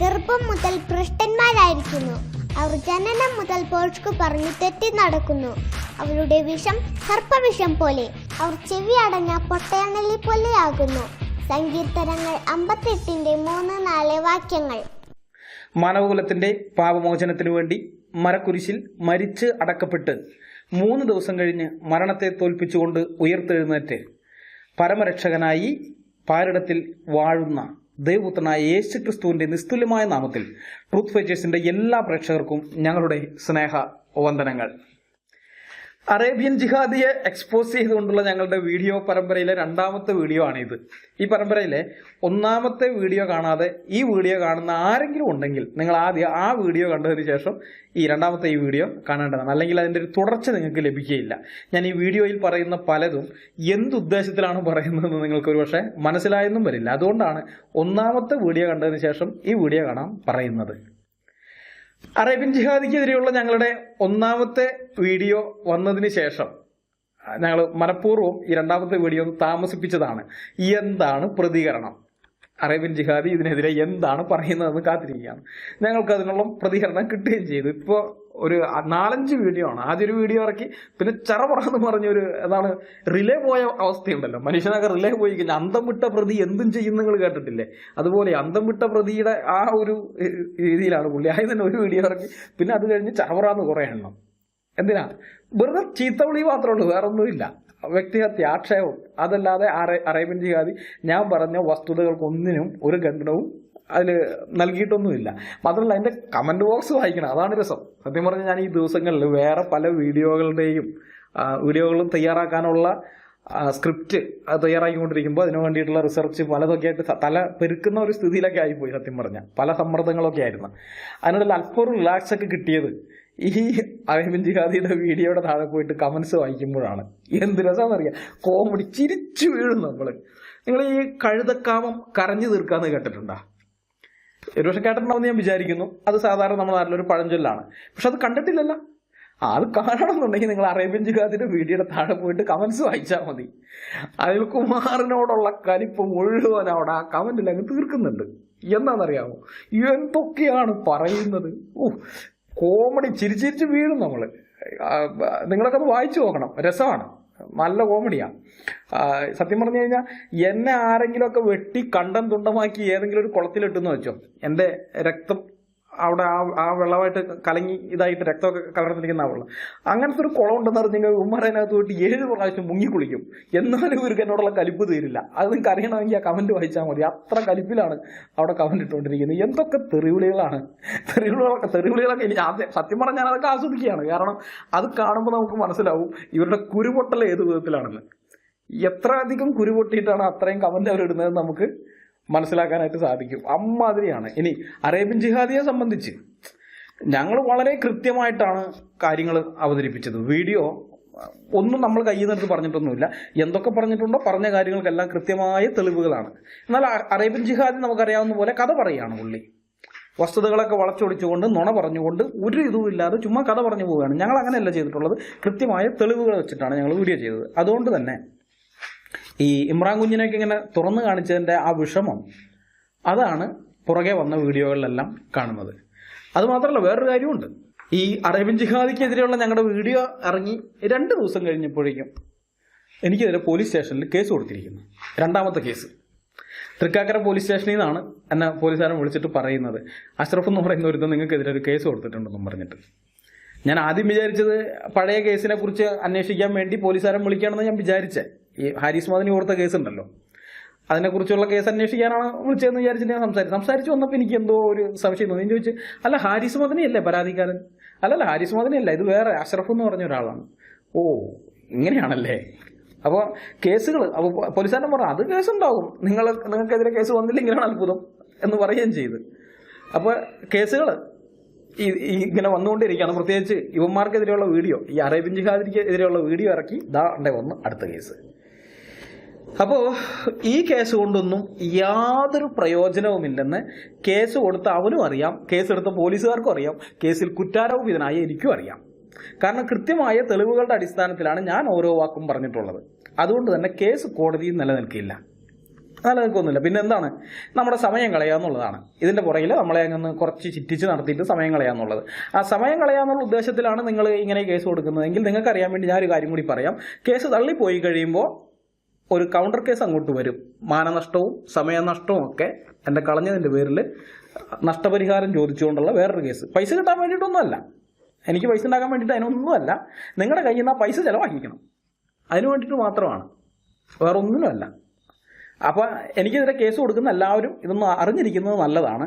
ഗർഭം മുതൽ ഭ്രഷ്ടന്മാരായിരിക്കുന്നു. അവർ ജനനം മുതൽ പോഴ്ചു പറഞ്ഞു തെറ്റി നടക്കുന്നു. അവരുടെ വിഷം സർപ്പവിഷം പോലെ, അവർ ചെവി അടഞ്ഞ പൊട്ടയണലി പോലെയാകുന്നു. സങ്കീർത്തനങ്ങൾ 58:3-4 വാക്യങ്ങൾ. മാനവകുലത്തിന്റെ പാപമോചനത്തിനു വേണ്ടി മരക്കുരിശിൽ മരിച്ച് അടക്കപ്പെട്ട് 3 ദിവസം കഴിഞ്ഞ് മരണത്തെ തോൽപ്പിച്ചുകൊണ്ട് ഉയർത്തെഴുന്നേറ്റ് പരമരക്ഷകനായി പാരിടത്തിൽ വാഴുന്ന ദൈവപുത്രനായ യേശു ക്രിസ്തുവിന്റെ നിസ്തുല്യമായ നാമത്തിൽ ട്രൂത്ത് ഫൈറ്റേഴ്സിന്റെ എല്ലാ പ്രേക്ഷകർക്കും ഞങ്ങളുടെ സ്നേഹ വന്ദനങ്ങൾ. അറേബ്യൻ ജിഹാദിയെ എക്സ്പോസ് ചെയ്തുകൊണ്ടുള്ള ഞങ്ങളുടെ വീഡിയോ പരമ്പരയിലെ 2ാമത്തെ വീഡിയോ ആണിത്. ഈ പരമ്പരയിലെ 1ാമത്തെ വീഡിയോ കാണാതെ ഈ വീഡിയോ കാണുന്ന ആരെങ്കിലും ഉണ്ടെങ്കിൽ നിങ്ങൾ ആദ്യം ആ വീഡിയോ കണ്ടതിന് ശേഷം ഈ 2ാമത്തെ ഈ വീഡിയോ കാണേണ്ടതാണ്. അല്ലെങ്കിൽ അതിന്റെ ഒരു തുടർച്ച നിങ്ങൾക്ക് ലഭിക്കുകയില്ല. ഞാൻ ഈ വീഡിയോയിൽ പറയുന്ന പലതും എന്തുദ്ദേശത്തിലാണ് പറയുന്നതെന്ന് നിങ്ങൾക്ക് ഒരുപക്ഷെ മനസ്സിലായെന്നും വരില്ല. അതുകൊണ്ടാണ് 1ാമത്തെ വീഡിയോ കണ്ടതിന് ശേഷം ഈ വീഡിയോ കാണാൻ പറയുന്നത്. അറേബ്യൻ ജിഹാദിക്കെതിരെയുള്ള ഞങ്ങളുടെ 1ാമത്തെ വീഡിയോ വന്നതിന് ശേഷം ഞങ്ങൾ മനഃപൂർവ്വം ഈ 2ാമത്തെ വീഡിയോ താമസിപ്പിച്ചതാണ്. എന്താണ് പ്രതികരണം, അറേബ്യൻ ജിഹാദി ഇതിനെതിരെ എന്താണ് പറയുന്നതെന്ന് കാത്തിരിക്കുകയാണ്. ഞങ്ങൾക്ക് അതിനുള്ള പ്രതികരണം കിട്ടുകയും ചെയ്തു. ഇപ്പോൾ ഒരു 4-5 വീഡിയോ ആണ്. ആദ്യം ഒരു വീഡിയോ ഇറക്കി, പിന്നെ ചറപറന്ന് പറഞ്ഞൊരു എന്താണ് റിലേ പോയ അവസ്ഥയുണ്ടല്ലോ. മനുഷ്യനൊക്കെ റിലേ പോയി കഴിഞ്ഞാൽ അന്തം വിട്ട പ്രതി എന്തും ചെയ്യുന്ന നിങ്ങൾ കേട്ടിട്ടില്ലേ? അതുപോലെ അന്തം വിട്ട പ്രതിയുടെ ആ ഒരു രീതിയിലാണ് പുള്ളി. ആദ്യം തന്നെ ഒരു വീഡിയോ ഇറക്കി, പിന്നെ അത് കഴിഞ്ഞ് ചറപറാന്ന് കുറേ എണ്ണം. എന്തിനാ? വെറുതെ ചീത്തവിളി മാത്രമേ ഉള്ളൂ, വേറൊന്നുമില്ല. വ്യക്തിഹത്യ, ആക്ഷേപം, അതല്ലാതെ അറേബ്യൻ ജിഹാദി ഞാൻ പറഞ്ഞ വസ്തുതകൾക്കൊന്നിനും ഒരു ഖണ്ഡനവും അതിൽ നൽകിയിട്ടൊന്നുമില്ല. മാത്രമല്ല അതിന്റെ കമന്റ് ബോക്സ് വായിക്കണം, അതാണ് രസം. സത്യം പറഞ്ഞാൽ ഞാൻ ഈ ദിവസങ്ങളിൽ വേറെ പല വീഡിയോകളും തയ്യാറാക്കാനുള്ള സ്ക്രിപ്റ്റ് തയ്യാറാക്കിക്കൊണ്ടിരിക്കുമ്പോൾ അതിനു വേണ്ടിയിട്ടുള്ള റിസർച്ച് പലതൊക്കെ ആയിട്ട് തല പെരുക്കുന്ന ഒരു സ്ഥിതിയിലൊക്കെ ആയിപ്പോയി. സത്യം പറഞ്ഞാൽ പല സമ്മർദ്ദങ്ങളൊക്കെ ആയിരുന്നു. അതിനുള്ള അല്പം റിലാക്സ് ഒക്കെ കിട്ടിയത് ഈ അറേബ്യൻ ജിഹാദിയുടെ വീഡിയോയുടെ താഴെ പോയിട്ട് കമന്റ്സ് വായിക്കുമ്പോഴാണ്. എന്ത് രസമാണെന്നറിയാം, കോമഡി, ചിരിച്ചു വീഴും നമ്മള്. നിങ്ങൾ ഈ കഴുതക്കാമം കരഞ്ഞു തീർക്കാന്ന് കേട്ടിട്ടുണ്ടോ? ഒരുപക്ഷെ കേട്ടിട്ടുണ്ടാവുമെന്ന് ഞാൻ വിചാരിക്കുന്നു. അത് സാധാരണ നമ്മുടെ നാട്ടിലൊരു പഴഞ്ചൊല്ലാണ്. പക്ഷെ അത് കണ്ടിട്ടില്ലല്ലോ. അത് കാണണമെന്നുണ്ടെങ്കിൽ നിങ്ങൾ അറേബ്യൻ ജിഹാദിന്റെ വീഡിയോയുടെ താഴെ പോയിട്ട് കമന്റ്സ് വായിച്ചാൽ മതി. അനിൽകുമാറിനോടുള്ള കലിപ്പ് മുഴുവൻ അവിടെ ആ കമന്റിൽ അങ്ങ് തീർക്കുന്നുണ്ട്. എന്താണെന്നറിയാമോ, എന്തൊക്കെയാണ് പറയുന്നത്. കോമഡി, ചിരിച്ചിരിച്ച് വീഴും നമ്മള്. നിങ്ങളൊക്കെ അത് വായിച്ചു നോക്കണം, രസമാണ്, നല്ല കോമഡിയാ. സത്യം പറഞ്ഞു കഴിഞ്ഞാൽ എന്നെ ആരെങ്കിലും ഒക്കെ വെട്ടി കണ്ടം തുണ്ടമാക്കി ഏതെങ്കിലും ഒരു കുളത്തിലിട്ടെന്ന് വെച്ചോ, എന്റെ രക്തം അവിടെ ആ വെള്ളമായിട്ട് കലങ്ങി ഇതായിട്ട് രക്തമൊക്കെ കലർന്നിരിക്കുന്ന ആ വെള്ളം, അങ്ങനത്തെ ഒരു കുളം ഉണ്ടെന്ന് പറഞ്ഞെങ്കിൽ ഉമ്മറതിനകത്ത് പോയിട്ട് 7 പ്രാവശ്യം മുങ്ങിക്കുളിക്കും. എന്നാലും ഇവർക്ക് എന്നോടുള്ള കലിപ്പ് തീരില്ല. അത് നിങ്ങൾക്ക് അറിയണമെങ്കിൽ ആ കമന്റ് വായിച്ചാൽ മതി. അത്ര കലിപ്പിലാണ് അവിടെ കമന്റ് ഇട്ടുകൊണ്ടിരിക്കുന്നത്. എന്തൊക്കെ തെറിവിളികളൊക്കെ ഇനി സത്യം പറഞ്ഞാൽ അതൊക്കെ ആസ്വദിക്കുകയാണ്. കാരണം അത് കാണുമ്പോൾ നമുക്ക് മനസ്സിലാവും ഇവരുടെ കുരുപൊട്ടൽ ഏത് വിധത്തിലാണെന്ന്. എത്ര അധികം കുരുപൊട്ടിയിട്ടാണ് അത്രയും കമന്റ് അവരിടുന്നത് നമുക്ക് മനസ്സിലാക്കാനായിട്ട് സാധിക്കും. അമ്മാതിരിയാണ്. ഇനി അറേബ്യൻ ജിഹാദിയെ സംബന്ധിച്ച് ഞങ്ങൾ വളരെ കൃത്യമായിട്ടാണ് കാര്യങ്ങൾ അവതരിപ്പിച്ചത്. വീഡിയോ ഒന്നും നമ്മൾ കയ്യിൽ നിന്നെടുത്ത് പറഞ്ഞിട്ടൊന്നുമില്ല. എന്തൊക്കെ പറഞ്ഞിട്ടുണ്ടോ പറഞ്ഞ കാര്യങ്ങൾക്കെല്ലാം കൃത്യമായ തെളിവുകളാണ്. എന്നാൽ അറേബ്യൻ ജിഹാദി നമുക്കറിയാവുന്ന പോലെ കഥ പറയുകയാണ്. പുള്ളി വസ്തുതകളൊക്കെ വളച്ചൊടിച്ചുകൊണ്ട്, നുണ പറഞ്ഞുകൊണ്ട്, ഒരു ഇതുമില്ലാതെ ചുമ്മാ കഥ പറഞ്ഞു പോവുകയാണ്. ഞങ്ങൾ അങ്ങനെയല്ല ചെയ്തിട്ടുള്ളത്. കൃത്യമായ തെളിവുകൾ വെച്ചിട്ടാണ് ഞങ്ങൾ വീഡിയോ ചെയ്തത്. അതുകൊണ്ട് തന്നെ ഈ ഇമ്രാൻ കുഞ്ഞിനെയൊക്കെ ഇങ്ങനെ തുറന്നു കാണിച്ചതിന്റെ ആ വിഷമം അതാണ് പുറകെ വന്ന വീഡിയോകളിലെല്ലാം കാണുന്നത്. അതുമാത്രമല്ല, വേറൊരു കാര്യമുണ്ട്. ഈ അറേബ്യൻ ജിഹാദിക്കെതിരെയുള്ള ഞങ്ങളുടെ വീഡിയോ ഇറങ്ങി 2 ദിവസം കഴിഞ്ഞപ്പോഴേക്കും എനിക്കെതിരെ പോലീസ് സ്റ്റേഷനിൽ കേസ് കൊടുത്തിരിക്കുന്നു. 2ാമത്തെ കേസ്. തൃക്കാക്കര പോലീസ് സ്റ്റേഷനിൽ നിന്നാണ് എന്നെ പോലീസുകാരൻ വിളിച്ചിട്ട് പറയുന്നത്, അഷ്റഫ് എന്ന് പറയുന്ന ഒരുത്തം നിങ്ങൾക്കെതിരെ ഒരു കേസ് കൊടുത്തിട്ടുണ്ടെന്നും പറഞ്ഞിട്ട്. ഞാൻ ആദ്യം വിചാരിച്ചത് പഴയ കേസിനെ കുറിച്ച് അന്വേഷിക്കാൻ വേണ്ടി പോലീസുകാരൻ വിളിക്കുകയാണെന്ന് ഞാൻ വിചാരിച്ചേ. ഈ ഹാരിസ് മദനി ഓർത്ത കേസുണ്ടല്ലോ, അതിനെക്കുറിച്ചുള്ള കേസ് അന്വേഷിക്കാനാണ് വിളിച്ചതെന്ന് വിചാരിച്ചിട്ട് ഞാൻ സംസാരിച്ചു വന്നപ്പോൾ എനിക്ക് എന്തോ ഒരു സംശയം തോന്നി. ഞാൻ ചോദിച്ചു, അല്ല ഹാരിസ് മദനി അല്ലേ പരാതിക്കാരൻ? അല്ലല്ല, ഹാരിസ് മദനി അല്ല, ഇത് വേറെ അഷ്റഫ് എന്ന് പറഞ്ഞ ഒരാളാണ്. ഓ, ഇങ്ങനെയാണല്ലേ. അപ്പോൾ കേസുകൾ, അപ്പോൾ പോലീസുകാരൻ പറഞ്ഞു അത് കേസുണ്ടാവും, നിങ്ങൾക്കെതിരെ കേസ് വന്നില്ലെങ്കിലാണ് അത്ഭുതം എന്ന് പറയുകയും ചെയ്ത്. അപ്പോൾ കേസുകൾ ഇങ്ങനെ വന്നുകൊണ്ടിരിക്കുകയാണ്. പ്രത്യേകിച്ച് യുവന്മാർക്കെതിരെയുള്ള വീഡിയോ, ഈ അറേബ്യൻ ജിഹാദിക്ക് എതിരെയുള്ള വീഡിയോ ഇറക്കി വന്ന് അടുത്ത കേസ്. അപ്പോൾ ഈ കേസ് കൊണ്ടൊന്നും യാതൊരു പ്രയോജനവുമില്ലെന്ന് കേസ് കൊടുത്ത അവനും അറിയാം, കേസെടുത്ത പോലീസുകാർക്കും അറിയാം, കേസിൽ കുറ്റാരോപിതനായ എനിക്കും അറിയാം. കാരണം കൃത്യമായ തെളിവുകളുടെ അടിസ്ഥാനത്തിലാണ് ഞാൻ ഓരോ വാക്കും പറഞ്ഞിട്ടുള്ളത്. അതുകൊണ്ട് തന്നെ കേസ് കോടതിയിൽ നിലനിൽക്കില്ല. നിലനിൽക്കൊന്നുമില്ല. പിന്നെ എന്താണ്? നമ്മുടെ സമയം കളയുക എന്നുള്ളതാണ്. ഇതിന്റെ പുറകിൽ നമ്മളെ അങ്ങ് കുറച്ച് ചിറ്റിച്ച് നടത്തിയിട്ട് സമയം കളയുക എന്നുള്ളത്. ആ സമയം കളയുക എന്നുള്ള ഉദ്ദേശത്തിലാണ് നിങ്ങൾ ഇങ്ങനെ കേസ് കൊടുക്കുന്നതെങ്കിൽ നിങ്ങൾക്ക് അറിയാൻ വേണ്ടി ഞാൻ ഒരു കാര്യം കൂടി പറയാം. കേസ് തള്ളിപ്പോയി കഴിയുമ്പോൾ ഒരു കൗണ്ടർ കേസ് അങ്ങോട്ട് വരും. മാനനഷ്ടവും സമയനഷ്ടവും ഒക്കെ എൻ്റെ കളഞ്ഞതിൻ്റെ പേരിൽ നഷ്ടപരിഹാരം ചോദിച്ചുകൊണ്ടുള്ള വേറൊരു കേസ്. പൈസ കിട്ടാൻ വേണ്ടിയിട്ടൊന്നുമല്ല, എനിക്ക് പൈസ ഉണ്ടാക്കാൻ വേണ്ടിയിട്ട് അതിനൊന്നുമല്ല. നിങ്ങളുടെ കയ്യിൽ നിന്ന് ആ പൈസ ചിലവാക്കിക്കണം, അതിനു വേണ്ടിയിട്ട് മാത്രമാണ്, വേറെ ഒന്നിനുമല്ല. അപ്പോൾ എനിക്കെതിരെ കേസ് കൊടുക്കുന്ന എല്ലാവരും ഇതൊന്നും അറിഞ്ഞിരിക്കുന്നത് നല്ലതാണ്.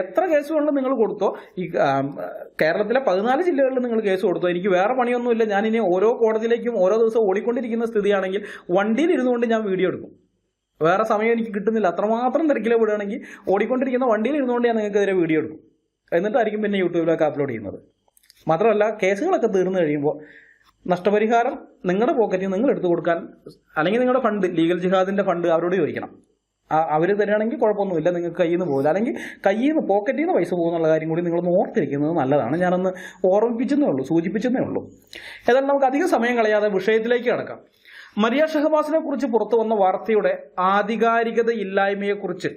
എത്ര കേസുകളിൽ നിങ്ങൾ കൊടുത്തോ, ഈ കേരളത്തിലെ 14 ജില്ലകളിൽ നിങ്ങൾ കേസ് കൊടുത്തോ, എനിക്ക് വേറെ പണിയൊന്നുമില്ല. ഞാനിനി ഓരോ കോടതിയിലേക്കും ഓരോ ദിവസം ഓടിക്കൊണ്ടിരിക്കുന്ന സ്ഥിതിയാണെങ്കിൽ വണ്ടിയിൽ ഇരുന്നുകൊണ്ട് ഞാൻ വീഡിയോ എടുക്കും. വേറെ സമയം എനിക്ക് കിട്ടുന്നില്ല, അത്രമാത്രം തിരക്കിലെ വിടുകയാണെങ്കിൽ ഓടിക്കൊണ്ടിരിക്കുന്ന വണ്ടിയിൽ ഇരുന്നുകൊണ്ട് ഞാൻ നിങ്ങൾക്കെതിരെ വീഡിയോ എടുക്കും. എന്നിട്ടായിരിക്കും പിന്നെ യൂട്യൂബിലൊക്കെ അപ്ലോഡ് ചെയ്യുന്നത്. മാത്രമല്ല, കേസുകളൊക്കെ തീർന്നു കഴിയുമ്പോൾ നഷ്ടപരിഹാരം നിങ്ങളുടെ പോക്കറ്റിൽ നിങ്ങൾ എടുത്തു കൊടുക്കാൻ, അല്ലെങ്കിൽ നിങ്ങളുടെ ഫണ്ട്, ലീഗൽ ജിഹാദിന്റെ ഫണ്ട് അവരോട് ചോദിക്കണം. അവർ തരികയാണെങ്കിൽ കുഴപ്പമൊന്നുമില്ല, നിങ്ങൾക്ക് കയ്യിൽ നിന്ന് പോകില്ല. അല്ലെങ്കിൽ കയ്യിൽ നിന്ന് പോക്കറ്റിൽ നിന്ന് പൈസ പോകുന്നുള്ള കാര്യം കൂടി നിങ്ങളൊന്ന് ഓർത്തിരിക്കുന്നത് നല്ലതാണ്. ഞാനൊന്ന് ഓർമ്മിപ്പിച്ചെന്നേ ഉള്ളൂ, സൂചിപ്പിച്ചെന്നേ ഉള്ളൂ. ഏതായാലും നമുക്ക് അധികം സമയം കളയാതെ വിഷയത്തിലേക്ക് കടക്കാം. മരിയ ഷഹബാസിനെ കുറിച്ച് പുറത്തു വന്ന വാർത്തയുടെ ആധികാരികതയില്ലായ്മയെക്കുറിച്ച്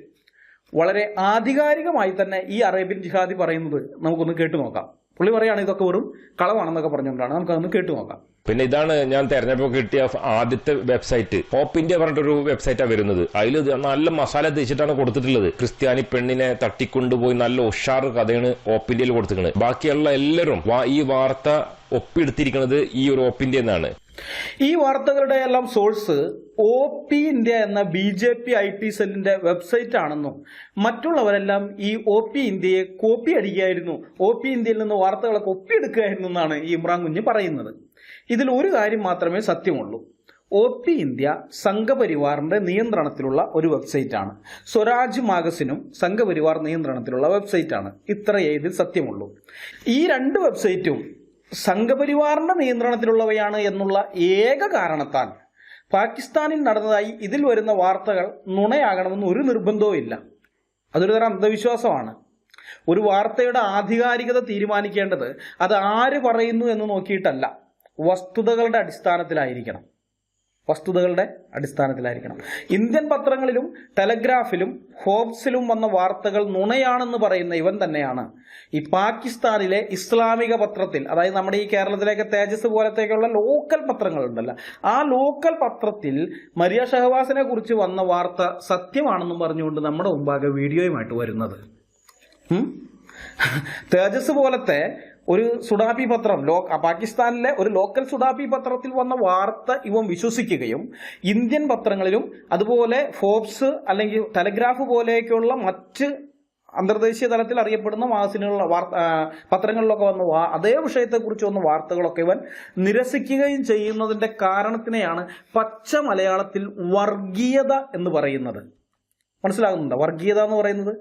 വളരെ ആധികാരികമായി തന്നെ ഈ അറേബ്യൻ ജിഹാദി പറയുന്നത് നമുക്കൊന്ന് കേട്ടു നോക്കാം. പുള്ളി പറയാണ് ഇതൊക്കെ വെറും കളവാണെന്നൊക്കെ പറഞ്ഞുകൊണ്ടാണ്. നമുക്കതൊന്ന് കേട്ടു നോക്കാം. പിന്നെ ഇതാണ് ഞാൻ തെരഞ്ഞെടുപ്പ് കിട്ടിയ ആദ്യത്തെ വെബ്സൈറ്റ്. ഹോപ്പ് ഇന്ത്യ പറഞ്ഞിട്ടൊരു വെബ്സൈറ്റാണ് വരുന്നത്. അതിൽ നല്ല മസാല തേച്ചിട്ടാണ് കൊടുത്തിട്ടുള്ളത്. ക്രിസ്ത്യാനി പെണ്ണിനെ തട്ടിക്കൊണ്ടുപോയി നല്ല ഉഷാർ കഥയാണ് ഹോപ്പ് ഇന്ത്യയിൽ കൊടുത്തിരിക്കുന്നത്. ബാക്കിയുള്ള എല്ലാവരും ഈ വാർത്ത ഒപ്പിയെടുത്തിരിക്കുന്നത് ഈ ഒരു ഹോപ്പ് ഇന്ത്യ എന്നാണ്. ഈ വാർത്തകളുടെ എല്ലാം സോഴ്സ് OP ഇന്ത്യ എന്ന BJP IT സെല്ലിന്റെ വെബ്സൈറ്റ് ആണെന്നും മറ്റുള്ളവരെല്ലാം ഈ OP ഇന്ത്യയെ കോപ്പി അടിക്കുകയായിരുന്നു, OP ഇന്ത്യയിൽ നിന്ന് വാർത്തകളൊക്കെ ഒപ്പിയെടുക്കുകയായിരുന്നു എന്നാണ് ഈ ഇമ്രാൻ കുഞ്ഞ് പറയുന്നത്. ഇതിൽ ഒരു കാര്യം മാത്രമേ സത്യമുള്ളൂ. OP ഇന്ത്യ സംഘപരിവാറിന്റെ നിയന്ത്രണത്തിലുള്ള ഒരു വെബ്സൈറ്റാണ്. സ്വരാജ് മാഗസിനും സംഘപരിവാർ നിയന്ത്രണത്തിലുള്ള വെബ്സൈറ്റാണ്. ഇത്രയേ ഇതിൽ സത്യമുള്ളൂ. ഈ രണ്ട് വെബ്സൈറ്റും സംഘപരിവാറിന്റെ നിയന്ത്രണത്തിലുള്ളവയാണ് എന്നുള്ള ഏക കാരണത്താൽ പാകിസ്ഥാനിൽ നടന്നതായി ഇതിൽ വരുന്ന വാർത്തകൾ നുണയാകണമെന്ന് ഒരു നിർബന്ധവും ഇല്ല. അതൊരു തരം അന്ധവിശ്വാസമാണ്. ഒരു വാർത്തയുടെ ആധികാരികത തീരുമാനിക്കേണ്ടത് അത് ആര് പറയുന്നു എന്ന് നോക്കിയിട്ടല്ല, വസ്തുതകളുടെ അടിസ്ഥാനത്തിലായിരിക്കണം. ഇന്ത്യൻ പത്രങ്ങളിലും ടെലഗ്രാഫിലും ഹോബ്സിലും വന്ന വാർത്തകൾ നുണയാണെന്ന് പറയുന്ന ഇവൻ തന്നെയാണ് ഈ പാകിസ്ഥാനിലെ ഇസ്ലാമിക പത്രത്തിൽ, അതായത് നമ്മുടെ ഈ കേരളത്തിലേക്ക് തേജസ് പോലത്തേക്കുള്ള ലോക്കൽ പത്രങ്ങളുണ്ടല്ലോ, ആ ലോക്കൽ പത്രത്തിൽ മരിയ ഷഹബാസിനെ കുറിച്ച് വന്ന വാർത്ത സത്യമാണെന്നും പറഞ്ഞുകൊണ്ട് നമ്മുടെ മുമ്പാകെ വീഡിയോയുമായിട്ട് വരുന്നത്. തേജസ് പോലത്തെ ഒരു സുഡാപ്പി പത്രം, പാകിസ്ഥാനിലെ ഒരു ലോക്കൽ സുഡാപ്പി പത്രത്തിൽ വന്ന വാർത്ത ഇവൻ വിശ്വസിക്കുകയും ഇന്ത്യൻ പത്രങ്ങളിലും അതുപോലെ ഫോബ്സ് അല്ലെങ്കിൽ ടെലഗ്രാഫ് പോലെയൊക്കെയുള്ള മറ്റ് അന്തർദേശീയ തലത്തിൽ അറിയപ്പെടുന്ന മാഗസിനുകളിലെ പത്രങ്ങളിലൊക്കെ വന്ന അതേ വിഷയത്തെക്കുറിച്ച് വന്ന വാർത്തകളൊക്കെ ഇവൻ നിരസിക്കുകയും ചെയ്യുന്നതിന്റെ കാരണത്തിനെയാണ് പച്ച മലയാളത്തിൽ വർഗീയത എന്ന് പറയുന്നത്. മനസ്സിലാകുന്നുണ്ടോ? വർഗീയത എന്ന് പറയുന്നത്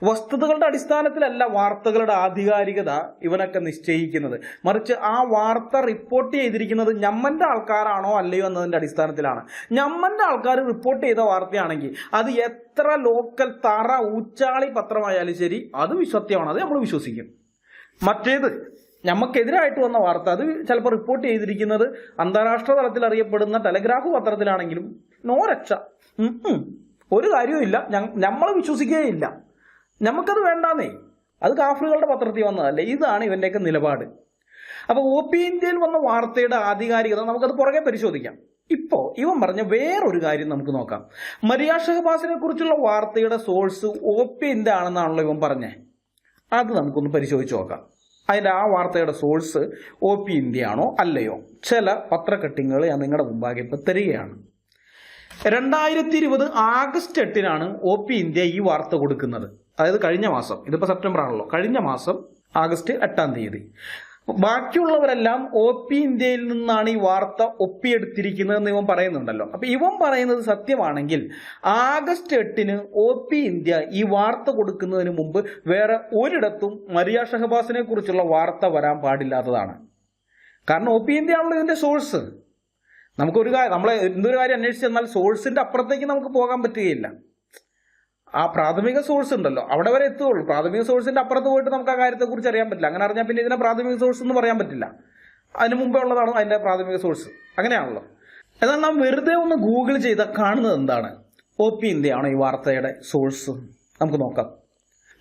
വസ്തുതകളുടെ അടിസ്ഥാനത്തിലല്ല വാർത്തകളുടെ ആധികാരികത ഇവനൊക്കെ നിശ്ചയിക്കുന്നത്, മറിച്ച് ആ വാർത്ത റിപ്പോർട്ട് ചെയ്തിരിക്കുന്നത് ഞമ്മന്റെ ആൾക്കാരാണോ അല്ലയോ എന്നതിന്റെ അടിസ്ഥാനത്തിലാണ്. ഞമ്മന്റെ ആൾക്കാർ റിപ്പോർട്ട് ചെയ്ത വാർത്തയാണെങ്കിൽ അത് എത്ര ലോക്കൽ തറ ഊച്ചാളി പത്രമായാലും ശരി അത് സത്യമാണ്, അത് നമ്മൾ വിശ്വസിക്കും. മറ്റേത് നമുക്കെതിരായിട്ട് വന്ന വാർത്ത അത് ചിലപ്പോൾ റിപ്പോർട്ട് ചെയ്തിരിക്കുന്നത് അന്താരാഷ്ട്ര തലത്തിൽ അറിയപ്പെടുന്ന ടെലഗ്രാഫ് പത്രത്തിലാണെങ്കിലും നോ രക്ഷ, ഒരു കാര്യവും ഇല്ല, നമ്മൾ വിശ്വസിക്കുകയില്ല, നമുക്കത് വേണ്ടാന്നേ, അത് കാഫറുകളുടെ പത്രത്തിൽ വന്നതല്ലേ. ഇതാണ് ഇവന്റെയൊക്കെ നിലപാട്. അപ്പൊ OP ഇന്ത്യയിൽ വന്ന വാർത്തയുടെ ആധികാരികത നമുക്കത് പുറകെ പരിശോധിക്കാം. ഇപ്പോ ഇവൻ പറഞ്ഞ വേറൊരു കാര്യം നമുക്ക് നോക്കാം. മരിയ ഷഹബാസിനെ കുറിച്ചുള്ള വാർത്തയുടെ സോഴ്സ് OP ഇന്ത്യ ആണെന്നാണല്ലോ ഇവൻ പറഞ്ഞേ. അത് നമുക്കൊന്ന് പരിശോധിച്ച് നോക്കാം. അതിന്റെ ആ വാർത്തയുടെ സോഴ്സ് OP ഇന്ത്യ ആണോ അല്ലയോ? ചില പത്രക്കട്ടിങ്ങുകൾ ഞാൻ നിങ്ങളുടെ മുമ്പാകെ ഇപ്പൊ തരികയാണ്. 2020 ആഗസ്റ്റ് 8 OP ഇന്ത്യ ഈ വാർത്ത കൊടുക്കുന്നത്. അതായത് കഴിഞ്ഞ മാസം, ഇതിപ്പോ സെപ്റ്റംബർ ആണല്ലോ, കഴിഞ്ഞ മാസം ആഗസ്റ്റ് 8 ബാക്കിയുള്ളവരെല്ലാം OP ഇന്ത്യയിൽ നിന്നാണ് ഈ വാർത്ത ഒപ്പിയെടുത്തിരിക്കുന്നതെന്ന് ഇവൻ പറയുന്നുണ്ടല്ലോ. അപ്പൊ ഇവൻ പറയുന്നത് സത്യമാണെങ്കിൽ ആഗസ്റ്റ് 8 OP ഇന്ത്യ ഈ വാർത്ത കൊടുക്കുന്നതിന് മുമ്പ് വേറെ ഒരിടത്തും മരിയ ഷഹബാസിനെ കുറിച്ചുള്ള വാർത്ത വരാൻ പാടില്ലാത്തതാണ്. കാരണം OP ഇന്ത്യ ആണല്ലോ ഇതിന്റെ സോഴ്സ്. നമ്മളെ എന്തൊരു കാര്യം അന്വേഷിച്ച് ചെന്നാൽ സോഴ്സിന്റെ അപ്പുറത്തേക്ക് നമുക്ക് പോകാൻ പറ്റുകയില്ല. ആ പ്രാഥമിക സോഴ്സ് ഉണ്ടല്ലോ അവിടെ വരെ എത്തുകയുള്ളൂ. പ്രാഥമിക സോഴ്സിന്റെ അപ്പുറത്ത് പോയിട്ട് നമുക്ക് ആ കാര്യത്തെക്കുറിച്ച് അറിയാൻ പറ്റില്ല. അങ്ങനെ അറിഞ്ഞാൽ പിന്നെ ഇതിനെ പ്രാഥമിക സോഴ്സ് എന്ന് പറയാൻ പറ്റില്ല. അതിന് മുമ്പേ ഉള്ളതാണ് അതിന്റെ പ്രാഥമിക സോഴ്സ്. അങ്ങനെയാണല്ലോ. എന്നാൽ നാം വെറുതെ ഒന്ന് ഗൂഗിൾ ചെയ്താൽ കാണുന്നത് എന്താണ്? OP ഇന്ത്യയാണ് ഈ വാർത്തയുടെ സോഴ്സ്? നമുക്ക് നോക്കാം.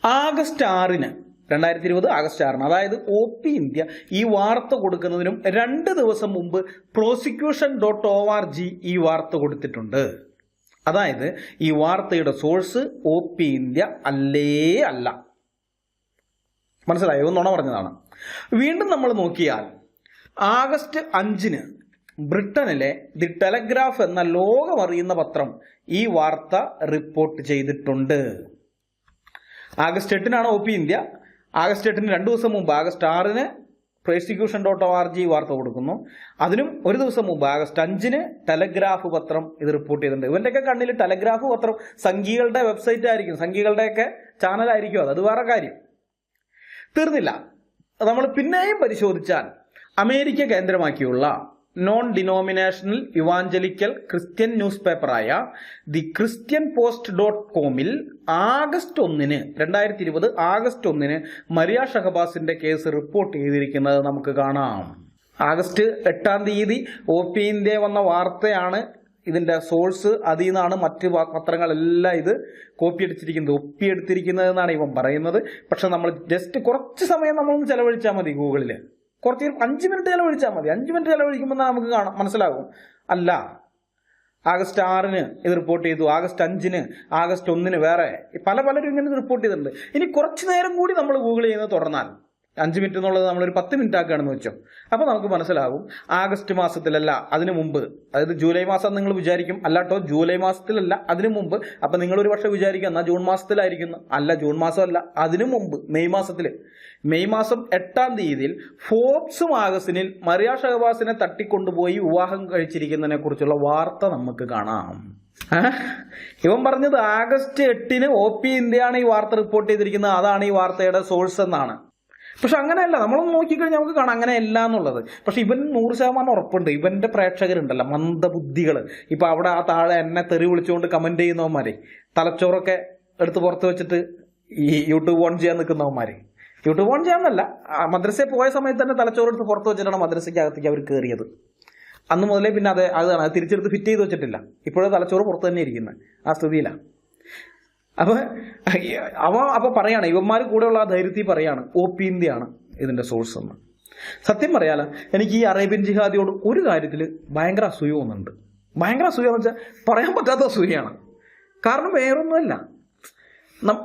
ആഗസ്റ്റ് 6-ന് 2020 ആഗസ്റ്റ് 6-ന്, അതായത് OP ഇന്ത്യ ഈ വാർത്ത കൊടുക്കുന്നതിനും 2 ദിവസം മുമ്പ് prosecution.org ഈ വാർത്ത കൊടുത്തിട്ടുണ്ട്. അതായത് ഈ വാർത്തയുടെ സോഴ്സ് OP ഇന്ത്യ അല്ല. മനസ്സിലായോ? നുണ പറഞ്ഞതാണ്. വീണ്ടും നമ്മൾ നോക്കിയാൽ ആഗസ്റ്റ് 5-ന് ബ്രിട്ടനിലെ ദി ടെലഗ്രാഫ് എന്ന ലോകമറിയുന്ന പത്രം ഈ വാർത്ത റിപ്പോർട്ട് ചെയ്തിട്ടുണ്ട്. ആഗസ്റ്റ് 8-നാണ് OP ഇന്ത്യ. ആഗസ്റ്റ് 8-ന് 2 ദിവസം മുമ്പ് ആഗസ്റ്റ് 6-ന് prosecution.org വാർത്ത കൊടുക്കുന്നു. അതിനും ഒരു ദിവസം മുമ്പ് ആഗസ്റ്റ് 5-ന് ടെലഗ്രാഫ് പത്രം ഇത് റിപ്പോർട്ട് ചെയ്തിട്ടുണ്ട്. ഇവന്റെയൊക്കെ കണ്ണിൽ ടെലഗ്രാഫ് പത്രം സംഘികളുടെ വെബ്സൈറ്റ് ആയിരിക്കും, സംഘികളുടെയൊക്കെ ചാനലായിരിക്കും. അത് വേറെ കാര്യം. തീർന്നില്ല. നമ്മൾ പിന്നെയും പരിശോധിച്ചാൽ അമേരിക്ക കേന്ദ്രമാക്കിയുള്ള non denominational evangelical Christian news പേപ്പറായ ദി ക്രിസ്ത്യൻ പോസ്റ്റ്.com-ൽ ആഗസ്റ്റ് 1-ന് 2020 ആഗസ്റ്റ് 1-ന് മരിയ ഷഹബാസിന്റെ കേസ് റിപ്പോർട്ട് ചെയ്തിരിക്കുന്നത് നമുക്ക് കാണാം. ആഗസ്റ്റ് 8-ാം തീയതി OP ഇന്ത്യ വന്ന വാർത്തയാണ് ഇതിന്റെ സോഴ്സ്. അതിൽ നിന്നാണ് മറ്റ് പത്രങ്ങളെല്ലാം ഇത് കോപ്പി അടിച്ചിരിക്കുന്നത്, ഒപ്പിയെടുത്തിരിക്കുന്നത് എന്നാണ് ഇവൻ പറയുന്നത്. പക്ഷെ നമ്മൾ ജസ്റ്റ് കുറച്ച് സമയം നമ്മളൊന്ന് ചെലവഴിച്ചാൽ മതി ഗൂഗിളിൽ, കുറച്ച് 5 മിനിറ്റ് ചെലവഴിച്ചാൽ മതി. 5 മിനിറ്റ് ചെലവഴിക്കുമ്പോൾ നമുക്ക് മനസ്സിലാകും. അല്ല, ആഗസ്റ്റ് 6-ന് ഇത് റിപ്പോർട്ട് ചെയ്തു, ആഗസ്റ്റ് 5-ന്, ആഗസ്റ്റ് 1-ന് വേറെ പലരും ഇങ്ങനെ റിപ്പോർട്ട് ചെയ്തിട്ടുണ്ട്. ഇനി കുറച്ച് നേരം കൂടി നമ്മൾ ഗൂഗിൾ ചെയ്യുന്നത് തുടർന്നാൽ 5 മിനിറ്റ് എന്നുള്ളത് നമ്മളൊരു 10 മിനിറ്റ് ആക്കുകയാണെന്ന് വെച്ചോ, അപ്പോൾ നമുക്ക് മനസ്സിലാകും ആഗസ്റ്റ് മാസത്തിലല്ല അതിനു മുമ്പ്, അതായത് ജൂലൈ മാസം നിങ്ങൾ വിചാരിക്കും അല്ലാട്ടോ ജൂലൈ മാസത്തിലല്ല അതിനു മുമ്പ്. അപ്പം നിങ്ങൾ ഒരു പക്ഷേ വിചാരിക്കും എന്നാൽ ജൂൺ മാസത്തിലായിരിക്കുന്നു. അല്ല, ജൂൺ മാസമല്ല, അതിനു മുമ്പ് മെയ് മാസത്തിൽ, മെയ് മാസം 8-ാം തീയതിയിൽ ഫോർബ്സ് മാഗസിനിൽ മരിയ ഷഹബാസിനെ തട്ടിക്കൊണ്ടുപോയി വിവാഹം കഴിച്ചിരിക്കുന്നതിനെ കുറിച്ചുള്ള വാർത്ത നമുക്ക് കാണാം. ഇവൻ പറഞ്ഞത് ആഗസ്റ്റ് 8-ന് OP ഇന്ത്യയാണ് ഈ വാർത്ത റിപ്പോർട്ട് ചെയ്തിരിക്കുന്നത്, അതാണ് ഈ വാർത്തയുടെ സോഴ്സ് എന്നാണ്. പക്ഷെ അങ്ങനെയല്ല, നമ്മളൊന്ന് നോക്കിക്കഴിഞ്ഞാൽ നമുക്ക് കാണാം അങ്ങനെയല്ല എന്നുള്ളത്. പക്ഷെ ഇവൻ 100% ഉറപ്പുണ്ട്. ഇവന്റെ പ്രേക്ഷകരുണ്ടല്ലോ മന്ദബുദ്ധികൾ, ഇപ്പൊ അവിടെ ആ താഴെ എന്നെ തെറി വിളിച്ചുകൊണ്ട് കമന്റ് ചെയ്യുന്നവന്മാരെ, തലച്ചോറൊക്കെ എടുത്ത് പുറത്ത് വെച്ചിട്ട് ഈ യൂട്യൂബ് ഓൺ ചെയ്യാൻ നിൽക്കുന്നവന്മാര്, യൂട്യൂബ് ഓൺ ചെയ്യാന്നല്ല, മദ്രസയിൽ പോയ സമയത്ത് തന്നെ തലച്ചോറ് എടുത്ത് പുറത്ത് വെച്ചിട്ടാണ് മദ്രസയ്ക്ക് അകത്തേക്ക് അവർ കയറിയത്. അന്ന് മുതലേ പിന്നെ അതാണ് അത് തിരിച്ചെടുത്ത് ഫിറ്റ് ചെയ്ത് വെച്ചിട്ടില്ല. ഇപ്പോഴും തലച്ചോറ് പുറത്ത് തന്നെ ഇരിക്കുന്നത് ആ സ്ഥിതിയിലാണ്. അപ്പൊ പറയാണ്, ഇവന്മാർ കൂടെയുള്ള ആ ധൈര്യത്തിൽ പറയാണ് OP ഇന്ത്യയാണ് ഇതിന്റെ സോഴ്സ് എന്ന്. സത്യം പറയാല, എനിക്ക് ഈ അറേബ്യൻ ജിഹാദിയോട് ഒരു കാര്യത്തിൽ ഭയങ്കര അസൂയ തോന്നുന്നുണ്ട്. ഭയങ്കര അസൂയ എന്ന് വെച്ചാൽ പറയാൻ പറ്റാത്ത അസൂയാണ്. കാരണം വേറൊന്നുമല്ല,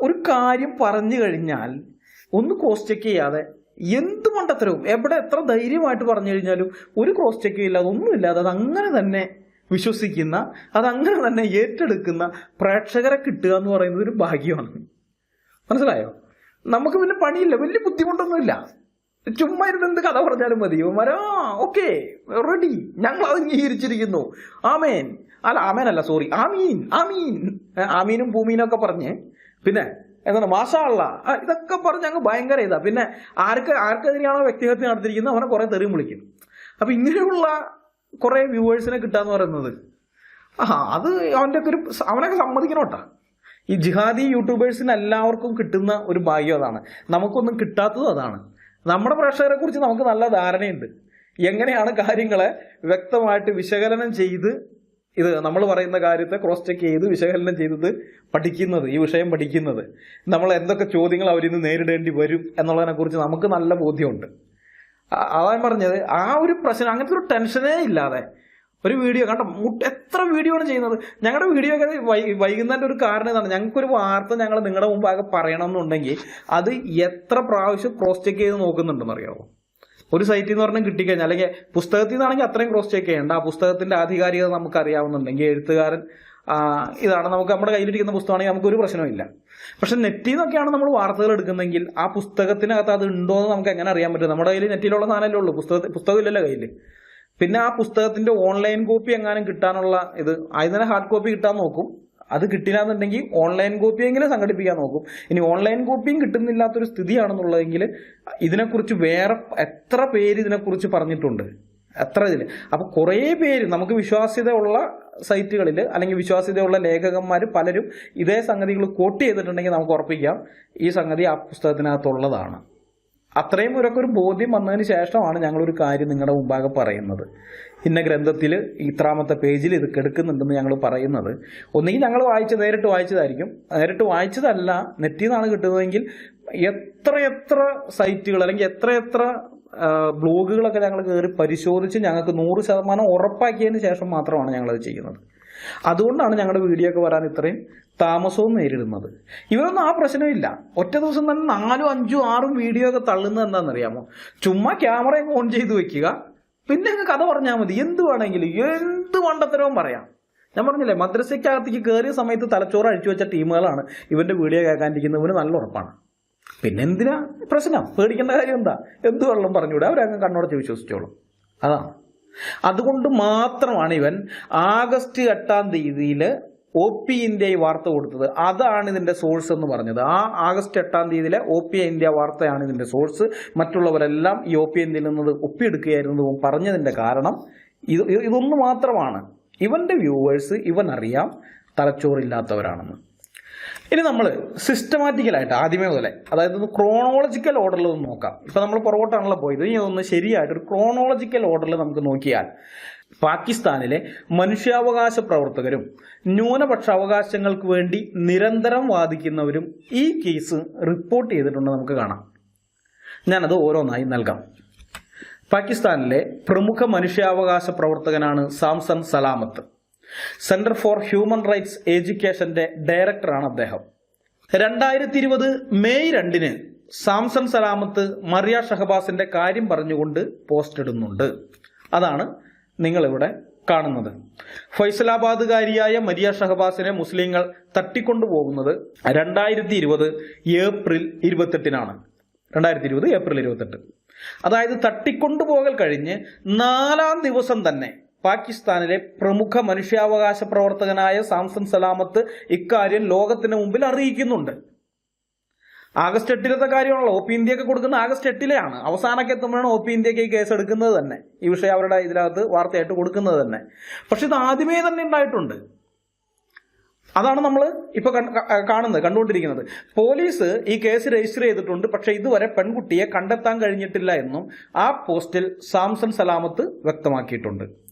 ഒരു കാര്യം പറഞ്ഞു കഴിഞ്ഞാൽ ഒന്ന് ക്രോസ് ചെക്ക് ചെയ്യാതെ എന്ത് മണ്ടത്തരവും എവിടെ എത്ര ധൈര്യമായിട്ട് പറഞ്ഞു കഴിഞ്ഞാലും ഒരു ക്രോസ് ചെക്ക് ഇല്ലാതെ ഒന്നുമില്ലാതെ അത് അങ്ങനെ തന്നെ വിശ്വസിക്കുന്ന, അതങ്ങനെ തന്നെ ഏറ്റെടുക്കുന്ന പ്രേക്ഷകരെ കിട്ടുക എന്ന് പറയുന്നത് ഒരു ഭാഗ്യമാണ്. മനസ്സിലായോ? നമുക്ക് പിന്നെ പണിയില്ല, വലിയ ബുദ്ധിമുട്ടൊന്നുമില്ല. ചുമ്മാ ഇരുന്ന് എന്ത് കഥ പറഞ്ഞാലും മതി. ഇവന്മാരാ ഓക്കെ റെഡി, ഞങ്ങൾ അത് അംഗീകരിച്ചിരിക്കുന്നു, ആമേൻ, അല്ല ആമേനല്ല സോറി ആമീൻ, ആമീനും ഭൂമീനും ഒക്കെ പറഞ്ഞ്, പിന്നെ എന്താണ് മാഷാ അല്ലാ ഇതൊക്കെ പറഞ്ഞ് ഞങ്ങൾ ഭയങ്കര ഇതാ. പിന്നെ ആർക്കെതിരെയാണോ വ്യക്തിഹത്യ നടത്തിയിരിക്കുന്നത് അവനെ കുറെ തെറിയും വിളിക്കും. അപ്പൊ ഇങ്ങനെയുള്ള കുറെ വ്യൂവേഴ്സിനെ കിട്ടാന്ന് പറയുന്നത് അത് അവനൊക്കെ സമ്മതിക്കണോട്ടാ. ഈ ജിഹാദി യൂട്യൂബേഴ്സിന് എല്ലാവർക്കും കിട്ടുന്ന ഒരു ഭാഗ്യം അതാണ്. നമുക്കൊന്നും കിട്ടാത്തതും അതാണ്. നമ്മുടെ പ്രേക്ഷകരെ കുറിച്ച് നമുക്ക് നല്ല ധാരണയുണ്ട്. എങ്ങനെയാണ് കാര്യങ്ങളെ വ്യക്തമായിട്ട് വിശകലനം ചെയ്ത് ഇത് നമ്മൾ പറയുന്ന കാര്യത്തെ ക്രോസ് ചെക്ക് ചെയ്ത് വിശകലനം ചെയ്തത് പഠിക്കുന്നത്, ഈ വിഷയം പഠിക്കുന്നത്, നമ്മൾ എന്തൊക്കെ ചോദ്യങ്ങൾ അവരിൽ നിന്ന് നേരിടേണ്ടി വരും എന്നുള്ളതിനെ കുറിച്ച് നമുക്ക് നല്ല ബോധ്യമുണ്ട്. അതാണ് പറഞ്ഞത്. ആ ഒരു പ്രശ്നം, അങ്ങനത്തെ ഒരു ടെൻഷനേ ഇല്ലാതെ ഒരു വീഡിയോ കണ്ട എത്ര വീഡിയോ ആണ് ചെയ്യുന്നത്. ഞങ്ങളുടെ വീഡിയോ ഒക്കെ വൈകുന്നതിൻ്റെ ഒരു കാരണം ഇതാണ്, ഞങ്ങൾക്കൊരു വാർത്ത ഞങ്ങൾ നിങ്ങളുടെ മുമ്പ് ആകെ പറയണമെന്നുണ്ടെങ്കിൽ അത് എത്ര പ്രാവശ്യം ക്രോസ് ചെക്ക് ചെയ്ത് നോക്കുന്നുണ്ടെന്ന് അറിയാമോ? ഒരു സൈറ്റിൽ നിന്ന് പറഞ്ഞാൽ കിട്ടിക്കഴിഞ്ഞാൽ, അല്ലെങ്കിൽ പുസ്തകത്തിൽ നിന്നാണെങ്കിൽ അത്രയും ക്രോസ് ചെക്ക് ചെയ്യേണ്ട. ആ പുസ്തകത്തിന്റെ ആധികാരികത നമുക്ക് അറിയാവുന്നുണ്ടെങ്കിൽ, എഴുത്തുകാരൻ ഇതാണ്, നമുക്ക് നമ്മുടെ കയ്യിലിരിക്കുന്ന പുസ്തകമാണെങ്കിൽ നമുക്കൊരു പ്രശ്നമില്ല. പക്ഷെ നെറ്റിൽ നിന്നൊക്കെയാണ് നമ്മൾ വാർത്തകൾ എടുക്കുന്നതെങ്കിൽ ആ പുസ്തകത്തിനകത്ത് അത് ഉണ്ടോ എന്ന് നമുക്ക് എങ്ങനെ അറിയാൻ പറ്റും? നമ്മുടെ കയ്യിൽ നെറ്റിലുള്ള സാധനമല്ലേ ഉള്ളൂ, പുസ്തകം ഇല്ലല്ലോ കയ്യിൽ. പിന്നെ ആ പുസ്തകത്തിന്റെ ഓൺലൈൻ കോപ്പി എങ്ങാനും കിട്ടാനുള്ള ഇത്, അതിന് ഹാർഡ് കോപ്പി കിട്ടാൻ നോക്കും. അത് കിട്ടില്ലാന്നുണ്ടെങ്കിൽ ഓൺലൈൻ കോപ്പിയെങ്കിലും സംഘടിപ്പിക്കാൻ നോക്കും. ഇനി ഓൺലൈൻ കോപ്പിയും കിട്ടുന്നില്ലാത്തൊരു സ്ഥിതിയാണെന്നുള്ളതെങ്കിൽ ഇതിനെക്കുറിച്ച് വേറെ എത്ര പേര് ഇതിനെക്കുറിച്ച് പറഞ്ഞിട്ടുണ്ട്, എത്ര ഇതില്. അപ്പൊ കുറേ പേര് നമുക്ക് വിശ്വാസ്യതയുള്ള സൈറ്റുകളിൽ അല്ലെങ്കിൽ വിശ്വാസ്യതയുള്ള ലേഖകന്മാർ പലരും ഇതേ സംഗതികൾ കോട്ട് ചെയ്തിട്ടുണ്ടെങ്കിൽ നമുക്ക് ഉറപ്പിക്കാം ഈ സംഗതി ആ പുസ്തകത്തിനകത്തുള്ളതാണ്. അത്രയും ഒരു ബോധ്യം വന്നതിന് ശേഷമാണ് ഞങ്ങളൊരു കാര്യം നിങ്ങളുടെ മുമ്പാകെ പറയുന്നത്. ഇന്ന ഗ്രന്ഥത്തിൽ ഇത്രാമത്തെ പേജിൽ ഇത് കിടക്കുന്നുണ്ടെന്ന് ഞങ്ങൾ പറയുന്നത്. ഒന്നുകിൽ ഞങ്ങൾ നേരിട്ട് വായിച്ചതായിരിക്കും. നേരിട്ട് വായിച്ചതല്ല, നെറ്റിൽ നിന്നാണ് കിട്ടുന്നതെങ്കിൽ എത്ര സൈറ്റുകൾ അല്ലെങ്കിൽ എത്ര ബ്ലോഗുകളൊക്കെ ഞങ്ങൾ കയറി പരിശോധിച്ച് ഞങ്ങൾക്ക് 100% ഉറപ്പാക്കിയതിന് ശേഷം മാത്രമാണ് ഞങ്ങളത് ചെയ്യുന്നത്. അതുകൊണ്ടാണ് ഞങ്ങളുടെ വീഡിയോ ഒക്കെ വരാൻ ഇത്രയും താമസവും നേരിടുന്നത്. ഇവരൊന്നും ആ പ്രശ്നമില്ല. ഒറ്റ ദിവസം തന്നെ 4, 5, 6 വീഡിയോ ഒക്കെ തള്ളുന്നത് എന്താണെന്നറിയാമോ? ചുമ്മാ ക്യാമറ ഓൺ ചെയ്ത് വെക്കുക, പിന്നെ അങ്ങ് കഥ പറഞ്ഞാൽ മതി. എന്ത് വേണമെങ്കിലും എന്ത് മണ്ടത്തരവും പറയാം. ഞാൻ പറഞ്ഞില്ലേ, മദ്രസയ്ക്കകത്തേക്ക് കയറിയ സമയത്ത് തലച്ചോറ് അഴിച്ചു വെച്ച ടീമുകളാണ് ഇവന്റെ വീഡിയോ കേൾക്കാനിരിക്കുന്നവന് നല്ല ഉറപ്പാണ്. പിന്നെ എന്തിനാ പ്രശ്നം? പേടിക്കേണ്ട കാര്യം എന്താ? എന്ത് വെള്ളം പറഞ്ഞുകൂടെ? അവരങ്ങ് കണ്ണോടച്ച് വിശ്വസിച്ചോളും. അതാണ്. അതുകൊണ്ട് മാത്രമാണ് ഇവൻ ആഗസ്റ്റ് 8-ാം തീയതിയിൽ OP ഇന്ത്യ വാർത്ത കൊടുത്തത്. അതാണ് ഇതിന്റെ സോഴ്സ് എന്ന് പറഞ്ഞത്. ആ ആഗസ്റ്റ് 8-ാം തീയതിയിലെ OP ഇന്ത്യ വാർത്തയാണ് ഇതിന്റെ സോഴ്സ്. മറ്റുള്ളവരെല്ലാം ഈ OP ഇന്ത്യയിൽ നിന്ന് ഒപ്പിയെടുക്കുകയായിരുന്നു പറഞ്ഞതിന്റെ കാരണം ഇതൊന്നു മാത്രമാണ്. ഇവന്റെ വ്യൂവേഴ്സ് ഇവൻ അറിയാം തലച്ചോറില്ലാത്തവരാണെന്ന്. ഇനി നമ്മൾ സിസ്റ്റമാറ്റിക്കലായിട്ട് ആദ്യമേ മുതലേ, അതായത് ക്രോണോളജിക്കൽ ഓർഡറിൽ ഒന്ന് നോക്കാം. ഇപ്പൊ നമ്മൾ പുറകോട്ടാണല്ലോ പോയത്. ഇനി ഒന്ന് ശരിയായിട്ട് ഒരു ക്രോണോളജിക്കൽ ഓർഡറിൽ നമുക്ക് നോക്കിയാൽ പാകിസ്ഥാനിലെ മനുഷ്യാവകാശ പ്രവർത്തകരും ന്യൂനപക്ഷ അവകാശങ്ങൾക്ക് വേണ്ടി നിരന്തരം വാദിക്കുന്നവരും ഈ കേസ് റിപ്പോർട്ട് ചെയ്തിട്ടുണ്ട് നമുക്ക് കാണാം. ഞാനത് ഓരോന്നായി നൽകാം. പാകിസ്ഥാനിലെ പ്രമുഖ മനുഷ്യാവകാശ പ്രവർത്തകനാണ് സാംസൺ സലാമത്ത്. സെന്റർ ഫോർ ഹ്യൂമൻ റൈറ്റ്സ് എഡ്യൂക്കേഷന്റെ ഡയറക്ടറാണ് അദ്ദേഹം. 2020 മെയ് 2-ന് സാംസൺ സലാമത്ത് മറിയ ഷഹബാസിന്റെ കാര്യം പറഞ്ഞുകൊണ്ട് പോസ്റ്റ് ഇടുന്നുണ്ട്. അതാണ് നിങ്ങളിവിടെ കാണുന്നത്. ഫൈസലാബാദുകാരിയായ മരിയ ഷഹബാസിനെ മുസ്ലിങ്ങൾ തട്ടിക്കൊണ്ടുപോകുന്നത് 2020 ഏപ്രിൽ 28-നാണ്. 2020 ഏപ്രിൽ 28. അതായത് തട്ടിക്കൊണ്ടുപോകൽ കഴിഞ്ഞ് 4-ാം ദിവസം തന്നെ പാകിസ്ഥാനിലെ പ്രമുഖ മനുഷ്യാവകാശ പ്രവർത്തകനായ സാംസൺ സലാമത്ത് ഇക്കാര്യം ലോകത്തിന് മുമ്പിൽ അറിയിക്കുന്നുണ്ട്. ആഗസ്റ്റ് 8-ലത്തെ കാര്യമാണല്ലോ. OP ഇന്ത്യക്ക് കൊടുക്കുന്ന ആഗസ്റ്റ് 8-ലെയാണ്. അവസാനമൊക്കെ എത്തുമ്പോഴാണ് OP ഇന്ത്യക്ക് ഈ കേസ് എടുക്കുന്നത് തന്നെ, ഈ വിഷയം അവരുടെ ഇതിനകത്ത് വാർത്തയായിട്ട് കൊടുക്കുന്നത് തന്നെ. പക്ഷെ ഇത് ആദ്യമേ തന്നെ ഉണ്ടായിട്ടുണ്ട്. അതാണ് നമ്മൾ ഇപ്പൊ കണ്ടുകൊണ്ടിരിക്കുന്നത്. പോലീസ് ഈ കേസ് രജിസ്റ്റർ ചെയ്തിട്ടുണ്ട്, പക്ഷെ ഇതുവരെ പെൺകുട്ടിയെ കണ്ടെത്താൻ കഴിഞ്ഞിട്ടില്ല എന്നും ആ പോസ്റ്റിൽ സാംസൺ സലാമത്ത് വ്യക്തമാക്കിയിട്ടുണ്ട്.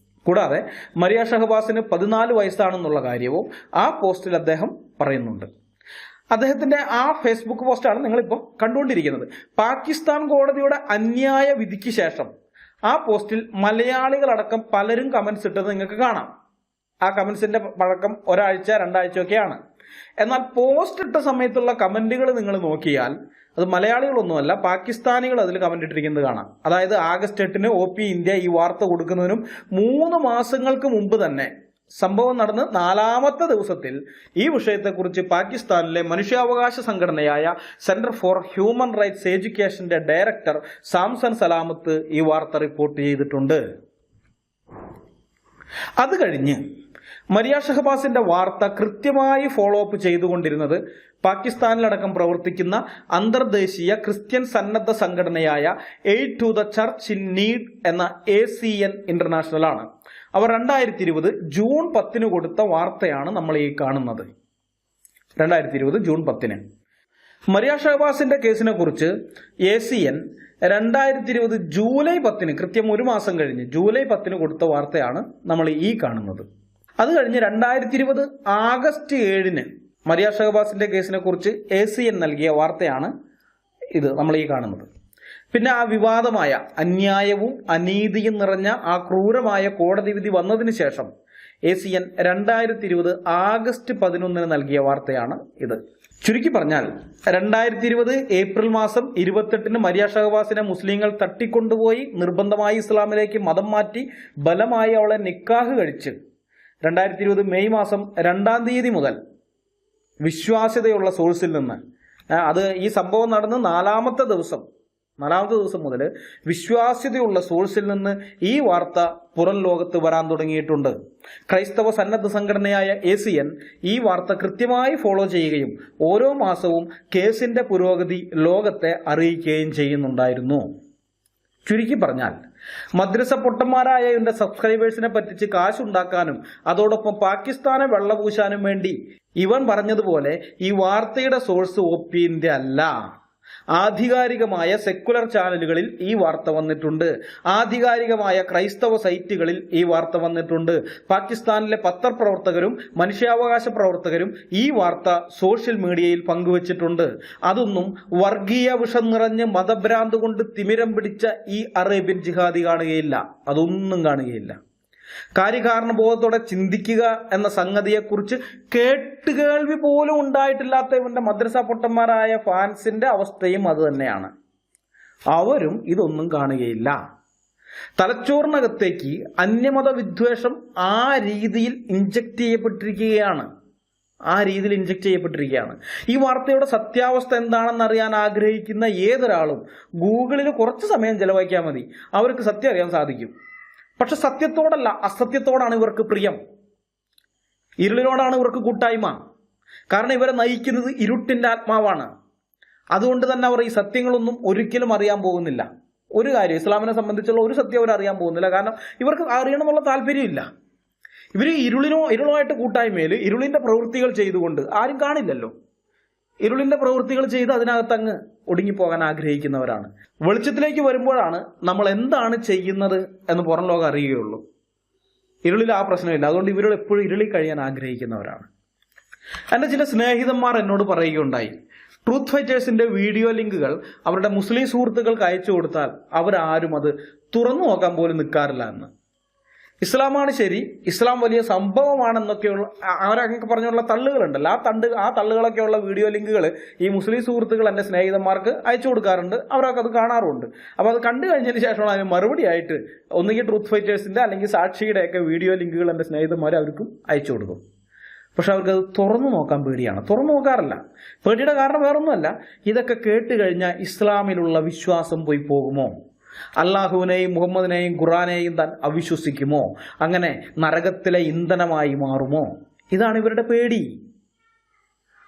കൂടാതെ മരിയ ഷഹബാസിന് 14 വയസ്സാണെന്നുള്ള കാര്യവും ആ പോസ്റ്റിൽ അദ്ദേഹം പറയുന്നുണ്ട്. അദ്ദേഹത്തിന്റെ ആ ഫേസ്ബുക്ക് പോസ്റ്റാണ് നിങ്ങളിപ്പോൾ കണ്ടുകൊണ്ടിരിക്കുന്നത്. പാകിസ്ഥാൻ കോടതിയുടെ അന്യായ വിധിക്ക് ശേഷം ആ പോസ്റ്റിൽ മലയാളികളടക്കം പലരും കമന്റ്സ് ഇട്ടത് നിങ്ങൾക്ക് കാണാം. ആ കമന്റ്സിന്റെ പഴക്കം 1 ആഴ്ച 2 ആഴ്ചയൊക്കെയാണ്. എന്നാൽ പോസ്റ്റ് ഇട്ട സമയത്തുള്ള കമന്റുകൾ നിങ്ങൾ നോക്കിയാൽ അത് മലയാളികളൊന്നുമല്ല, പാകിസ്ഥാനികൾ അതിൽ കമന്റ് ഇട്ടിരിക്കുന്നത് കാണാം. അതായത് ആഗസ്റ്റ് 8-ന് OP ഇന്ത്യ ഈ വാർത്ത കൊടുക്കുന്നതിനും 3 മാസങ്ങൾക്ക് മുമ്പ് തന്നെ സംഭവം നടന്ന് 4-ാമത്തെ ദിവസത്തിൽ ഈ വിഷയത്തെക്കുറിച്ച് പാകിസ്ഥാനിലെ മനുഷ്യാവകാശ സംഘടനയായ സെന്റർ ഫോർ ഹ്യൂമൻ റൈറ്റ്സ് എഡ്യൂക്കേഷന്റെ ഡയറക്ടർ സാംസൺ സലാമത്ത് ഈ വാർത്ത റിപ്പോർട്ട് ചെയ്തിട്ടുണ്ട്. അത് കഴിഞ്ഞ് മരിയ ഷഹബാസിന്റെ വാർത്ത കൃത്യമായി ഫോളോ അപ്പ് ചെയ്തുകൊണ്ടിരുന്നത് പാകിസ്ഥാനിലടക്കം പ്രവർത്തിക്കുന്ന അന്തർദേശീയ ക്രിസ്ത്യൻ സന്നദ്ധ സംഘടനയായ aid to the church in need എന്ന ACN ഇന്റർനാഷണൽ ആണ്. അവർ 2020 ജൂൺ 10-ന് കൊടുത്ത വാർത്തയാണ് നമ്മൾ ഈ കാണുന്നത്. 2020 ജൂൺ 10-ന് മരിയ ഷഹബാസിന്റെ കേസിനെ കുറിച്ച് ACN 2020 ജൂലൈ 10-ന്, കൃത്യം 1 മാസം കഴിഞ്ഞ് ജൂലൈ 10-ന് കൊടുത്ത വാർത്തയാണ് നമ്മൾ ഈ കാണുന്നത്. അത് കഴിഞ്ഞ് 2020 ആഗസ്റ്റ് 7-ന് മരിയ ഷഹബാസിന്റെ കേസിനെ കുറിച്ച് ACN നൽകിയ വാർത്തയാണ് ഇത് നമ്മൾ ഈ കാണുന്നത്. പിന്നെ ആ വിവാദമായ അന്യായവും അനീതിയും നിറഞ്ഞ ആ ക്രൂരമായ കോടതി വിധി വന്നതിന് ശേഷം ACN 2020 ആഗസ്റ്റ് 11-ന് നൽകിയ വാർത്തയാണ് ഇത്. ചുരുക്കി പറഞ്ഞാൽ 2020 ഏപ്രിൽ മാസം 28-ന് മരിയ ഷഹബാസിനെ മുസ്ലിങ്ങൾ തട്ടിക്കൊണ്ടുപോയി നിർബന്ധമായി ഇസ്ലാമിലേക്ക് മതം മാറ്റി ബലമായി അവളെ നിക്കാഹ് കഴിച്ച് 2020 മെയ് മാസം 2-ാം തീയതി മുതൽ വിശ്വാസ്യതയുള്ള സോഴ്സിൽ നിന്ന്, അത് ഈ സംഭവം നടന്ന് 4-ാമത്തെ ദിവസം മുതൽ വിശ്വാസ്യതയുള്ള സോഴ്സിൽ നിന്ന് ഈ വാർത്ത പുറം ലോകത്ത് വരാൻ തുടങ്ങിയിട്ടുണ്ട്. ക്രൈസ്തവ സന്നദ്ധ സംഘടനയായ ACN ഈ വാർത്ത കൃത്യമായി ഫോളോ ചെയ്യുകയും ഓരോ മാസവും കേസിന്റെ പുരോഗതി ലോകത്തെ അറിയിക്കുകയും ചെയ്യുന്നുണ്ടായിരുന്നു. ചുരുക്കി പറഞ്ഞാൽ മദ്രസ പൊട്ടന്മാരായ എന്റെ സബ്സ്ക്രൈബേഴ്സിനെ പറ്റിച്ച് കാശുണ്ടാക്കാനും അതോടൊപ്പം പാകിസ്ഥാനെ വെള്ളപൂശാനും വേണ്ടി ഇവൻ പറഞ്ഞതുപോലെ ഈ വാർത്തയുടെ സോഴ്സ് OP ഇന്ത്യ അല്ല. ആധികാരികമായ സെക്കുലർ ചാനലുകളിൽ ഈ വാർത്ത വന്നിട്ടുണ്ട്. ആധികാരികമായ ക്രൈസ്തവ സൈറ്റുകളിൽ ഈ വാർത്ത വന്നിട്ടുണ്ട്. പാകിസ്ഥാനിലെ പത്രപ്രവർത്തകരും മനുഷ്യാവകാശ പ്രവർത്തകരും ഈ വാർത്ത സോഷ്യൽ മീഡിയയിൽ പങ്കുവച്ചിട്ടുണ്ട്. അതൊന്നും വർഗീയ വിഷം നിറഞ്ഞ് മതഭ്രാന്ത് കൊണ്ട് തിമിരം പിടിച്ച ഈ അറേബ്യൻ ജിഹാദി കാണുകയില്ല. അതൊന്നും കാണുകയില്ല. കാര്യകാരണബോധത്തോടെ ചിന്തിക്കുക എന്ന സംഗതിയെക്കുറിച്ച് കേട്ടുകേൾവി പോലും ഉണ്ടായിട്ടില്ലാത്ത ഇവന്റെ മദ്രസ പൊട്ടന്മാരായ ഫാൻസിന്റെ അവസ്ഥയും അത് തന്നെയാണ്. അവരും ഇതൊന്നും കാണുകയില്ല. തലച്ചോറിനകത്തേക്ക് അന്യമത വിദ്വേഷം ആ രീതിയിൽ ഇഞ്ചക്ട് ചെയ്യപ്പെട്ടിരിക്കുകയാണ്. ഈ വാർത്തയുടെ സത്യാവസ്ഥ എന്താണെന്ന് അറിയാൻ ആഗ്രഹിക്കുന്ന ഏതൊരാളും ഗൂഗിളിൽ കുറച്ച് സമയം ചെലവഴിക്കാൻ മതി. അവർക്ക് സത്യം അറിയാൻ സാധിക്കും. പക്ഷെ സത്യത്തോടല്ല, അസത്യത്തോടാണ് ഇവർക്ക് പ്രിയം. ഇരുളിനോടാണ് ഇവർക്ക് കൂട്ടായ്മ. കാരണം ഇവരെ നയിക്കുന്നത് ഇരുട്ടിന്റെ ആത്മാവാണ്. അതുകൊണ്ട് തന്നെ അവർ ഈ സത്യങ്ങളൊന്നും ഒരിക്കലും അറിയാൻ പോകുന്നില്ല. ഒരു കാര്യം ഇസ്ലാമിനെ സംബന്ധിച്ചുള്ള ഒരു സത്യം അവർ അറിയാൻ പോകുന്നില്ല. കാരണം ഇവർക്ക് അറിയണമെന്നുള്ള താല്പര്യമില്ല. ഇവർ ഇരുളുമായിട്ട് കൂട്ടായ്മയിൽ ഇരുളിന്റെ പ്രവൃത്തികൾ ചെയ്തുകൊണ്ട് ആരും കാണില്ലല്ലോ. ഇരുളിന്റെ പ്രവൃത്തികൾ ചെയ്ത് അതിനകത്ത് അങ്ങ് ഒടുങ്ങിപ്പോകാൻ ആഗ്രഹിക്കുന്നവരാണ്. വെളിച്ചത്തിലേക്ക് വരുമ്പോഴാണ് നമ്മൾ എന്താണ് ചെയ്യുന്നത് എന്ന് പുറം ലോകം അറിയുകയുള്ളൂ. ഇരുളിൽ ആ പ്രശ്നമില്ല. അതുകൊണ്ട് ഇവരോട് എപ്പോഴും ഇരുളിൽ കഴിയാൻ ആഗ്രഹിക്കുന്നവരാണ്. എൻ്റെ ചില സ്നേഹിതന്മാർ എന്നോട് പറയുകയുണ്ടായി, ട്രൂത്ത് ഫൈറ്റേഴ്സിന്റെ വീഡിയോ ലിങ്കുകൾ അവരുടെ മുസ്ലിം സുഹൃത്തുക്കൾക്ക് അയച്ചു കൊടുത്താൽ അവരാരും അത് തുറന്നു നോക്കാൻ പോലും നിൽക്കാറില്ല എന്ന്. ഇസ്ലാമാണ് ശരി, ഇസ്ലാം വലിയ സംഭവമാണെന്നൊക്കെയുള്ള അവരൊക്കെ പറഞ്ഞുള്ള തള്ളുകളുണ്ടല്ലോ, ആ തള്ളുകളൊക്കെയുള്ള വീഡിയോ ലിങ്കുകൾ ഈ മുസ്ലിം സുഹൃത്തുക്കൾ എൻ്റെ സ്നേഹിതന്മാർക്ക് അയച്ചു കൊടുക്കാറുണ്ട്. അവരൊക്കെ അത് കാണാറുണ്ട്. അപ്പോൾ അത് കണ്ടു കഴിഞ്ഞതിന് ശേഷമാണ് അതിന് മറുപടിയായിട്ട് ഒന്നുകിൽ ട്രൂത്ത് ഫൈറ്റേഴ്സിന്റെ അല്ലെങ്കിൽ സാക്ഷിയുടെയൊക്കെ വീഡിയോ ലിങ്കുകൾ എൻ്റെ സ്നേഹിതന്മാർ അവർക്കും അയച്ചു കൊടുക്കും. പക്ഷെ അവർക്കത് തുറന്നു നോക്കാൻ പേടിയാണ്. തുറന്നു നോക്കാറില്ല. പേടിയുടെ കാരണം വേറൊന്നുമല്ല, ഇതൊക്കെ കേട്ട് കഴിഞ്ഞാൽ ഇസ്ലാമിലുള്ള വിശ്വാസം പോയി പോകുമോ, അള്ളാഹുവിനെയും മുഹമ്മദിനെയും ഖുറാനെയും താൻ അവിശ്വസിക്കുമോ, അങ്ങനെ നരകത്തിലെ ഇന്ധനമായി മാറുമോ, ഇതാണ് ഇവരുടെ പേടി.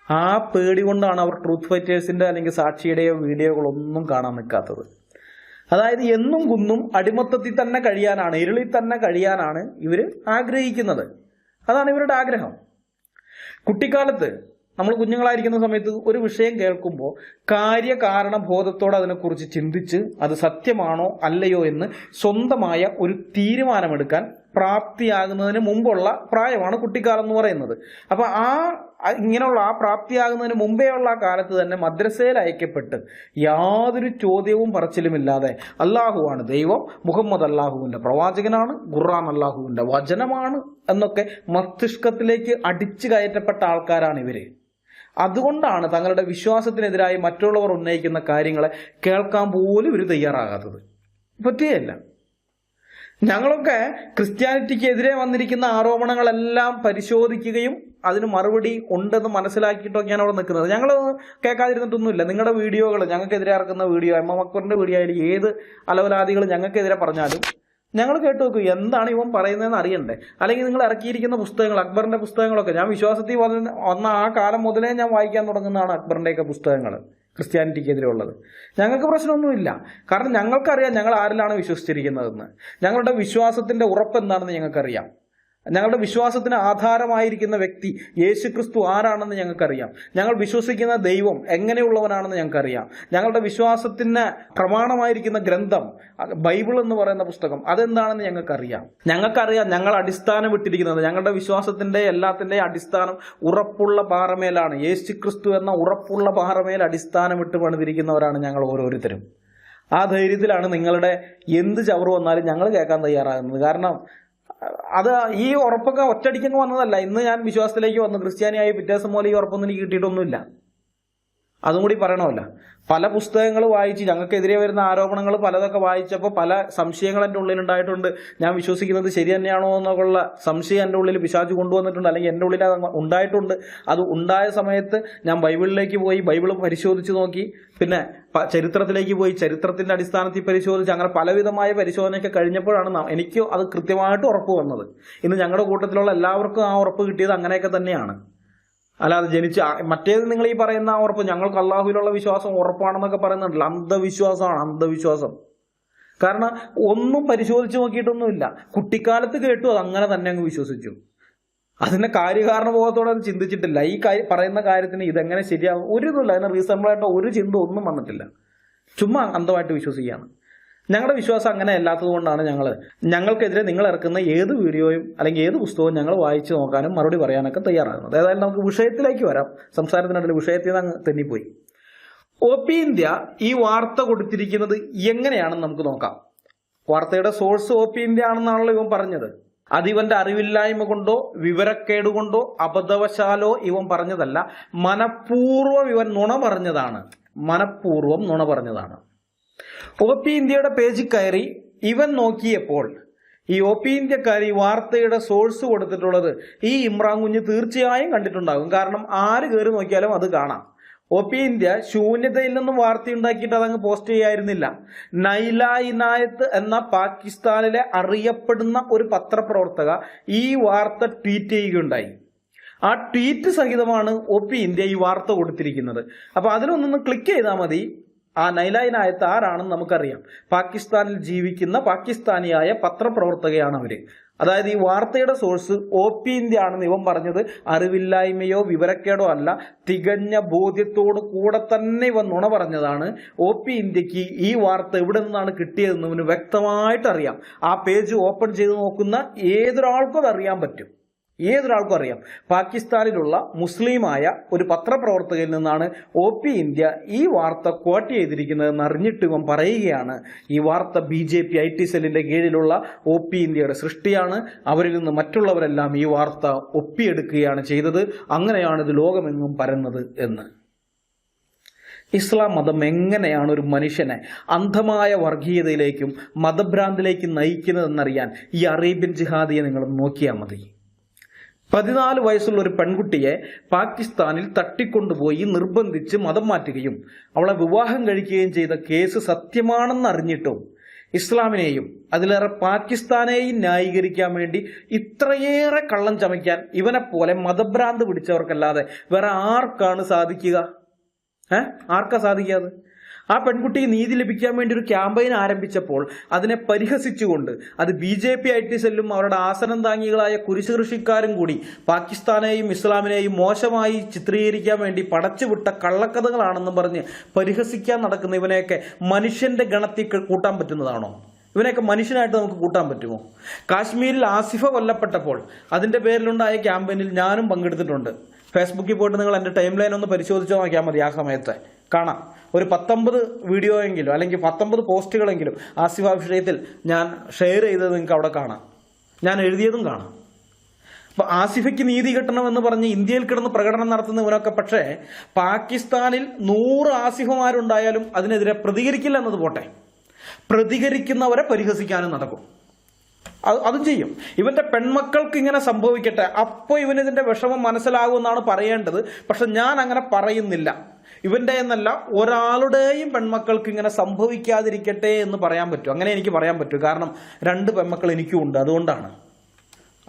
ആ പേടി കൊണ്ടാണ് അവർ ട്രൂത്ത് ഫൈറ്റേഴ്സിന്റെ അല്ലെങ്കിൽ സാക്ഷിയുടെയോ വീഡിയോകളൊന്നും കാണാൻ നിൽക്കാത്തത്. അതായത് എന്നും കുന്നും അടിമത്തത്തിൽ തന്നെ കഴിയാനാണ്, ഇരുളിൽ തന്നെ കഴിയാനാണ് ഇവർ ആഗ്രഹിക്കുന്നത്. അതാണ് ഇവരുടെ ആഗ്രഹം. കുട്ടിക്കാലത്ത് നമ്മൾ കുഞ്ഞുങ്ങളായിരിക്കുന്ന സമയത്ത് ഒരു വിഷയം കേൾക്കുമ്പോൾ കാര്യകാരണ ബോധത്തോടെ അതിനെക്കുറിച്ച് ചിന്തിച്ച് അത് സത്യമാണോ അല്ലയോ എന്ന് സ്വന്തമായ ഒരു തീരുമാനമെടുക്കാൻ പ്രാപ്തിയാകുന്നതിന് മുമ്പുള്ള പ്രായമാണ് കുട്ടിക്കാലം എന്ന് പറയുന്നത്. അപ്പൊ ഇങ്ങനെയുള്ള പ്രാപ്തിയാകുന്നതിന് മുമ്പേ ഉള്ള ആ കാലത്ത് തന്നെ മദ്രസയിൽ അയക്കപ്പെട്ട് യാതൊരു ചോദ്യവും പറച്ചിലുമില്ലാതെ അള്ളാഹുവാണ് ദൈവം, മുഹമ്മദ് അള്ളാഹുവിന്റെ പ്രവാചകനാണ്, ഖുർആൻ അള്ളാഹുവിന്റെ വചനമാണ് എന്നൊക്കെ മസ്തിഷ്കത്തിലേക്ക് അടിച്ചു കയറ്റപ്പെട്ട ആൾക്കാരാണ് ഇവര്. അതുകൊണ്ടാണ് തങ്ങളുടെ വിശ്വാസത്തിനെതിരായി മറ്റുള്ളവർ ഉന്നയിക്കുന്ന കാര്യങ്ങളെ കേൾക്കാൻ പോലും ഇവർ തയ്യാറാകാത്തത്. പറ്റുകയല്ല. ഞങ്ങളൊക്കെ ക്രിസ്ത്യാനിറ്റിക്ക് എതിരെ വന്നിരിക്കുന്ന ആരോപണങ്ങളെല്ലാം പരിശോധിക്കുകയും അതിന് മറുപടി ഉണ്ടെന്ന് മനസ്സിലാക്കിയിട്ടൊക്കെയാണ് അവിടെ നിൽക്കുന്നത്. ഞങ്ങൾ കേൾക്കാതിരുന്നിട്ടൊന്നുമില്ല. നിങ്ങളുടെ വീഡിയോകൾ, ഞങ്ങൾക്കെതിരെ ഇറക്കുന്ന വീഡിയോ, എം അക്ബറിന്റെ വീഡിയോ ആയാലും ഏത് അലവലാദികൾ ഞങ്ങൾക്കെതിരെ പറഞ്ഞാലും ഞങ്ങൾ കേട്ടു നോക്കൂ, എന്താണ് ഇവൻ പറയുന്നതെന്ന് അറിയണ്ടേ. അല്ലെങ്കിൽ നിങ്ങൾ ഇറക്കിയിരിക്കുന്ന പുസ്തകങ്ങൾ, അക്ബറിന്റെ പുസ്തകങ്ങളൊക്കെ ഞാൻ വിശ്വാസത്തിൽ വന്ന ആ കാലം മുതലേ ഞാൻ വായിക്കാൻ തുടങ്ങുന്നതാണ് അക്ബറിന്റെയൊക്കെ പുസ്തകങ്ങൾ ക്രിസ്ത്യാനിറ്റിക്കെതിരെ ഉള്ളത്. ഞങ്ങൾക്ക് പ്രശ്നമൊന്നുമില്ല. കാരണം ഞങ്ങൾക്കറിയാം ഞങ്ങൾ ആരിലാണ് വിശ്വസിച്ചിരിക്കുന്നതെന്ന്. ഞങ്ങളുടെ വിശ്വാസത്തിന്റെ ഉറപ്പ് എന്താണെന്ന് ഞങ്ങൾക്കറിയാം. ഞങ്ങളുടെ വിശ്വാസത്തിന് ആധാരമായിരിക്കുന്ന വ്യക്തി യേശുക്രിസ്തു ആരാണെന്ന് ഞങ്ങൾക്കറിയാം. ഞങ്ങൾ വിശ്വസിക്കുന്ന ദൈവം എങ്ങനെയുള്ളവനാണെന്ന് ഞങ്ങൾക്കറിയാം. ഞങ്ങളുടെ വിശ്വാസത്തിന് പ്രമാണമായിരിക്കുന്ന ഗ്രന്ഥം ബൈബിൾ എന്ന് പറയുന്ന പുസ്തകം അതെന്താണെന്ന് ഞങ്ങൾക്കറിയാം. ഞങ്ങൾ അടിസ്ഥാനം ഇട്ടിരിക്കുന്നത്, ഞങ്ങളുടെ വിശ്വാസത്തിന്റെ എല്ലാത്തിന്റെയും അടിസ്ഥാനം ഉറപ്പുള്ള പാറമേലാണ്. യേശുക്രിസ്തു എന്ന ഉറപ്പുള്ള പാറമേൽ അടിസ്ഥാനം ഇട്ട് പണിതിരിക്കുന്നവരാണ് ഞങ്ങൾ ഓരോരുത്തരും. ആ ധൈര്യത്തിലാണ് നിങ്ങളുടെ എന്ത് ചവറ് വന്നാലും ഞങ്ങൾ കേൾക്കാൻ തയ്യാറാകുന്നത്. കാരണം അത് ഈ ഉറപ്പൊക്കെ ഒറ്റയടിക്കങ്ങ് വന്നതല്ല. ഇന്ന് ഞാൻ വിശ്വാസത്തിലേക്ക് വന്നു, ക്രിസ്ത്യാനിയായി പിറ്റേ ദിവസം പോലെ ഈ ഉറപ്പൊന്നും എനിക്ക് കിട്ടിയിട്ടൊന്നുമില്ല. അതും കൂടി പറയണമല്ല. പല പുസ്തകങ്ങൾ വായിച്ച് ഞങ്ങൾക്കെതിരെ വരുന്ന ആരോപണങ്ങൾ പലതൊക്കെ വായിച്ചപ്പോൾ പല സംശയങ്ങൾ എൻ്റെ ഉള്ളിലുണ്ടായിട്ടുണ്ട്. ഞാൻ വിശ്വസിക്കുന്നത് ശരി തന്നെയാണോ എന്നൊക്കെയുള്ള സംശയം എൻ്റെ ഉള്ളിൽ പിശാച് കൊണ്ടുവന്നിട്ടുണ്ട്, അല്ലെങ്കിൽ എൻ്റെ ഉള്ളിൽ അത് ഉണ്ടായിട്ടുണ്ട്. അത് ഉണ്ടായ സമയത്ത് ഞാൻ ബൈബിളിലേക്ക് പോയി ബൈബിൾ പരിശോധിച്ച് നോക്കി, പിന്നെ ചരിത്രത്തിലേക്ക് പോയി ചരിത്രത്തിന്റെ അടിസ്ഥാനത്തിൽ പരിശോധിച്ച്, അങ്ങനെ പലവിധമായ പരിശോധനയൊക്കെ കഴിഞ്ഞപ്പോഴാണ് എനിക്ക് അത് കൃത്യമായിട്ട് ഉറപ്പ് വന്നത്. ഇന്ന് ഞങ്ങളുടെ കൂട്ടത്തിലുള്ള എല്ലാവർക്കും ആ ഉറപ്പ് കിട്ടിയത് അങ്ങനെയൊക്കെ തന്നെയാണ്. അല്ലാതെ മറ്റേത് നിങ്ങൾ ഈ പറയുന്ന ആ ഉറപ്പ്, ഞങ്ങൾക്ക് അള്ളാഹുവിലുള്ള വിശ്വാസം ഉറപ്പാണെന്നൊക്കെ പറയുന്നുണ്ടല്ലോ, അന്ധവിശ്വാസമാണ്, അന്ധവിശ്വാസം. കാരണം ഒന്നും പരിശോധിച്ച് നോക്കിയിട്ടൊന്നുമില്ല. കുട്ടിക്കാലത്ത് കേട്ടു, അത് അങ്ങനെ തന്നെ അങ്ങ് വിശ്വസിച്ചു. അതിന്റെ കാര്യകാരണബോധത്തോടെ അത് ചിന്തിച്ചിട്ടില്ല. ഈ പറയുന്ന കാര്യത്തിന് ഇതെങ്ങനെ ശരിയാകും ഒരു ഇതുമില്ല, അതിന് റീസണബിൾ ആയിട്ട് ഒരു ചിന്ത ഒന്നും വന്നിട്ടില്ല. ചുമ്മാ അന്ധമായിട്ട് വിശ്വസിക്കുകയാണ്. ഞങ്ങളുടെ വിശ്വാസം അങ്ങനെ അല്ലാത്തത് കൊണ്ടാണ് ഞങ്ങൾക്കെതിരെ നിങ്ങൾ ഇറക്കുന്ന ഏത് വീഡിയോയും അല്ലെങ്കിൽ ഏത് പുസ്തകവും ഞങ്ങൾ വായിച്ചു നോക്കാനും മറുപടി പറയാനൊക്കെ തയ്യാറാകുന്നത്. ഏതായാലും നമുക്ക് വിഷയത്തിലേക്ക് വരാം. സംസാരത്തിനിടയിൽ വിഷയത്തിൽ നിന്ന് അങ്ങ് തെന്നിപ്പോയി. OP ഇന്ത്യ ഈ വാർത്ത കൊടുത്തിരിക്കുന്നത് എങ്ങനെയാണെന്ന് നമുക്ക് നോക്കാം. വാർത്തയുടെ സോഴ്സ് OP ഇന്ത്യ ആണെന്നാണല്ലോ ഇവൻ പറഞ്ഞത്. അത് ഇവന്റെ അറിവില്ലായ്മ കൊണ്ടോ വിവരക്കേട് കൊണ്ടോ അബദ്ധവശാലോ ഇവൻ പറഞ്ഞതല്ല. മനഃപൂർവ്വം ഇവൻ നുണ പറഞ്ഞതാണ്. OP ഇന്ത്യയുടെ പേജിൽ കയറി ഇവൻ നോക്കിയപ്പോൾ ഈ OP ഇന്ത്യക്കാർ ഈ വാർത്തയുടെ സോഴ്സ് കൊടുത്തിട്ടുള്ളത് ഈ ഇമ്രാൻ കുഞ്ഞ് തീർച്ചയായും കണ്ടിട്ടുണ്ടാകും. കാരണം ആര് കയറി നോക്കിയാലും അത് കാണാം. OP ഇന്ത്യ ശൂന്യതയിൽ നിന്നും വാർത്തയുണ്ടാക്കിയിട്ട് അതങ്ങ് പോസ്റ്റ് ചെയ്യായിരുന്നില്ല. നൈല ഇനായത്ത് എന്ന പാകിസ്ഥാനിലെ അറിയപ്പെടുന്ന ഒരു പത്രപ്രവർത്തക ഈ വാർത്ത ട്വീറ്റ് ചെയ്യുകയുണ്ടായി. ആ ട്വീറ്റ് സഹിതമാണ് OP ഇന്ത്യ ഈ വാർത്ത കൊടുത്തിരിക്കുന്നത്. അപ്പൊ അതിലൊന്നൊന്ന് ക്ലിക്ക് ചെയ്താൽ മതി. ആ നൈല ഇനായത്ത് ആരാണെന്ന് നമുക്കറിയാം. പാകിസ്ഥാനിൽ ജീവിക്കുന്ന പാകിസ്ഥാനിയായ പത്രപ്രവർത്തകയാണ് അവര്. അതായത് ഈ വാർത്തയുടെ സോഴ്സ് OP ഇന്ത്യ ആണെന്ന് ഇവൻ പറഞ്ഞത് അറിവില്ലായ്മയോ വിവരക്കേടോ അല്ല, തികഞ്ഞ ബോധ്യത്തോട് കൂടെ തന്നെ ഇവൻ നുണ പറഞ്ഞതാണ്. OP ഇന്ത്യക്ക് ഈ വാർത്ത എവിടെ നിന്നാണ് കിട്ടിയതെന്ന് ഇവന് വ്യക്തമായിട്ട് അറിയാം. ആ പേജ് ഓപ്പൺ ചെയ്ത് നോക്കുന്ന ഏതൊരാൾക്കും അത് അറിയാൻ പറ്റും. പാകിസ്ഥാനിലുള്ള മുസ്ലിമായ ഒരു പത്രപ്രവർത്തകയിൽ നിന്നാണ് OP ഇന്ത്യ ഈ വാർത്ത ക്വാട്ട് ചെയ്തിരിക്കുന്നതെന്ന് അറിഞ്ഞിട്ട് ഇവൻ പറയുകയാണ് ഈ വാർത്ത BJP IT സെല്ലിന്റെ കീഴിലുള്ള OP ഇന്ത്യയുടെ സൃഷ്ടിയാണ്. അവരിൽ നിന്ന് മറ്റുള്ളവരെല്ലാം ഈ വാർത്ത ഒപ്പിയെടുക്കുകയാണ് ചെയ്തത്. അങ്ങനെയാണ് ഇത് ലോകമെങ്ങും പരന്നത് എന്ന്. ഇസ്ലാം മതം എങ്ങനെയാണ് ഒരു മനുഷ്യനെ അന്ധമായ വർഗീയതയിലേക്കും മതഭ്രാന്തിലേക്കും നയിക്കുന്നതെന്നറിയാൻ ഈ അറേബ്യൻ ജിഹാദിയെ നിങ്ങൾ നോക്കിയാൽ മതി. 14 വയസ്സുള്ള ഒരു പെൺകുട്ടിയെ പാകിസ്ഥാനിൽ തട്ടിക്കൊണ്ടുപോയി നിർബന്ധിച്ച് മതം മാറ്റുകയും അവളെ വിവാഹം കഴിക്കുകയും ചെയ്ത കേസ് സത്യമാണെന്നറിഞ്ഞിട്ടും ഇസ്ലാമിനെയും അതിലേറെ പാകിസ്ഥാനെയും ന്യായീകരിക്കാൻ വേണ്ടി ഇത്രയേറെ കള്ളം ചമയ്ക്കാൻ ഇവനെപ്പോലെ മതഭ്രാന്ത് പിടിച്ചവർക്കല്ലാതെ വേറെ ആർക്കാണ് സാധിക്കുക? ആർക്കാ സാധിക്കാതെ? ആ പെൺകുട്ടിക്ക് നീതി ലഭിക്കാൻ വേണ്ടി ഒരു ക്യാമ്പയിൻ ആരംഭിച്ചപ്പോൾ അതിനെ പരിഹസിച്ചുകൊണ്ട് അത് BJP IT സെല്ലും അവരുടെ ആസനം താങ്ങികളായ കുരിശ് കൃഷിക്കാരും കൂടി പാകിസ്ഥാനെയും ഇസ്ലാമിനെയും മോശമായി ചിത്രീകരിക്കാൻ വേണ്ടി പടച്ചുവിട്ട കള്ളക്കഥകളാണെന്ന് പറഞ്ഞ് പരിഹസിക്കാൻ നടക്കുന്ന ഇവനെയൊക്കെ മനുഷ്യന്റെ ഗണത്തിൽ കൂട്ടാൻ പറ്റുന്നതാണോ? ഇവനെയൊക്കെ മനുഷ്യനായിട്ട് നമുക്ക് കൂട്ടാൻ പറ്റുമോ? കാശ്മീരിൽ ആസിഫ കൊല്ലപ്പെട്ടപ്പോൾ അതിന്റെ പേരിലുണ്ടായ ക്യാമ്പയിനിൽ ഞാനും പങ്കെടുത്തിട്ടുണ്ട്. ഫേസ്ബുക്കിൽ പോയിട്ട് നിങ്ങൾ എൻ്റെ ടൈം ലൈൻ ഒന്ന് പരിശോധിച്ച് നോക്കിയാൽ മതി. ആ സമയത്ത് കാണാം ഒരു 19 വീഡിയോയെങ്കിലും അല്ലെങ്കിൽ 19 പോസ്റ്റുകളെങ്കിലും ആസിഫ വിഷയത്തിൽ ഞാൻ ഷെയർ ചെയ്തത് നിങ്ങൾക്ക് അവിടെ കാണാം. ഞാൻ എഴുതിയതും കാണാം. അപ്പൊ ആസിഫയ്ക്ക് നീതി കിട്ടണമെന്ന് പറഞ്ഞ് ഇന്ത്യയിൽ കിടന്ന് പ്രകടനം നടത്തുന്നവനൊക്കെ പക്ഷേ പാകിസ്ഥാനിൽ 100 ആസിഫമാരുണ്ടായാലും അതിനെതിരെ പ്രതികരിക്കില്ല എന്നത് പോട്ടെ, പ്രതികരിക്കുന്നവരെ പരിഹസിക്കാനും നടക്കും. അതും ചെയ്യും. ഇവന്റെ പെൺമക്കൾക്ക് ഇങ്ങനെ സംഭവിക്കട്ടെ, അപ്പോൾ ഇവനിതിന്റെ വിഷമം മനസ്സിലാകുമെന്നാണ് പറയേണ്ടത്. പക്ഷെ ഞാൻ അങ്ങനെ പറയുന്നില്ല. ഇവന്റെ എന്നല്ല, ഒരാളുടെയും പെൺമക്കൾക്ക് ഇങ്ങനെ സംഭവിക്കാതിരിക്കട്ടെ എന്ന് പറയാൻ പറ്റും. അങ്ങനെ എനിക്ക് പറയാൻ പറ്റും. കാരണം 2 പെൺമക്കൾ എനിക്കും ഉണ്ട്.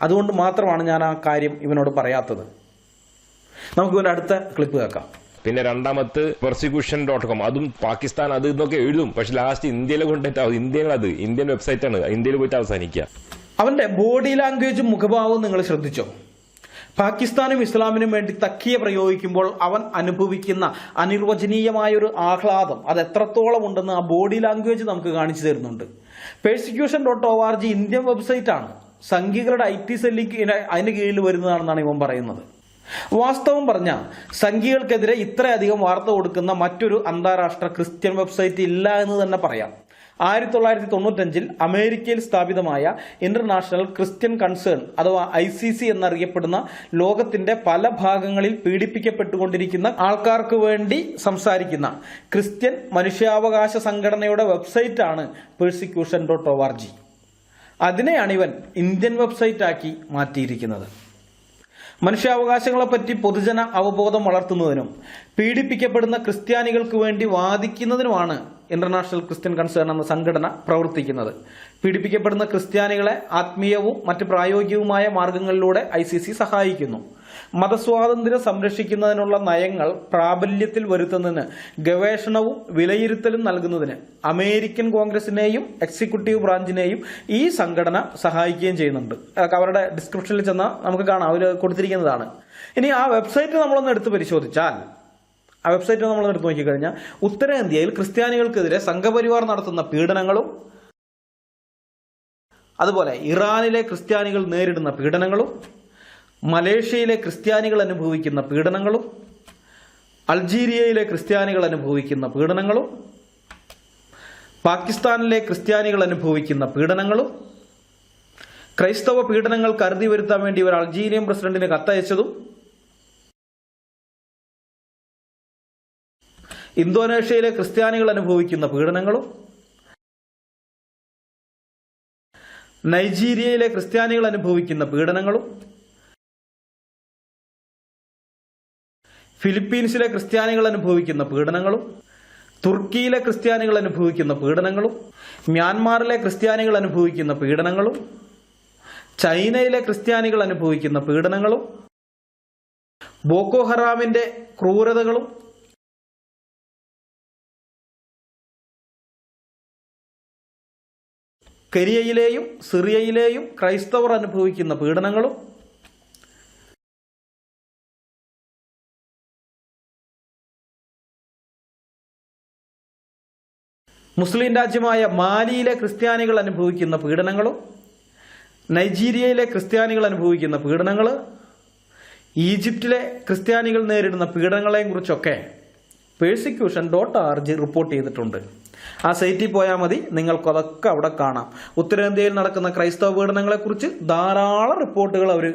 അതുകൊണ്ട് മാത്രമാണ് ഞാൻ ആ കാര്യം ഇവനോട് പറയാത്തത്. നമുക്ക് ഇവന്റെ അടുത്ത ക്ലിപ്പ് കേൾക്കാം. പിന്നെ രണ്ടാമത്തെ persecution.com അതും പാകിസ്ഥാൻ അത് ഇതൊക്കെ എഴുതും. പക്ഷെ ലാസ്റ്റ് ഇന്ത്യയിലെ കൊണ്ടിട്ടാവും. ഇന്ത്യൻ വെബ്സൈറ്റ് ആണ്, ഇന്ത്യയിൽ പോയിട്ട് അവസാനിക്കുക. അവന്റെ ബോഡി ലാംഗ്വേജും മുഖഭാവവും നിങ്ങൾ ശ്രദ്ധിച്ചോ? പാകിസ്ഥാനും ഇസ്ലാമിനും വേണ്ടി തക്കിയ പ്രയോഗിക്കുമ്പോൾ അവൻ അനുഭവിക്കുന്ന അനിർവചനീയമായൊരു ആഹ്ലാദം അത് എത്രത്തോളം ഉണ്ടെന്ന് ആ ബോഡി ലാംഗ്വേജ് നമുക്ക് കാണിച്ചു തരുന്നുണ്ട്. persecution.org ഇന്ത്യൻ വെബ്സൈറ്റ് ആണ്. സംഘികളുടെ IT സെല്ലിക്ക് അതിന് കീഴിൽ വരുന്നതാണെന്നാണ് ഇവൻ പറയുന്നത്. വാസ്തവം പറഞ്ഞ സംഘികൾക്കെതിരെ ഇത്രയധികം വാർത്ത കൊടുക്കുന്ന മറ്റൊരു അന്താരാഷ്ട്ര ക്രിസ്ത്യൻ വെബ്സൈറ്റ് ഇല്ല എന്ന് തന്നെ പറയാം. 1995 അമേരിക്കയിൽ സ്ഥാപിതമായ ഇന്റർനാഷണൽ ക്രിസ്ത്യൻ കൺസേൺ അഥവാ ICC എന്നറിയപ്പെടുന്ന ലോകത്തിന്റെ പല ഭാഗങ്ങളിൽ പീഡിപ്പിക്കപ്പെട്ടുകൊണ്ടിരിക്കുന്ന ആൾക്കാർക്ക് വേണ്ടി സംസാരിക്കുന്ന ക്രിസ്ത്യൻ മനുഷ്യാവകാശ സംഘടനയുടെ വെബ്സൈറ്റാണ് persecution.org. അതിനെയാണ് ഇവൻ ഇന്ത്യൻ വെബ്സൈറ്റാക്കി മാറ്റിയിരിക്കുന്നത്. മനുഷ്യാവകാശങ്ങളെപ്പറ്റി പൊതുജന അവബോധം വളർത്തുന്നതിനും പീഡിപ്പിക്കപ്പെടുന്ന ക്രിസ്ത്യാനികൾക്ക് വേണ്ടി വാദിക്കുന്നതിനുമാണ് ഇന്റർനാഷണൽ ക്രിസ്ത്യൻ കൺസേൺ എന്ന സംഘടന പ്രവർത്തിക്കുന്നത്. പീഡിപ്പിക്കപ്പെടുന്ന ക്രിസ്ത്യാനികളെ ആത്മീയവും മറ്റ് പ്രായോഗികവുമായ മാർഗങ്ങളിലൂടെ ICC സഹായിക്കുന്നു. മതസ്വാതന്ത്ര്യം സംരക്ഷിക്കുന്നതിനുള്ള നയങ്ങൾ പ്രാബല്യത്തിൽ വരുത്തുന്നതിന് ഗവേഷണവും വിലയിരുത്തലും നൽകുന്നതിന് അമേരിക്കൻ കോൺഗ്രസിനെയും എക്സിക്യൂട്ടീവ് ബ്രാഞ്ചിനെയും ഈ സംഘടന സഹായിക്കുകയും ചെയ്യുന്നുണ്ട്. അവരുടെ ഡിസ്ക്രിപ്ഷനിൽ ചെന്നാൽ നമുക്ക് കാണാം, അവർ കൊടുത്തിരിക്കുന്നതാണ്. ഇനി ആ വെബ്സൈറ്റ് നമ്മളൊന്ന് എടുത്ത് പരിശോധിച്ചാൽ, ആ വെബ്സൈറ്റ് നമ്മളൊന്ന് എടുത്ത് നോക്കിക്കഴിഞ്ഞാൽ ഉത്തരേന്ത്യയിൽ ക്രിസ്ത്യാനികൾക്കെതിരെ സംഘപരിവാർ നടത്തുന്ന പീഡനങ്ങളും അതുപോലെ ഇറാനിലെ ക്രിസ്ത്യാനികൾ നേരിടുന്ന പീഡനങ്ങളും മലേഷ്യയിലെ ക്രിസ്ത്യാനികൾ അനുഭവിക്കുന്ന പീഡനങ്ങളും അൾജീരിയയിലെ ക്രിസ്ത്യാനികൾ അനുഭവിക്കുന്ന പീഡനങ്ങളും പാകിസ്ഥാനിലെ ക്രിസ്ത്യാനികൾ അനുഭവിക്കുന്ന പീഡനങ്ങളും ക്രൈസ്തവ പീഡനങ്ങൾ കരുതി വരുത്താൻ വേണ്ടി ഒരു അൾജീരിയൻ പ്രസിഡന്റിന് കത്തയച്ചതും ഇന്തോനേഷ്യയിലെ ക്രിസ്ത്യാനികൾ അനുഭവിക്കുന്ന പീഡനങ്ങളും നൈജീരിയയിലെ ക്രിസ്ത്യാനികൾ അനുഭവിക്കുന്ന പീഡനങ്ങളും ഫിലിപ്പീൻസിലെ ക്രിസ്ത്യാനികൾ അനുഭവിക്കുന്ന പീഡനങ്ങളും തുർക്കിയിലെ ക്രിസ്ത്യാനികൾ അനുഭവിക്കുന്ന പീഡനങ്ങളും മ്യാൻമാറിലെ ക്രിസ്ത്യാനികൾ അനുഭവിക്കുന്ന പീഡനങ്ങളും ചൈനയിലെ ക്രിസ്ത്യാനികൾ അനുഭവിക്കുന്ന പീഡനങ്ങളും ബോക്കോ ഹറാമിന്റെ ക്രൂരതകളും കെരിയയിലെയും സിറിയയിലെയും ക്രൈസ്തവർ അനുഭവിക്കുന്ന പീഡനങ്ങളും മുസ്ലിം രാജ്യമായ മാലിയിലെ ക്രിസ്ത്യാനികൾ അനുഭവിക്കുന്ന പീഡനങ്ങളും നൈജീരിയയിലെ ക്രിസ്ത്യാനികൾ അനുഭവിക്കുന്ന പീഡനങ്ങൾ, ഈജിപ്തിലെ ക്രിസ്ത്യാനികൾ നേരിടുന്ന പീഡനങ്ങളെയും കുറിച്ചൊക്കെ persecution.org റിപ്പോർട്ട് ചെയ്തിട്ടുണ്ട്. ആ സൈറ്റിൽ പോയാൽ മതി, നിങ്ങൾക്കതൊക്കെ അവിടെ കാണാം. ഉത്തരേന്ത്യയിൽ നടക്കുന്ന ക്രൈസ്തവ പീഡനങ്ങളെക്കുറിച്ച് ധാരാളം റിപ്പോർട്ടുകൾ അവർ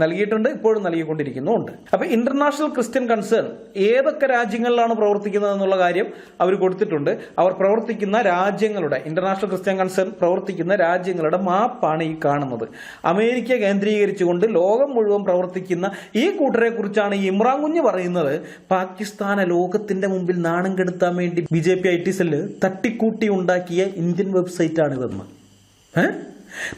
നൽകിയിട്ടുണ്ട്, ഇപ്പോഴും നൽകിക്കൊണ്ടിരിക്കുന്നുമുണ്ട്. അപ്പൊ ഇന്റർനാഷണൽ ക്രിസ്ത്യൻ കൺസേൺ ഏതൊക്കെ രാജ്യങ്ങളിലാണ് പ്രവർത്തിക്കുന്നത് എന്നുള്ള കാര്യം അവർ കൊടുത്തിട്ടുണ്ട്. അവർ പ്രവർത്തിക്കുന്ന രാജ്യങ്ങളുടെ, ഇന്റർനാഷണൽ ക്രിസ്ത്യൻ കൺസേൺ പ്രവർത്തിക്കുന്ന രാജ്യങ്ങളുടെ മാപ്പാണ് ഈ കാണുന്നത്. അമേരിക്ക കേന്ദ്രീകരിച്ചുകൊണ്ട് ലോകം മുഴുവൻ പ്രവർത്തിക്കുന്ന ഈ കൂട്ടരെ കുറിച്ചാണ് ഇമ്രാൻ കുഞ്ഞ് പറയുന്നത് പാകിസ്ഥാനെ ലോകത്തിന്റെ മുമ്പിൽ നാണം കെടുത്താൻ വേണ്ടി BJP IT സെല്ല് തട്ടിക്കൂട്ടി ഉണ്ടാക്കിയ ഇന്ത്യൻ വെബ്സൈറ്റ് ആണിതെന്ന്.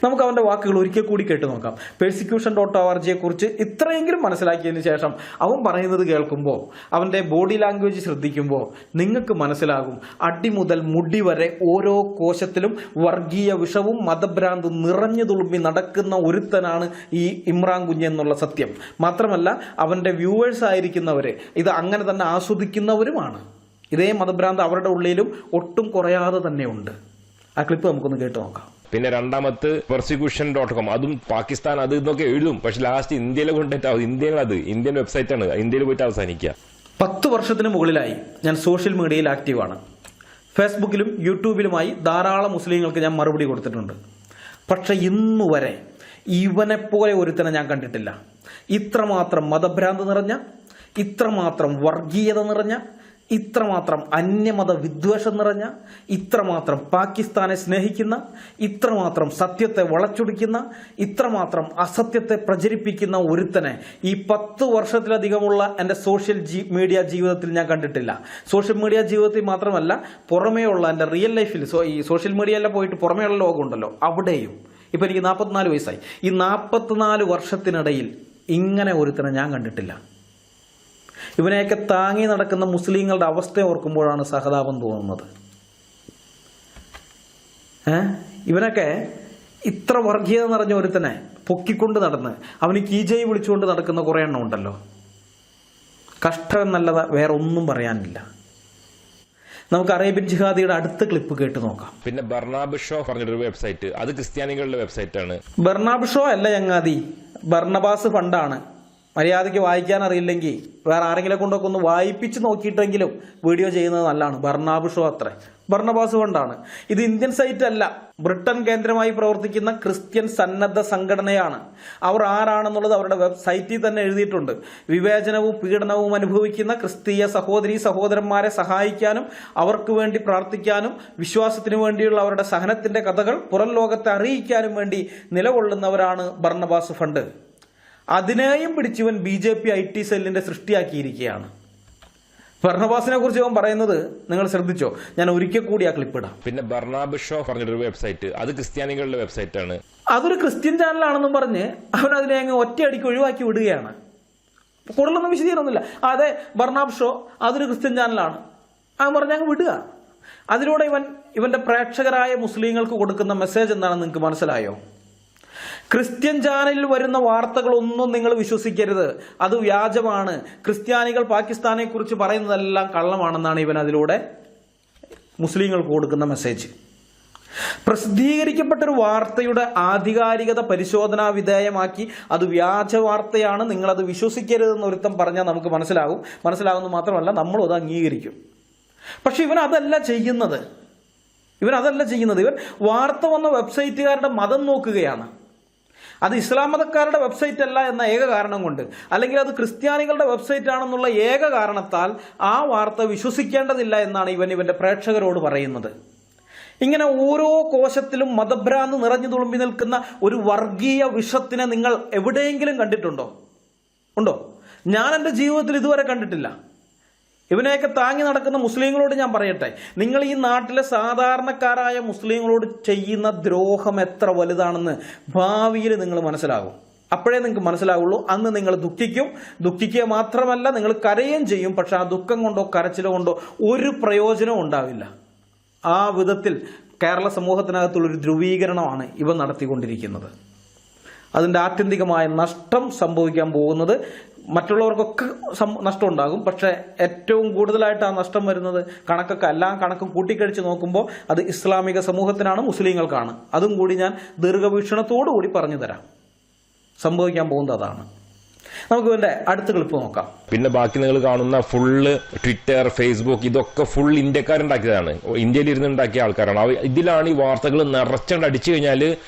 നമുക്ക് അവന്റെ വാക്കുകൾ ഒരിക്കൽ കൂടി കേട്ടു നോക്കാം. persecution.org കുറിച്ച് ഇത്രയെങ്കിലും മനസ്സിലാക്കിയതിന് ശേഷം അവൻ പറയുന്നത് കേൾക്കുമ്പോൾ, അവന്റെ ബോഡി ലാംഗ്വേജ് ശ്രദ്ധിക്കുമ്പോൾ നിങ്ങൾക്ക് മനസ്സിലാകും അടി മുതൽ മുടി വരെ ഓരോ കോശത്തിലും വർഗീയ വിഷവും മതഭ്രാന്തും നിറഞ്ഞു തുളുമ്പി നടക്കുന്ന ഒരുത്തനാണ് ഈ ഇമ്രാൻ കുഞ്ഞ് എന്നുള്ള സത്യം. മാത്രമല്ല അവന്റെ വ്യൂവേഴ്സ് ആയിരിക്കുന്നവര് ഇത് അങ്ങനെ തന്നെ ആസ്വദിക്കുന്നവരുമാണ്. ഇതേ മതഭ്രാന്ത് അവരുടെ ഉള്ളിലും ഒട്ടും കുറയാതെ തന്നെ ഉണ്ട്. ആ ക്ലിപ്പ് നമുക്കൊന്ന് കേട്ടു നോക്കാം. പിന്നെ രണ്ടാമത്തെ persecution.com, അതും പാകിസ്ഥാൻ അത് ഇതൊക്കെ എഴുതും, പക്ഷെ ലാസ്റ്റ് ഇന്ത്യയിലെ കൊണ്ടിട്ട് ഇന്ത്യൻ വെബ്സൈറ്റ് ആണ്, ഇന്ത്യയിൽ പോയിട്ട് അവസാനിക്കുക. 10 വർഷത്തിന് മുകളിലായി ഞാൻ സോഷ്യൽ മീഡിയയിൽ ആക്റ്റീവാണ്. ഫേസ്ബുക്കിലും യൂട്യൂബിലുമായി ധാരാളം മുസ്ലിങ്ങൾക്ക് ഞാൻ മറുപടി കൊടുത്തിട്ടുണ്ട്. പക്ഷെ ഇന്നുവരെ ഇവനെപ്പോലെ ഒരുത്തനെ ഞാൻ കണ്ടിട്ടില്ല. ഇത്രമാത്രം മതഭ്രാന്ത് നിറഞ്ഞ, ഇത്രമാത്രം വർഗീയത നിറഞ്ഞ, ഇത്രമാത്രം അന്യമത വിദ്വേഷം നിറഞ്ഞ, ഇത്രമാത്രം പാകിസ്ഥാനെ സ്നേഹിക്കുന്ന, ഇത്രമാത്രം സത്യത്തെ വളച്ചൊടിക്കുന്ന, ഇത്രമാത്രം അസത്യത്തെ പ്രചരിപ്പിക്കുന്ന ഒരുത്തനെ ഈ 10 വർഷത്തിലധികമുള്ള എൻ്റെ സോഷ്യൽ മീഡിയ ജീവിതത്തിൽ ഞാൻ കണ്ടിട്ടില്ല. സോഷ്യൽ മീഡിയ ജീവിതത്തിൽ മാത്രമല്ല, പുറമേയുള്ള എൻ്റെ റിയൽ ലൈഫിൽ, ഈ സോഷ്യൽ മീഡിയയെല്ലാം പോയിട്ട് പുറമേയുള്ള ലോകമുണ്ടല്ലോ, അവിടെയും. ഇപ്പം എനിക്ക് 44 വയസ്സായി. ഈ 44 വർഷത്തിനിടയിൽ ഇങ്ങനെ ഒരുത്തനെ ഞാൻ കണ്ടിട്ടില്ല. ഇവനെയൊക്കെ താങ്ങി നടക്കുന്ന മുസ്ലിങ്ങളുടെ അവസ്ഥ ഓർക്കുമ്പോഴാണ് സഹതാപം തോന്നുന്നത്. ഇവനൊക്കെ ഇത്ര വർഗീയത നിറഞ്ഞ ഒരുത്തനെ പൊക്കിക്കൊണ്ട് നടന്ന് അവന് കീജയി വിളിച്ചുകൊണ്ട് നടക്കുന്ന കുറെ എണ്ണം ഉണ്ടല്ലോ. കഷ്ടം എന്നല്ലാതെ വേറെ ഒന്നും പറയാനില്ല. നമുക്ക് അറേബ്യൻ ജിഹാദിയുടെ അടുത്ത ക്ലിപ്പ് കേട്ട് നോക്കാം. പിന്നെ ബർണാബ് ഷോ പറഞ്ഞൊരു വെബ്സൈറ്റ്, അത് ക്രിസ്ത്യാനികളുടെ വെബ്സൈറ്റ് ആണ്. ബർണാബ് ഷോ അല്ല ചങ്ങാതി, ബർണബാസ് ഫണ്ടാണ്. മര്യാദയ്ക്ക് വായിക്കാൻ അറിയില്ലെങ്കിൽ വേറെ ആരെങ്കിലും കൊണ്ടൊക്കെ ഒന്ന് വായിപ്പിച്ച് നോക്കിയിട്ടെങ്കിലും വീഡിയോ ചെയ്യുന്നത് നല്ലതാണ്. ബർണാബ് ഷോ അത്രേ, ബർണബാസ് ഫണ്ടാണ്. ഇത് ഇന്ത്യൻ സൈറ്റ് അല്ല, ബ്രിട്ടൻ കേന്ദ്രമായി പ്രവർത്തിക്കുന്ന ക്രിസ്ത്യൻ സന്നദ്ധ സംഘടനയാണ്. അവർ ആരാണെന്നുള്ളത് അവരുടെ വെബ്സൈറ്റിൽ തന്നെ എഴുതിയിട്ടുണ്ട്. വിവേചനവും പീഡനവും അനുഭവിക്കുന്ന ക്രിസ്തീയ സഹോദരീ സഹോദരന്മാരെ സഹായിക്കാനും അവർക്ക് വേണ്ടി പ്രാർത്ഥിക്കാനും വിശ്വാസത്തിനു വേണ്ടിയുള്ള അവരുടെ സഹനത്തിന്റെ കഥകൾ പുറം ലോകത്തെ അറിയിക്കാനും വേണ്ടി നിലകൊള്ളുന്നവരാണ് ബർണബാസ് ഫണ്ട്. അതിനെയും പിടിച്ചവൻ BJP IT സെല്ലിന്റെ സൃഷ്ടിയാക്കിയിരിക്കുകയാണ്. ബർണബാസിനെ കുറിച്ച് അവൻ പറയുന്നത് നിങ്ങൾ ശ്രദ്ധിച്ചോ? ഞാൻ ഒരിക്കൽ കൂടി ആ ക്ലിപ്പ് ഇടാം. പിന്നെ ബർണാബ് ഷോ പറഞ്ഞൊരു വെബ്സൈറ്റ്, അത് ക്രിസ്ത്യാനികളുടെ വെബ്സൈറ്റ് ആണ്. അതൊരു ക്രിസ്ത്യൻ ചാനലാണെന്നും പറഞ്ഞ് അവൻ അതിനെ അങ്ങ് ഒറ്റയടിക്ക് ഒഴിവാക്കി വിടുകയാണ്. കൂടുതലൊന്നും വിശദീകരണമൊന്നുമില്ല. അതെ, ബർണാബ് ഷോ അതൊരു ക്രിസ്ത്യൻ ചാനലാണ്, അത് പറഞ്ഞാൽ വിടുക. അതിലൂടെ ഇവന്റെ പ്രേക്ഷകരായ മുസ്ലിങ്ങൾക്ക് കൊടുക്കുന്ന മെസ്സേജ് എന്താണെന്ന് നിങ്ങൾക്ക് മനസ്സിലായോ? ക്രിസ്ത്യൻ ചാനലിൽ വരുന്ന വാർത്തകളൊന്നും നിങ്ങൾ വിശ്വസിക്കരുത്, അത് വ്യാജമാണ്. ക്രിസ്ത്യാനികൾ പാകിസ്ഥാനെ കുറിച്ച് പറയുന്നതെല്ലാം കള്ളമാണെന്നാണ് ഇവൻ അതിലൂടെ മുസ്ലിങ്ങൾക്ക് കൊടുക്കുന്ന മെസ്സേജ്. പ്രസിദ്ധീകരിക്കപ്പെട്ടൊരു വാർത്തയുടെ ആധികാരികത പരിശോധനാ വിധേയമാക്കി അത് വ്യാജ വാർത്തയാണ്, നിങ്ങളത് വിശ്വസിക്കരുതെന്ന് ഒരുത്തം പറഞ്ഞാൽ നമുക്ക് മനസ്സിലാകുന്നത് മാത്രമല്ല നമ്മളും അത് അംഗീകരിക്കും. പക്ഷെ ഇവൻ അതല്ല ചെയ്യുന്നത്. ഇവൻ വാർത്ത വന്ന വെബ്സൈറ്റുകാരുടെ മതം നോക്കുകയാണ്. അത് ഇസ്ലാം മതക്കാരുടെ വെബ്സൈറ്റ് അല്ല എന്ന ഏക കാരണം കൊണ്ട്, അല്ലെങ്കിൽ അത് ക്രിസ്ത്യാനികളുടെ വെബ്സൈറ്റ് ആണെന്നുള്ള ഏക കാരണത്താൽ ആ വാർത്ത വിശ്വസിക്കേണ്ടതില്ല എന്നാണ് ഇവന്റെ പ്രേക്ഷകരോട് പറയുന്നത്. ഇങ്ങനെ ഓരോ കോശത്തിലും മതഭ്രാന്ത് നിറഞ്ഞു തുളുമ്പി നിൽക്കുന്ന ഒരു വർഗീയ വിഷത്തിനെ നിങ്ങൾ എവിടെയെങ്കിലും കണ്ടിട്ടുണ്ടോ? ഉണ്ടോ? ഞാൻ എൻ്റെ ജീവിതത്തിൽ ഇതുവരെ കണ്ടിട്ടില്ല. ഇവനെയൊക്കെ താങ്ങി നടക്കുന്ന മുസ്ലിങ്ങളോട് ഞാൻ പറയട്ടെ, നിങ്ങൾ ഈ നാട്ടിലെ സാധാരണക്കാരായ മുസ്ലിങ്ങളോട് ചെയ്യുന്ന ദ്രോഹം എത്ര വലുതാണെന്ന് ഭാവിയിൽ നിങ്ങൾ മനസ്സിലാകും. അപ്പോഴേ നിങ്ങൾക്ക് മനസ്സിലാവുള്ളൂ. അന്ന് നിങ്ങൾ ദുഃഖിക്കുക മാത്രമല്ല, നിങ്ങൾ കരയുകയും ചെയ്യും. പക്ഷെ ആ ദുഃഖം കൊണ്ടോ കരച്ചിലോ കൊണ്ടോ ഒരു പ്രയോജനവും ഉണ്ടാവില്ല. ആ വിധത്തിൽ കേരള സമൂഹത്തിനകത്തുള്ളൊരു ധ്രുവീകരണമാണ് ഇവ നടത്തിക്കൊണ്ടിരിക്കുന്നത്. അതിൻ്റെ ആത്യന്തികമായ നഷ്ടം സംഭവിക്കാൻ പോകുന്നത് മറ്റുള്ളവർക്കൊക്കെ നഷ്ടം ഉണ്ടാകും. പക്ഷേ ഏറ്റവും കൂടുതലായിട്ട് ആ നഷ്ടം വരുന്നത് കണക്കും കൂട്ടിക്കഴിച്ച് നോക്കുമ്പോൾ അത് ഇസ്ലാമിക സമൂഹത്തിനാണ്, മുസ്ലിങ്ങൾക്കാണ്. അതും കൂടി ഞാൻ ദീർഘവീക്ഷണത്തോടു കൂടി പറഞ്ഞു തരാം. സംഭവിക്കാൻ പോകുന്നത് അതാണ്. നമുക്ക് ഇതിന്റെ അടുത്ത ക്ലിപ്പ് നോക്കാം. പിന്നെ ബാക്കി നിങ്ങൾ കാണുന്ന ഫുള്ള് ട്വിറ്റർ, ഫേസ്ബുക്ക് ഇതൊക്കെ ഫുൾ ഇന്ത്യക്കാരുണ്ടാക്കിയതാണ്, ഇന്ത്യയിൽ ഇരുന്ന് ഉണ്ടാക്കിയ ആൾക്കാരാണ്. ഇതിലാണ് ഈ വാർത്തകൾ നിറച്ചണ്ട് അടിച്ചു കഴിഞ്ഞാൽ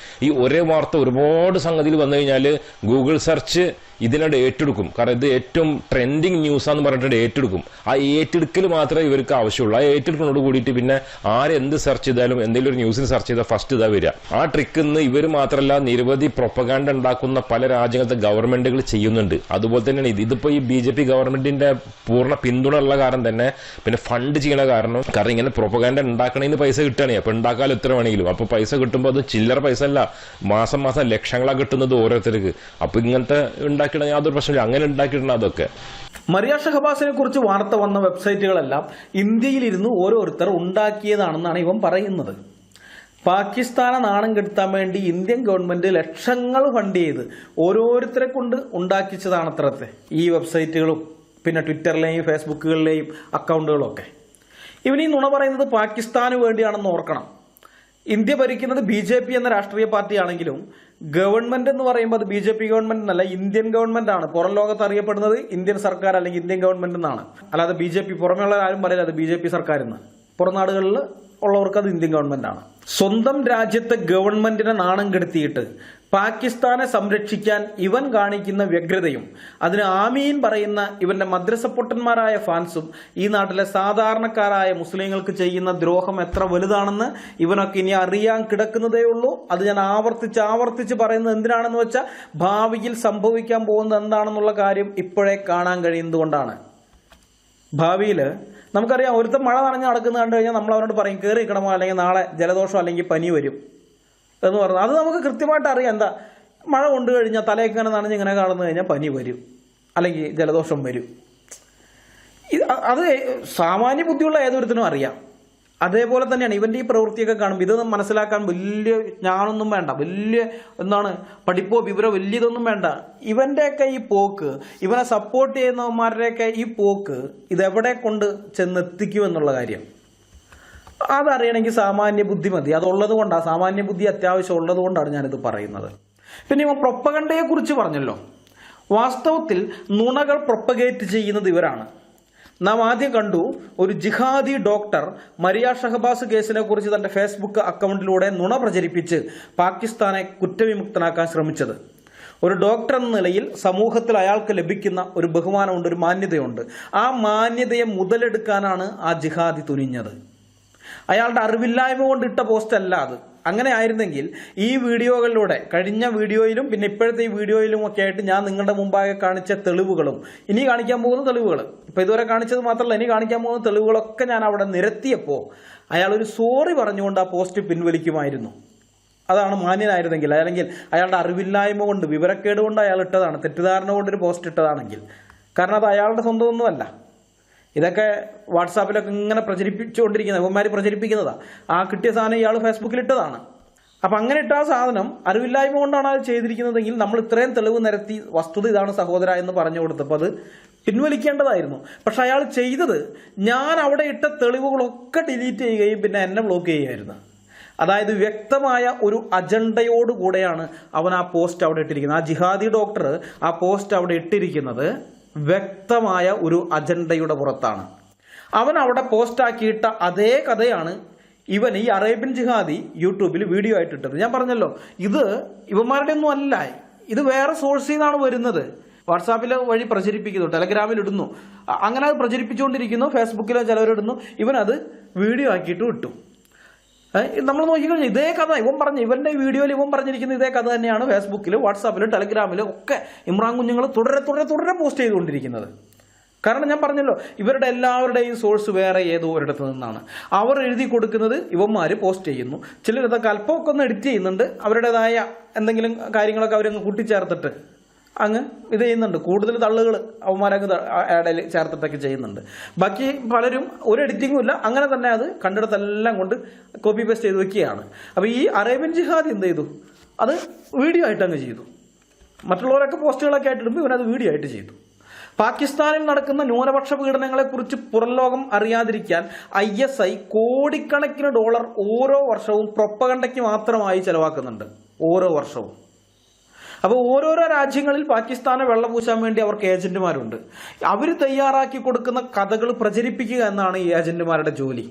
ഈ ഒരേ വാർത്ത ഒരുപാട് സംഗതിയിൽ വന്നു കഴിഞ്ഞാൽ ഗൂഗിൾ സെർച്ച് ഇതിനോട് ഏറ്റെടുക്കും. കാരണം ഇത് ഏറ്റവും ട്രെൻഡിങ് ന്യൂസാന്ന് പറഞ്ഞിട്ട് ഏറ്റെടുക്കും. ആ ഏറ്റെടുക്കൽ മാത്രമേ ഇവർക്ക് ആവശ്യമുള്ളൂ. ആ ഏറ്റെടുക്കുന്നതോട് കൂടിയിട്ട് പിന്നെ ആരെന്ത് സെർച്ച് ചെയ്താലും എന്തെങ്കിലും ഒരു ന്യൂസിന് സെർച്ച് ചെയ്താൽ ഫസ്റ്റ് ഇതാ വരിക. ആ ട്രിക്കിന്ന് ഇവർ മാത്രമല്ല നിരവധി പ്രൊപ്പഗാൻഡ ഉണ്ടാക്കുന്ന പല രാജ്യങ്ങളത്തെ ഗവൺമെന്റുകൾ ചെയ്യുന്നുണ്ട്. അതുപോലെ തന്നെയാണ് ഇതിപ്പോ ഈ BJP ഗവൺമെന്റിന്റെ പൂർണ്ണ പിന്തുണ ഉള്ള കാരണം തന്നെ, പിന്നെ ഫണ്ട് ചെയ്യണ കാരണം ഇങ്ങനെ പ്രൊപ്പഗാൻഡ ഉണ്ടാക്കണേന്ന് പൈസ കിട്ടുകയാണ്. അപ്പൊ ഉണ്ടാക്കാലും എത്ര വേണമെങ്കിലും. അപ്പൊ പൈസ കിട്ടുമ്പോൾ അത് ചില്ലറ പൈസ അല്ല, മാസം ലക്ഷങ്ങളാണ് കിട്ടുന്നത് ഓരോരുത്തർക്ക്. അപ്പൊ ഇങ്ങനത്തെ ഉണ്ടാക്കിയിട യാതൊരു പ്രശ്നമില്ല, അങ്ങനെ ഉണ്ടാക്കിയിട്ടുണ്ട്. അതൊക്കെ മരിയ ഷഹബാസിനെ കുറിച്ച് വാർത്ത വന്ന വെബ്സൈറ്റുകളെല്ലാം ഇന്ത്യയിലിരുന്ന് ഓരോരുത്തർ ഉണ്ടാക്കിയതാണെന്നാണ് ഇവൻ പറയുന്നത്. പാകിസ്ഥാനെ നാണം കെടുത്താൻ വേണ്ടി ഇന്ത്യൻ ഗവൺമെന്റ് ലക്ഷങ്ങൾ ഫണ്ട് ചെയ്ത് ഓരോരുത്തരെ കൊണ്ട് ഉണ്ടാക്കിച്ചതാണത്രത്തെ ഈ വെബ്സൈറ്റുകളും പിന്നെ ട്വിറ്ററിലെയും ഫേസ്ബുക്കുകളിലെയും അക്കൗണ്ടുകളും ഒക്കെ. ഇവനീ നുണ പറയുന്നത് പാകിസ്ഥാന് വേണ്ടിയാണെന്ന് ഓർക്കണം. ഇന്ത്യ ഭരിക്കുന്നത് BJP എന്ന രാഷ്ട്രീയ പാർട്ടിയാണെങ്കിലും ഗവൺമെന്റ് എന്ന് പറയുമ്പോൾ അത് BJP ഗവൺമെന്റ് എന്നല്ല, ഇന്ത്യൻ ഗവൺമെന്റ് ആണ്. പുറം ലോകത്ത് അറിയപ്പെടുന്നത് ഇന്ത്യൻ സർക്കാർ അല്ലെങ്കിൽ ഇന്ത്യൻ ഗവൺമെന്റ് എന്നാണ്. അല്ലാതെ BJP പുറമെയുള്ള ആരും പറയില്ല അത് BJP സർക്കാർ എന്ന്. പുറം നാടുകളിൽ ഉള്ളവർക്ക് അത് ഇന്ത്യൻ ഗവൺമെന്റ് ആണ്. സ്വന്തം രാജ്യത്തെ ഗവൺമെന്റിനെ നാണം കെടുത്തിയിട്ട് പാകിസ്ഥാനെ സംരക്ഷിക്കാൻ ഇവൻ കാണിക്കുന്ന വ്യഗ്രതയും അതിന് ആമീൻ പറയുന്ന ഇവന്റെ മദ്രസ പൊട്ടന്മാരായ ഫാൻസും ഈ നാട്ടിലെ സാധാരണക്കാരായ മുസ്ലിങ്ങൾക്ക് ചെയ്യുന്ന ദ്രോഹം എത്ര വലുതാണെന്ന് ഇവനൊക്കെ ഇനി അറിയാൻ കിടക്കുന്നതേ ഉള്ളൂ. അത് ഞാൻ ആവർത്തിച്ച് പറയുന്നത് എന്തിനാണെന്ന് വെച്ചാൽ ഭാവിയിൽ സംഭവിക്കാൻ പോകുന്നത് എന്താണെന്നുള്ള കാര്യം ഇപ്പോഴേ കാണാൻ കഴിയുന്നതുകൊണ്ടാണ്. ഭാവിയിൽ നമുക്കറിയാം, ഒരുത്തം മഴ നനഞ്ഞ് നടക്കുന്നത് കണ്ടു കഴിഞ്ഞാൽ നമ്മൾ അവരോട് പറയും കയറി നിൽക്കണമോ, അല്ലെങ്കിൽ നാളെ ജലദോഷം അല്ലെങ്കിൽ പനി വരും എന്ന് പറഞ്ഞു. അത് നമുക്ക് കൃത്യമായിട്ട് അറിയാം. എന്താ, മഴ കൊണ്ടു കഴിഞ്ഞാൽ തലയൊക്കെ ഇങ്ങനെ നനഞ്ഞ് ഇങ്ങനെ കാണുന്നു കഴിഞ്ഞാൽ പനി വരും അല്ലെങ്കിൽ ജലദോഷം വരും. അത് സാമാന്യ ബുദ്ധിയുള്ള ഏതൊരുത്തിനും അറിയാം. അതേപോലെ തന്നെയാണ് ഇവന്റെ ഈ പ്രവൃത്തിയൊക്കെ കാണുമ്പോൾ ഇതൊന്നും മനസ്സിലാക്കാൻ വലിയ ജ്ഞാനൊന്നും വേണ്ട, വലിയ പഠിപ്പോ വിവരോ വലിയ ഇതൊന്നും വേണ്ട. ഇവന്റെയൊക്കെ ഈ പോക്ക്, ഇവനെ സപ്പോർട്ട് ചെയ്യുന്നവന്മാരുടെയൊക്കെ ഈ പോക്ക് ഇതെവിടെ കൊണ്ട് ചെന്നെത്തിക്കുമെന്നുള്ള കാര്യം അതറിയണമെങ്കിൽ സാമാന്യ ബുദ്ധി മതി. അതുള്ളത് കൊണ്ടാണ്, സാമാന്യ ബുദ്ധി അത്യാവശ്യം ഉള്ളത് കൊണ്ടാണ് ഞാനിത് പറയുന്നത്. പിന്നെ ഇവൻ പ്രൊപ്പഗണ്ടയെ കുറിച്ച് പറഞ്ഞല്ലോ. വാസ്തവത്തിൽ നുണകൾ പ്രൊപ്പഗേറ്റ് ചെയ്യുന്നത് ഇവരാണ്. നാം ആദ്യം കണ്ടു ഒരു ജിഹാദി ഡോക്ടർ മരിയ ഷഹബാസ് കേസിനെ കുറിച്ച് തന്റെ ഫേസ്ബുക്ക് അക്കൗണ്ടിലൂടെ നുണ പ്രചരിപ്പിച്ച് പാകിസ്ഥാനെ കുറ്റവിമുക്തനാക്കാൻ ശ്രമിച്ചത്. ഒരു ഡോക്ടർ എന്ന നിലയിൽ സമൂഹത്തിൽ അയാൾക്ക് ലഭിക്കുന്ന ഒരു ബഹുമാനമുണ്ട്, ഒരു മാന്യതയുണ്ട്. ആ മാന്യതയെ മുതലെടുക്കാനാണ് ആ ജിഹാദി തുനിഞ്ഞത്. അയാളുടെ അറിവില്ലായ്മ കൊണ്ട് ഇട്ട പോസ്റ്റ് അല്ല അത്. അങ്ങനെ ആയിരുന്നെങ്കിൽ ഈ വീഡിയോകളിലൂടെ, കഴിഞ്ഞ വീഡിയോയിലും പിന്നെ ഇപ്പോഴത്തെ ഈ വീഡിയോയിലും ഒക്കെ ആയിട്ട് ഞാൻ നിങ്ങളുടെ മുമ്പാകെ കാണിച്ച തെളിവുകളും ഇനി കാണിക്കാൻ പോകുന്ന തെളിവുകൾ, ഇപ്പൊ ഇതുവരെ കാണിച്ചത് മാത്രമല്ല ഇനി കാണിക്കാൻ പോകുന്ന തെളിവുകളൊക്കെ ഞാൻ അവിടെ നിരത്തിയപ്പോൾ അയാൾ ഒരു സോറി പറഞ്ഞുകൊണ്ട് ആ പോസ്റ്റ് പിൻവലിക്കുമായിരുന്നു. അതാണ് മാന്യനായിരുന്നെങ്കിൽ. അല്ലെങ്കിൽ അയാളുടെ അറിവില്ലായ്മ കൊണ്ട്, വിവരക്കേട് കൊണ്ട് അയാൾ ഇട്ടതാണ്, തെറ്റിദ്ധാരണ കൊണ്ടൊരു പോസ്റ്റ് ഇട്ടതാണെങ്കിൽ കാരണം അത് അയാളുടെ സ്വന്തമൊന്നുമല്ല. ഇതൊക്കെ വാട്സാപ്പിലൊക്കെ ഇങ്ങനെ പ്രചരിപ്പിച്ചുകൊണ്ടിരിക്കുന്നത്, ഇവന്മാർ പ്രചരിപ്പിക്കുന്നതാണ്. ആ കിട്ടിയ സാധനം ഇയാൾ ഫേസ്ബുക്കിൽ ഇട്ടതാണ്. അപ്പം അങ്ങനെ ഇട്ട ആ സാധനം അറിവില്ലായ്മ കൊണ്ടാണ് അത് ചെയ്തിരിക്കുന്നതെങ്കിൽ നമ്മൾ ഇത്രയും തെളിവ് നിരത്തി വസ്തുത ഇതാണ് സഹോദര എന്ന് പറഞ്ഞു കൊടുത്തപ്പോൾ അത് പിൻവലിക്കേണ്ടതായിരുന്നു. പക്ഷെ അയാൾ ചെയ്തത് ഞാൻ അവിടെ ഇട്ട തെളിവുകളൊക്കെ ഡിലീറ്റ് ചെയ്യുകയും പിന്നെ എന്നെ ബ്ലോക്ക് ചെയ്യുകയായിരുന്നു. അതായത് വ്യക്തമായ ഒരു അജണ്ടയോടുകൂടെയാണ് അവൻ ആ പോസ്റ്റ് അവിടെ ഇട്ടിരിക്കുന്നത്. ആ ജിഹാദി ഡോക്ടർ ആ പോസ്റ്റ് അവിടെ ഇട്ടിരിക്കുന്നത് വ്യക്തമായ ഒരു അജണ്ടയുടെ പുറത്താണ്. അവൻ അവിടെ പോസ്റ്റാക്കിയിട്ട അതേ കഥയാണ് ഇവൻ ഈ അറേബ്യൻ ജിഹാദി യൂട്യൂബിൽ വീഡിയോ ആയിട്ട് ഇട്ടത്. ഞാൻ പറഞ്ഞല്ലോ, ഇത് ഇവന്മാരുടെ ഒന്നും അല്ല, ഇത് വേറെ സോഴ്സിൽ നിന്നാണ് വരുന്നത്. വാട്സാപ്പിൽ വഴി പ്രചരിപ്പിക്കുന്നു, ടെലഗ്രാമിൽ ഇടുന്നു, അങ്ങനെ അത് പ്രചരിപ്പിച്ചുകൊണ്ടിരിക്കുന്നു, ഫേസ്ബുക്കിൽ ചിലവരിടുന്നു, ഇവനത് വീഡിയോ ആക്കിയിട്ട് വിട്ടു. നമ്മൾ നോക്കിക്കഴിഞ്ഞാൽ ഇതേ കഥ ഇവന്റെ വീഡിയോയിൽ ഇവൻ പറഞ്ഞിരിക്കുന്ന ഇതേ കഥ തന്നെയാണ് ഫേസ്ബുക്കിലും വാട്സാപ്പിലും ടെലഗ്രാമിലും ഒക്കെ ഇമ്രാൻ കുഞ്ഞുങ്ങൾ തുടരെ പോസ്റ്റ് ചെയ്തുകൊണ്ടിരിക്കുന്നത്. കാരണം ഞാൻ പറഞ്ഞല്ലോ, ഇവരുടെ എല്ലാവരുടെയും സോഴ്സ് വേറെ ഏതോ ഒരിടത്ത് നിന്നാണ്. അവർ എഴുതി കൊടുക്കുന്നത് ഇവന്മാർ പോസ്റ്റ് ചെയ്യുന്നു. ചിലരതൊക്കെ അല്പമൊക്കെ ഒന്ന് എഡിറ്റ് ചെയ്യുന്നുണ്ട്, അവരുടേതായ എന്തെങ്കിലും കാര്യങ്ങളൊക്കെ അവരങ്ങ് കൂട്ടിച്ചേർത്തിട്ട് അങ്ങ് ഇത് ചെയ്യുന്നുണ്ട്. കൂടുതൽ തള്ളുകൾ അവന്മാരങ്ങ് ഇടയിൽ ചേർത്തിട്ടൊക്കെ ചെയ്യുന്നുണ്ട്. ബാക്കി പലരും ഒരു എഡിറ്റിങ്ങും ഇല്ല, അങ്ങനെ തന്നെ അത് കണ്ടിടത്തെല്ലാം കൊണ്ട് കോപ്പി പേസ്റ്റ് ചെയ്ത് വെക്കുകയാണ്. അപ്പോൾ ഈ അറേബ്യൻ ജിഹാദ് എന്ത് ചെയ്തു? അത് വീഡിയോ ആയിട്ട് അങ്ങ് ചെയ്തു. മറ്റുള്ളവരൊക്കെ പോസ്റ്റുകളൊക്കെ ആയിട്ട് ഇടുമ്പോൾ ഇവനത് വീഡിയോ ആയിട്ട് ചെയ്തു. പാകിസ്ഥാനിൽ നടക്കുന്ന ന്യൂനപക്ഷ പീഡനങ്ങളെക്കുറിച്ച് പുറം ലോകം അറിയാതിരിക്കാൻ ISI കോടിക്കണക്കിന് ഡോളർ ഓരോ വർഷവും പ്രൊപ്പഗണ്ടയ്ക്ക് മാത്രമായി ചെലവാക്കുന്നുണ്ട്, ഓരോ വർഷവും. അപ്പോൾ ഓരോരോ രാജ്യങ്ങളിൽ പാകിസ്ഥാനെ വെള്ളപൂശാൻ വേണ്ടി അവർക്ക് ഏജന്റുമാരുണ്ട്. അവർ തയ്യാറാക്കി കൊടുക്കുന്ന കഥകൾ പ്രചരിപ്പിക്കുക എന്നാണ് ഈ ഏജന്റുമാരുടെ ജോലി.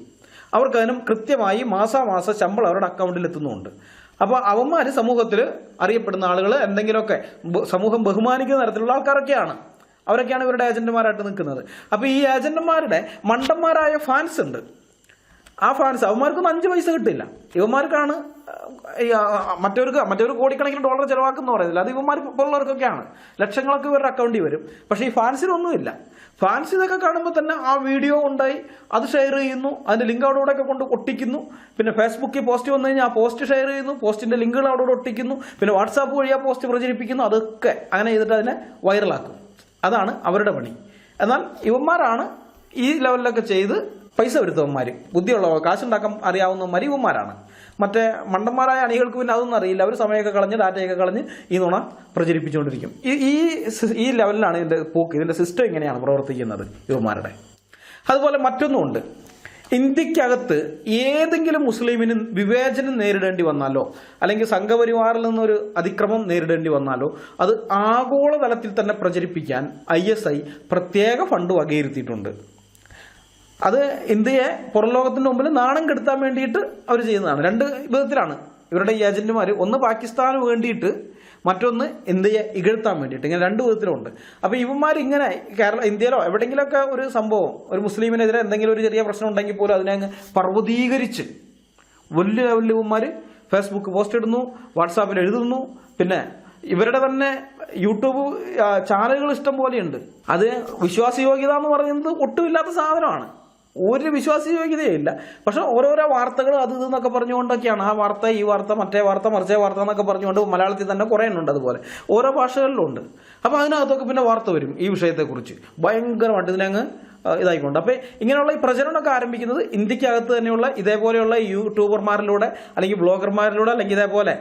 അവർക്ക് അതിനും കൃത്യമായി മാസാമാസം ശമ്പളം അവരുടെ അക്കൗണ്ടിൽ എത്തുന്നുമുണ്ട്. അപ്പോൾ അവന്മാർ സമൂഹത്തിൽ അറിയപ്പെടുന്ന ആളുകൾ, എന്തെങ്കിലുമൊക്കെ സമൂഹം ബഹുമാനിക്കുന്ന തരത്തിലുള്ള ആൾക്കാരൊക്കെയാണ്. അവരൊക്കെയാണ് ഇവരുടെ ഏജന്റുമാരായിട്ട് നിൽക്കുന്നത്. അപ്പോൾ ഈ ഏജന്റുമാരുടെ മണ്ടന്മാരായ ഫാൻസ് ഉണ്ട്. ആ ഫാൻസ് അവന്മാർക്കൊന്നും 5 പൈസ കിട്ടില്ല. ഇവന്മാർക്കാണ് മറ്റൊരു കോടിക്കണക്കിന് ഡോളർ ചെലവാക്കുന്ന പറയുന്നില്ല. അത് ഇവന്മാർ ഉള്ളവർക്കൊക്കെയാണ്, ലക്ഷങ്ങളൊക്കെ ഇവരുടെ അക്കൗണ്ടിൽ വരും. പക്ഷേ ഈ ഫാൻസിനൊന്നുമില്ല. ഫാൻസ് ഇതൊക്കെ കാണുമ്പോൾ തന്നെ ആ വീഡിയോ ഉണ്ടായി അത് ഷെയർ ചെയ്യുന്നു, അതിന്റെ ലിങ്ക് അവിടെ കൂടെ ഒക്കെ കൊണ്ട് ഒട്ടിക്കുന്നു. പിന്നെ ഫേസ്ബുക്കിൽ പോസ്റ്റ് വന്നു കഴിഞ്ഞാൽ ആ പോസ്റ്റ് ഷെയർ ചെയ്യുന്നു, പോസ്റ്റിന്റെ ലിങ്കുകൾ അവിടെ കൂടെ ഒട്ടിക്കുന്നു. പിന്നെ വാട്സാപ്പ് വഴി ആ പോസ്റ്റ് പ്രചരിപ്പിക്കുന്നു. അതൊക്കെ അങ്ങനെ ചെയ്തിട്ട് അതിനെ വൈറലാക്കും. അതാണ് അവരുടെ പണി. എന്നാൽ ഇവന്മാരാണ് ഈ ലെവലിലൊക്കെ ചെയ്ത് പൈസ വരുത്തവന്മാർ, ബുദ്ധിയുള്ളവർ, കാശുണ്ടാക്കാൻ അറിയാവുന്നവന്മാർ ഇവന്മാരാണ്. മറ്റേ മണ്ടന്മാരായ അണികൾക്ക് പിന്നെ അതൊന്നും അറിയില്ല. അവർ സമയമൊക്കെ കളഞ്ഞ് ഡാറ്റയൊക്കെ കളഞ്ഞ് ഈ നുണ പ്രചരിപ്പിച്ചുകൊണ്ടിരിക്കും. ഈ ലെവലിലാണ് ഇതിന്റെ പോക്ക്, ഇതിന്റെ സിസ്റ്റം ഇങ്ങനെയാണ് പ്രവർത്തിക്കുന്നത് ഇവന്മാരുടെ. അതുപോലെ മറ്റൊന്നുമുണ്ട്. ഇന്ത്യക്കകത്ത് ഏതെങ്കിലും മുസ്ലിമിന് വിവേചനം നേരിടേണ്ടി വന്നാലോ അല്ലെങ്കിൽ സംഘപരിവാറിൽ നിന്നൊരു അതിക്രമം നേരിടേണ്ടി വന്നാലോ അത് ആഗോളതലത്തിൽ തന്നെ പ്രചരിപ്പിക്കാൻ ISI പ്രത്യേക ഫണ്ട് വകയിരുത്തിയിട്ടുണ്ട്. അത് ഇന്ത്യയെ പുറം ലോകത്തിന്റെ മുമ്പിൽ നാണം കെടുത്താൻ വേണ്ടിയിട്ട് അവർ ചെയ്യുന്നതാണ്. 2 വിധത്തിലാണ് ഇവരുടെ ഈ ഏജന്റുമാർ. ഒന്ന് പാകിസ്ഥാന് വേണ്ടിയിട്ട്, മറ്റൊന്ന് ഇന്ത്യയെ ഇകഴ്ത്താൻ വേണ്ടിയിട്ട്. ഇങ്ങനെ 2 വിധത്തിലുണ്ട്. അപ്പോൾ ഇവന്മാർ ഇങ്ങനെ ഇന്ത്യയിലോ എവിടെയെങ്കിലുമൊക്കെ ഒരു സംഭവം, ഒരു മുസ്ലിമിനെതിരെ എന്തെങ്കിലും ഒരു ചെറിയ പ്രശ്നം ഉണ്ടെങ്കിൽ പോലും അതിനെ അങ്ങ് പർവ്വതീകരിച്ച് വലിയ വലിയ ഇവന്മാർ ഫേസ്ബുക്ക് പോസ്റ്റ് ഇടുന്നു, വാട്സാപ്പിൽ എഴുതുന്നു. പിന്നെ ഇവരുടെ തന്നെ യൂട്യൂബ് ചാനലുകൾ ഇഷ്ടം പോലെയുണ്ട്. അത് വിശ്വാസയോഗ്യത എന്ന് പറയുന്നത് ഒട്ടുമില്ലാത്ത സാധനമാണ്. ഒരു വിശ്വാസയോഗ്യതയില്ല. പക്ഷെ ഓരോരോ വാർത്തകൾ അത് ഇതെന്നൊക്കെ പറഞ്ഞുകൊണ്ടൊക്കെയാണ് ആ വാർത്ത, ഈ വാർത്ത, മറ്റേ വാർത്ത, മറിച്ചേ വാർത്ത എന്നൊക്കെ പറഞ്ഞുകൊണ്ട് മലയാളത്തിൽ തന്നെ കുറേ ഉണ്ട്. അതുപോലെ ഓരോ ഭാഷകളിലും ഉണ്ട്. അപ്പോൾ അതിനകത്തൊക്കെ പിന്നെ വാർത്ത വരും ഈ വിഷയത്തെക്കുറിച്ച് ഭയങ്കരമായിട്ട് ഇതിനങ്ങ് ഇതായിക്കൊണ്ട്. അപ്പോൾ ഇങ്ങനെയുള്ള ഈ പ്രചരണമൊക്കെ ആരംഭിക്കുന്നത് ഇന്ത്യക്കകത്ത് തന്നെയുള്ള ഇതേപോലെയുള്ള യൂട്യൂബർമാരിലൂടെ അല്ലെങ്കിൽ ബ്ലോഗർമാരിലൂടെ അല്ലെങ്കിൽ ഇതേപോലെ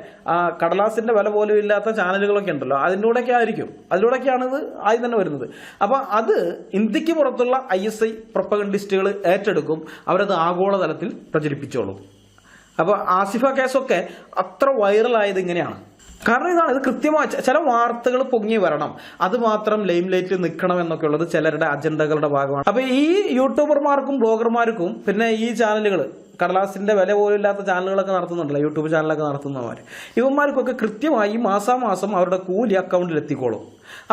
കടലാസിന്റെ വില പോലും ഇല്ലാത്ത ചാനലുകളൊക്കെ ഉണ്ടല്ലോ, അതിലൂടെയൊക്കെ ആയിരിക്കും. അതിലൂടെയൊക്കെയാണ് ഇത് ആദ്യം തന്നെ വരുന്നത്. അപ്പോൾ അത് ഇന്ത്യക്ക് പുറത്തുള്ള ISI പ്രൊപ്പഗണ്ടിസ്റ്റുകൾ ഏറ്റെടുക്കും. അവരത് ആഗോളതലത്തിൽ പ്രചരിപ്പിച്ചോളും. അപ്പോൾ ആസിഫ കേസൊക്കെ അത്ര വൈറലായത് ഇങ്ങനെയാണ്. കാരണം ഇതാണ്, ഇത് കൃത്യമായി ചില വാർത്തകൾ പൊങ്ങി വരണം, അത് മാത്രം ലൈം ലൈറ്റിൽ നിൽക്കണം എന്നൊക്കെ ഉള്ളത് ചിലരുടെ അജണ്ടകളുടെ ഭാഗമാണ്. അപ്പൊ ഈ യൂട്യൂബർമാർക്കും ബ്ലോഗർമാർക്കും പിന്നെ ഈ ചാനലുകൾ, കടലാസിന്റെ വില പോലും ഇല്ലാത്ത ചാനലുകളൊക്കെ നടത്തുന്നുണ്ടല്ലോ, യൂട്യൂബ് ചാനലൊക്കെ നടത്തുന്നവർ, ഇവന്മാർക്കൊക്കെ കൃത്യമായി മാസാമാസം അവരുടെ കൂലി അക്കൗണ്ടിൽ എത്തിക്കോളും.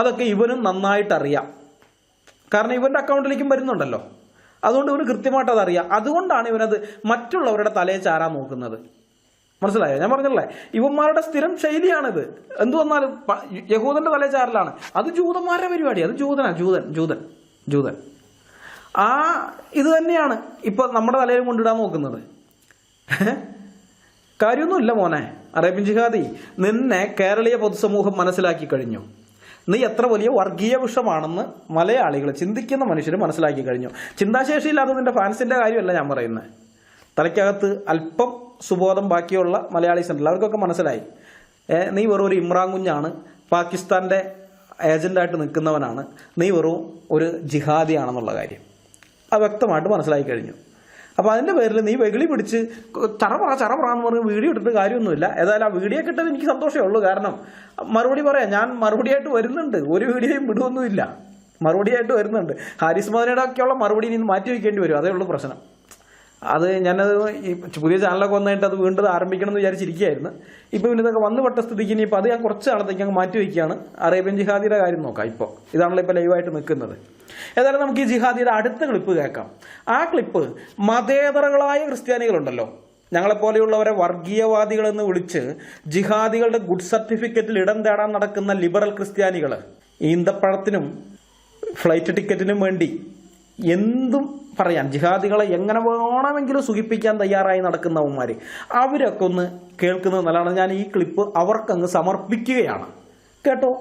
അതൊക്കെ ഇവനും നന്നായിട്ട് അറിയാം. കാരണം ഇവന്റെ അക്കൗണ്ടിലേക്കും വരുന്നുണ്ടല്ലോ. അതുകൊണ്ട് ഇവന് കൃത്യമായിട്ട് അതറിയാം. അതുകൊണ്ടാണ് ഇവനത് മറ്റുള്ളവരുടെ തലയെ ചാരാൻ നോക്കുന്നത്. മനസ്സിലായോ? ഞാൻ പറഞ്ഞല്ലേ, ഇവന്മാരുടെ സ്ഥിരം ശൈലിയാണിത്. എന്തു വന്നാലും യഹൂദന്റെ തലേ ചാരലാണ്. അത് ജൂതന്മാരുടെ പരിപാടി. അത് ജൂതൻ ആ ഇത് തന്നെയാണ് ഇപ്പൊ നമ്മുടെ തലയിൽ കൊണ്ടിടാൻ നോക്കുന്നത്. കാര്യമൊന്നുമില്ല മോനെ. അറേബ്യൻ ജിഹാദി, നിന്നെ കേരളീയ പൊതുസമൂഹം മനസ്സിലാക്കി കഴിഞ്ഞു. നീ എത്ര വലിയ വർഗീയ വിഷമാണെന്ന് മലയാളികൾ, ചിന്തിക്കുന്ന മനുഷ്യർ മനസ്സിലാക്കി കഴിഞ്ഞു. ചിന്താശേഷിയില്ലാത്ത നിന്റെ ഫാൻസിന്റെ കാര്യമല്ല ഞാൻ പറയുന്നത്. തലയ്ക്കകത്ത് അല്പം സുബോധം ബാക്കിയുള്ള മലയാളീസ് ഉണ്ടല്ലോ, അവർക്കൊക്കെ മനസ്സിലായി നീ വെറും ഒരു ഇമ്രാൻ കുഞ്ഞാണ്, പാകിസ്ഥാന്റെ ഏജന്റായിട്ട് നിൽക്കുന്നവനാണ്, നീ വെറും ഒരു ജിഹാദിയാണെന്നുള്ള കാര്യം അത് വ്യക്തമായിട്ട് മനസ്സിലാക്കി കഴിഞ്ഞു. അപ്പോൾ അതിൻ്റെ പേരിൽ നീ വെകിളി പിടിച്ച് ചറപറാന്ന് പറഞ്ഞ് വീഡിയോ ഇട്ടിട്ട് കാര്യമൊന്നുമില്ല. ഏതായാലും ആ വീഡിയോ കിട്ടാൻ എനിക്ക് സന്തോഷമേ ഉള്ളൂ. കാരണം മറുപടി പറയാം, ഞാൻ മറുപടിയായിട്ട് വരുന്നുണ്ട്, ഒരു വീഡിയോയും വിടുവൊന്നുമില്ല, മറുപടിയായിട്ട് വരുന്നുണ്ട്. ഹാരിസ് മദനിയുടെ ഒക്കെയുള്ള മറുപടി ഇനി മാറ്റി വയ്ക്കേണ്ടി വരും, അതേ ഉള്ളൂ പ്രശ്നം. അത് ഞാനത് ഈ പുതിയ ചാനലൊക്കെ വന്നിട്ട് അത് വീണ്ടും ആരംഭിക്കണം എന്ന് വിചാരിച്ചിരിക്കുകയായിരുന്നു. ഇപ്പോൾ പിന്നെ ഇതൊക്കെ വന്നു പെട്ട സ്ഥിതിക്ക് ഇനിയിപ്പോൾ അത് ഞാൻ കുറച്ച് നാളത്തേക്ക് അങ്ങ് മാറ്റി വയ്ക്കുകയാണ്. അറേബ്യൻ ജിഹാദിയുടെ കാര്യം നോക്കാം. ഇപ്പോൾ ഇതാണല്ലോ ഇപ്പോൾ ലൈവായിട്ട് നിൽക്കുന്നത്. ഏതായാലും നമുക്ക് ഈ ജിഹാദിയുടെ അടുത്ത ക്ലിപ്പ് കേൾക്കാം. ആ ക്ലിപ്പ് മതേതരകളായ ക്രിസ്ത്യാനികളുണ്ടല്ലോ, ഞങ്ങളെപ്പോലെയുള്ളവരെ വർഗീയവാദികളെന്ന് വിളിച്ച് ജിഹാദികളുടെ ഗുഡ് സർട്ടിഫിക്കറ്റിൽ ഇടം തേടാൻ നടക്കുന്ന ലിബറൽ ക്രിസ്ത്യാനികൾ, ഈന്തപ്പഴത്തിനും ഫ്ലൈറ്റ് ടിക്കറ്റിനും വേണ്ടി എന്തും പറയാൻ, ജിഹാദികളെ എങ്ങനെ വേണമെങ്കിലും സുഖിപ്പിക്കാൻ തയ്യാറായി നടക്കുന്നവന്മാർ, അവരൊക്കെ ഒന്ന് കേൾക്കുന്നത് നല്ലതാണ്. ഞാൻ ഈ ക്ലിപ്പ് അവർക്കങ്ങ് സമർപ്പിക്കുകയാണ്, കേട്ടോ.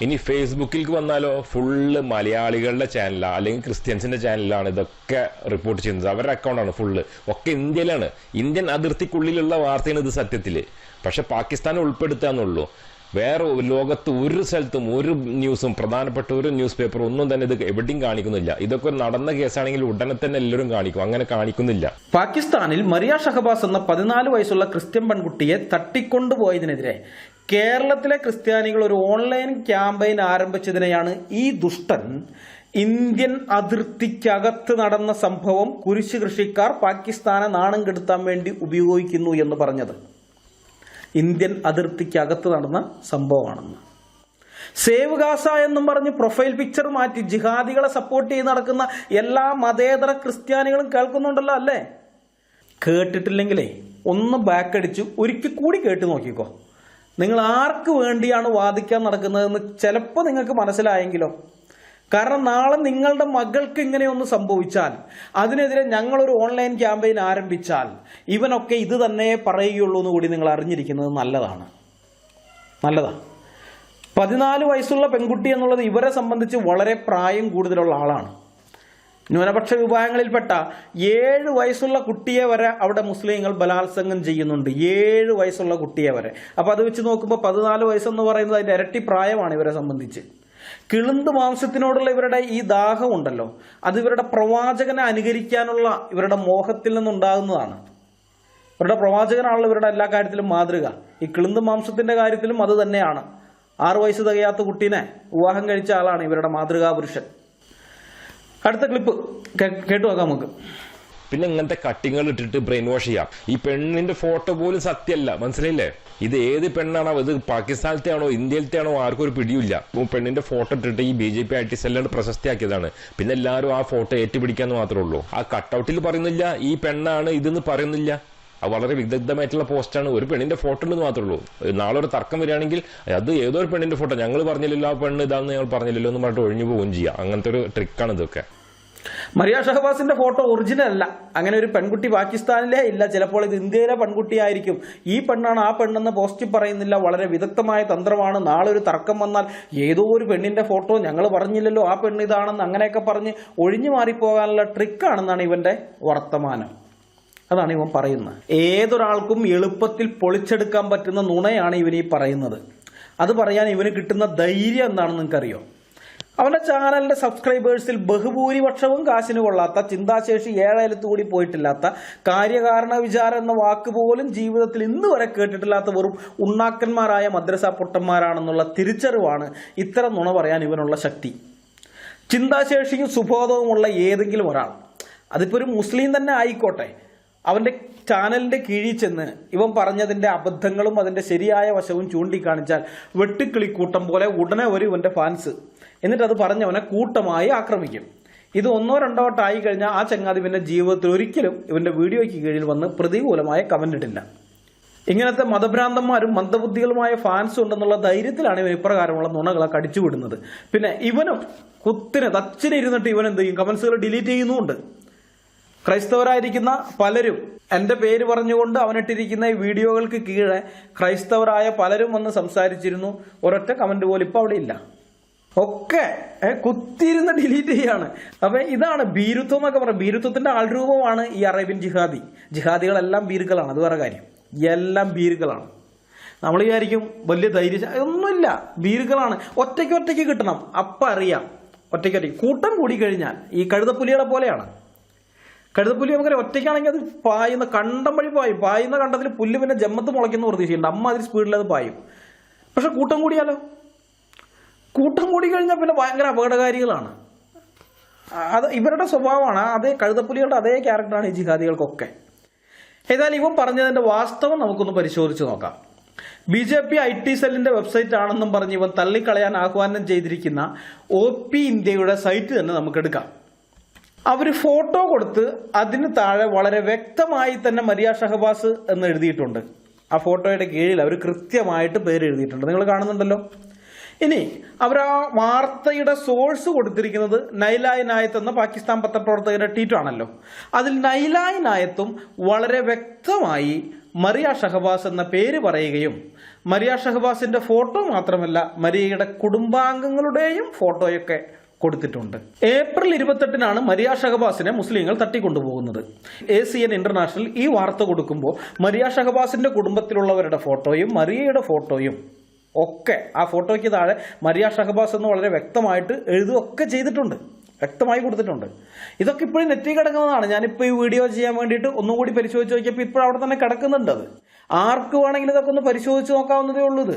ഇനി ഫേസ്ബുക്കിലേക്ക് വന്നാലോ, ഫുള്ള് മലയാളികളുടെ ചാനലാണ് അല്ലെങ്കിൽ ക്രിസ്ത്യൻസിന്റെ ചാനലാണ് ഇതൊക്കെ റിപ്പോർട്ട് ചെയ്യുന്നത്. അവരുടെ അക്കൗണ്ടാണ് ഫുള്ള്, ഒക്കെ ഇന്ത്യയിലാണ്. ഇന്ത്യൻ അതിർത്തിക്കുള്ളിലുള്ള വാർത്തയാണ് ഇത് സത്യത്തില്. പക്ഷെ പാകിസ്ഥാനെ ഉൾപ്പെടുത്താന്നുള്ളൂ. വേറെ ലോകത്ത് ഒരു സ്ഥലത്തും ഒരു ന്യൂസും, പ്രധാനപ്പെട്ട ഒരു ന്യൂസ് പേപ്പർ ഒന്നും തന്നെ ഇത് എവിടെയും കാണിക്കുന്നില്ല. ഇതൊക്കെ നടന്ന കേസാണെങ്കിൽ ഉടനെ തന്നെ എല്ലാവരും കാണിക്കും, അങ്ങനെ കാണിക്കുന്നില്ല. പാകിസ്ഥാനിൽ മറിയ ഷഹബാസ് എന്ന 14 വയസ്സുള്ള ക്രിസ്ത്യൻ പെൺകുട്ടിയെ തട്ടിക്കൊണ്ടുപോയതിനെതിരെ കേരളത്തിലെ ക്രിസ്ത്യാനികൾ ഒരു ഓൺലൈൻ ക്യാമ്പയിൻ ആരംഭിച്ചതിനെയാണ് ഈ ദുഷ്ടൻ ഇന്ത്യൻ അതിർത്തിക്കകത്ത് നടന്ന സംഭവം കുരിശ് കൃഷിക്കാർ പാകിസ്ഥാനെ നാണം കെടുത്താൻ വേണ്ടി ഉപയോഗിക്കുന്നു എന്ന് പറഞ്ഞത്. ഇന്ത്യൻ അതിർത്തിക്കകത്ത് നടന്ന സംഭവമാണെന്ന്. സേവ് ഗാസ എന്നും പറഞ്ഞ് പ്രൊഫൈൽ പിക്ചർ മാറ്റി ജിഹാദികളെ സപ്പോർട്ട് ചെയ്ത് നടക്കുന്ന എല്ലാ മതേതര ക്രിസ്ത്യാനികളും കേൾക്കുന്നുണ്ടല്ലോ അല്ലേ? കേട്ടിട്ടില്ലെങ്കിലേ ഒന്ന് ബാക്ക് അടിച്ച് ഒരിക്കൽ കൂടി കേട്ട് നോക്കിക്കോ. നിങ്ങൾ ആർക്ക് വേണ്ടിയാണ് വാദിക്കാൻ നടക്കുന്നതെന്ന് ചിലപ്പോൾ നിങ്ങൾക്ക് മനസ്സിലായെങ്കിലോ. കാരണം നാളെ നിങ്ങളുടെ മകൾക്ക് ഇങ്ങനെയൊന്ന് സംഭവിച്ചാൽ, അതിനെതിരെ ഞങ്ങളൊരു ഓൺലൈൻ ക്യാമ്പയിൻ ആരംഭിച്ചാൽ, ഇവനൊക്കെ ഇത് തന്നെ പറയുകയുള്ളൂ എന്ന് കൂടി നിങ്ങൾ അറിഞ്ഞിരിക്കുന്നത് നല്ലതാണ്. 14 വയസ്സുള്ള പെൺകുട്ടി എന്നുള്ളത് ഇവരെ സംബന്ധിച്ച് വളരെ പ്രായം കൂടുതലുള്ള ആളാണ്. ന്യൂനപക്ഷ വിഭാഗങ്ങളിൽപ്പെട്ട 7 വയസ്സുള്ള കുട്ടിയെ വരെ അവിടെ മുസ്ലിങ്ങൾ ബലാത്സംഗം ചെയ്യുന്നുണ്ട്. 7 വയസ്സുള്ള കുട്ടിയെ വരെ. അപ്പൊ അത് വെച്ച് നോക്കുമ്പോൾ 14 വയസ്സെന്ന് പറയുന്നത് അതിന്റെ ഇരട്ടി പ്രായമാണ് ഇവരെ സംബന്ധിച്ച്. കിളുന്ത് മാംസത്തിനോടുള്ള ഇവരുടെ ഈ ദാഹം ഉണ്ടല്ലോ, അത് ഇവരുടെ പ്രവാചകനെ അനുകരിക്കാനുള്ള ഇവരുടെ മോഹത്തിൽ നിന്നുണ്ടാകുന്നതാണ്. ഇവരുടെ പ്രവാചകനാണല്ലോ ഇവരുടെ എല്ലാ കാര്യത്തിലും മാതൃക. ഈ കിളുന്ത് മാംസത്തിന്റെ കാര്യത്തിലും അത് തന്നെയാണ്. 6 വയസ്സ് തികയാത്ത കുട്ടീനെ വിവാഹം കഴിച്ച ആളാണ് ഇവരുടെ മാതൃകാ പുരുഷൻ. അടുത്ത ക്ലിപ്പ് കേട്ടു നോക്കാം നമുക്ക്. പിന്നെ ഇങ്ങനത്തെ കട്ടിങ്ങൾ ഇട്ടിട്ട് ബ്രെയിൻ വാഷ് ചെയ്യാം. ഈ പെണ്ണിന്റെ ഫോട്ടോ പോലും സത്യമല്ല, മനസ്സിലായില്ലേ? ഇത് ഏത് പെണ്ണാണോ, ഇത് പാകിസ്ഥാനത്തെ ആണോ ഇന്ത്യയിലത്തെ ആണോ ആർക്കും ഒരു പിടിയില്ല. പെണ്ണിന്റെ ഫോട്ടോ ഇട്ടിട്ട് ഈ BJP ആർട്ടിസ്റ്റ് എല്ലാം പ്രശസ്തിയാക്കിയതാണ്. പിന്നെ എല്ലാവരും ആ ഫോട്ടോ ഏറ്റുപിടിക്കാന്ന് മാത്രമേ ഉള്ളൂ. ആ കട്ടൗട്ടിൽ പറയുന്നില്ല ഈ പെണ്ണാണ് ഇതെന്ന് പറയുന്നില്ല. അത് വളരെ വിദഗ്ധമായിട്ടുള്ള പോസ്റ്റാണ്. ഒരു പെണ്ണിന്റെ ഫോട്ടോ ഉണ്ടെന്ന് മാത്രമേ ഉള്ളൂ. നാളെ ഒരു തർക്കം വരികയാണെങ്കിൽ അത് ഏതോ ഒരു പെണ്ണിന്റെ ഫോട്ടോ, ഞങ്ങൾ പറഞ്ഞില്ലല്ലോ ആ പെണ്ണ് ഇതാന്ന് ഞങ്ങൾ പറഞ്ഞില്ലല്ലോ എന്ന് പറഞ്ഞിട്ട് ഒഴിഞ്ഞു പോവുകയും ചെയ്യാം. അങ്ങനത്തെ ഒരു ട്രിക്കാണ് ഇതൊക്കെ. മറിയ ഷഹബാസിന്റെ ഫോട്ടോ ഒറിജിനൽ അല്ല. അങ്ങനെ ഒരു പെൺകുട്ടി പാകിസ്ഥാനിലേ ഇല്ല. ചിലപ്പോൾ ഇത് ഇന്ത്യയിലെ പെൺകുട്ടിയായിരിക്കും. ഈ പെണ്ണാണ് ആ പെണ്ണെന്ന് പോസ്റ്റ് പറയുന്നില്ല. വളരെ വിദഗ്ധമായ തന്ത്രമാണ്. നാളെ ഒരു തർക്കം വന്നാൽ ഏതോ ഒരു പെണ്ണിന്റെ ഫോട്ടോ, ഞങ്ങൾ പറഞ്ഞില്ലല്ലോ ആ പെണ്ണ് ഇതാണെന്ന് അങ്ങനെയൊക്കെ പറഞ്ഞ് ഒഴിഞ്ഞു മാറിപ്പോകാനുള്ള ട്രിക്കാണെന്നാണ് ഇവന്റെ വർത്തമാനം. അതാണ് ഇവൻ പറയുന്നത്. ഏതൊരാൾക്കും എളുപ്പത്തിൽ പൊളിച്ചെടുക്കാൻ പറ്റുന്ന നുണയാണ് ഇവൻ ഈ പറയുന്നത്. അത് പറയാൻ ഇവന് കിട്ടുന്ന ധൈര്യം എന്താണെന്ന് നിങ്ങൾക്കറിയോ? അവന്റെ ചാനലിന്റെ സബ്സ്ക്രൈബേഴ്സിൽ ബഹുഭൂരിപക്ഷവും കാശിന് കൊള്ളാത്ത, ചിന്താശേഷി 7 കൂടി പോയിട്ടില്ലാത്ത, കാര്യകാരണ വിചാരം എന്ന വാക്ക് പോലും ജീവിതത്തിൽ ഇന്ന് വരെ കേട്ടിട്ടില്ലാത്ത വെറും ഉണ്ണാക്കന്മാരായ മദ്രസ പൊട്ടന്മാരാണെന്നുള്ള തിരിച്ചറിവാണ് ഇത്തരം നുണ പറയാൻ ഇവനുള്ള ശക്തി. ചിന്താശേഷിയും സുബോധവുമുള്ള ഏതെങ്കിലും ഒരാൾ, അതിപ്പോ ഒരു മുസ്ലിം തന്നെ ആയിക്കോട്ടെ, അവന്റെ ചാനലിന്റെ കീഴിൽ ചെന്ന് ഇവൻ പറഞ്ഞതിന്റെ അബദ്ധങ്ങളും അതിന്റെ ശരിയായ വശവും ചൂണ്ടിക്കാണിച്ചാൽ വെട്ടുക്കിളിക്കൂട്ടം പോലെ ഉടനെ ഒരു ഇവന്റെ ഫാൻസ്, എന്നിട്ട് അത് പറഞ്ഞവനെ കൂട്ടമായി ആക്രമിക്കും. ഇത് 1 2 വട്ടമായി കഴിഞ്ഞാൽ ആ ചങ്ങാതി ഇവന്റെ ജീവിതത്തിൽ ഒരിക്കലും ഇവന്റെ വീഡിയോയ്ക്ക് കീഴിൽ വന്ന് പ്രതികൂലമായ കമന്റ് ഇടില്ല. ഇങ്ങനത്തെ മതഭ്രാന്തന്മാരും മന്ദബുദ്ധികളുമായ ഫാൻസും ഉണ്ടെന്നുള്ള ധൈര്യത്തിലാണ് ഇവൻ ഇപ്രകാരമുള്ള നുണകളെ കടിച്ചുവിടുന്നത്. പിന്നെ ഇവനും കുത്തിന് തച്ചിനിരുന്നിട്ട് ഇവൻ എന്ത് ചെയ്യും? കമന്റ്സുകൾ ഡിലീറ്റ് ചെയ്യുന്നുമുണ്ട്. ക്രൈസ്തവരായിരിക്കുന്ന പലരും എന്റെ പേര് പറഞ്ഞുകൊണ്ട് അവനിട്ടിരിക്കുന്ന ഈ വീഡിയോകൾക്ക് കീഴെ ക്രൈസ്തവരായ പലരും വന്ന് സംസാരിച്ചിരുന്നു. ഒരൊറ്റ കമന്റ് പോലും ഇപ്പൊ അവിടെ ഇല്ല. ഒക്കെ കുത്തിയിരുന്ന് ഡിലീറ്റ് ചെയ്യാണ്. അപ്പൊ ഇതാണ് ഭീരുത്വം എന്നൊക്കെ പറയാം. ഭീരുത്വത്തിന്റെ ആൾരൂപമാണ് ഈ അറേബ്യൻ ജിഹാദികളെല്ലാം ഭീരുക്കളാണ്. അത് വേറെ കാര്യം, എല്ലാം ഭീരുക്കളാണ്. നമ്മൾ വിചാരിക്കും വലിയ ധൈര്യം, ഒന്നുമില്ല, ഭീരുക്കളാണ്. ഒറ്റയ്ക്ക് കിട്ടണം, അപ്പം അറിയാം. ഒറ്റയ്ക്ക് കൂട്ടം കൂടി കഴിഞ്ഞാൽ ഈ കഴുതപ്പുലികളെ പോലെയാണ്. കഴുതപ്പുലി നമുക്കറിയാം, ഒറ്റയ്ക്കാണെങ്കിൽ അത് പായുന്ന കണ്ടം വഴി പായുന്ന കണ്ടത്തിൽ പുല്ല് പിന്നെ ജമ്മത്ത് മുളയ്ക്കുന്ന പ്രതീക്ഷയുണ്ട്. അമ്മ അതിൽ സ്പീഡിൽ അത് പായും. പക്ഷെ കൂട്ടം കൂടിയാലോ, കൂട്ടം കൂടി കഴിഞ്ഞാൽ പിന്നെ ഭയങ്കര അപകടകാരികളാണ്. അത് ഇവരുടെ സ്വഭാവമാണ്. അതേ കഴുതപ്പുലികളുടെ അതേ ക്യാരക്ടറാണ് ഈ ജിഹാദികൾക്കൊക്കെ. ഏതായാലും ഇവൻ പറഞ്ഞതിന്റെ വാസ്തവം നമുക്കൊന്ന് പരിശോധിച്ച് നോക്കാം. BJP IT സെല്ലിന്റെ വെബ്സൈറ്റ് ആണെന്നും പറഞ്ഞ് ഇവൻ തള്ളിക്കളയാൻ ആഹ്വാനം ചെയ്തിരിക്കുന്ന OP ഇന്ത്യയുടെ സൈറ്റ് തന്നെ നമുക്കെടുക്കാം. അവർ ഫോട്ടോ കൊടുത്ത് അതിന് താഴെ വളരെ വ്യക്തമായി തന്നെ മരിയ ഷഹബാസ് എന്ന് എഴുതിയിട്ടുണ്ട്. ആ ഫോട്ടോയുടെ കീഴിൽ അവർ കൃത്യമായിട്ട് പേര് എഴുതിയിട്ടുണ്ട്, നിങ്ങൾ കാണുന്നുണ്ടല്ലോ. ഇനി അവർ ആ വാർത്തയുടെ സോഴ്സ് കൊടുത്തിരിക്കുന്നത് നൈലായ് നായത്ത് എന്ന പാകിസ്ഥാൻ പത്രപ്രവർത്തകരുടെ ട്വീറ്റാണല്ലോ. അതിൽ നൈലായ് നായത്തും വളരെ വ്യക്തമായി മരിയ ഷഹബാസ് എന്ന പേര് പറയുകയും മരിയ ഷഹബാസിന്റെ ഫോട്ടോ മാത്രമല്ല മരിയയുടെ കുടുംബാംഗങ്ങളുടെയും ഫോട്ടോയൊക്കെ കൊടുത്തിട്ടുണ്ട്. ഏപ്രിൽ 28-നാണ് മരിയ ഷഹബാസിനെ മുസ്ലിങ്ങൾ തട്ടിക്കൊണ്ടുപോകുന്നത്. ACN ഇന്റർനാഷണൽ ഈ വാർത്ത കൊടുക്കുമ്പോൾ മരിയ ഷഹബാസിന്റെ കുടുംബത്തിലുള്ളവരുടെ ഫോട്ടോയും മരിയയുടെ ഫോട്ടോയും ഒക്കെ ആ ഫോട്ടോയ്ക്ക് താഴെ മരിയ ഷഹബാസ് എന്ന് വളരെ വ്യക്തമായിട്ട് എഴുതുകയൊക്കെ ചെയ്തിട്ടുണ്ട്, വ്യക്തമായി കൊടുത്തിട്ടുണ്ട്. ഇതൊക്കെ ഇപ്പോഴും നെറ്റിൽ കിടക്കുന്നതാണ്. ഞാനിപ്പോൾ ഈ വീഡിയോ ചെയ്യാൻ വേണ്ടിയിട്ട് ഒന്നും കൂടി പരിശോധിച്ച് നോക്കിയപ്പോൾ ഇപ്പോൾ അവിടെ തന്നെ കിടക്കുന്നുണ്ട്. അത് ആർക്ക് വേണമെങ്കിലും ഇതൊക്കെ ഒന്ന് പരിശോധിച്ച് നോക്കാവുന്നതേ ഉള്ളൂ. ഇത്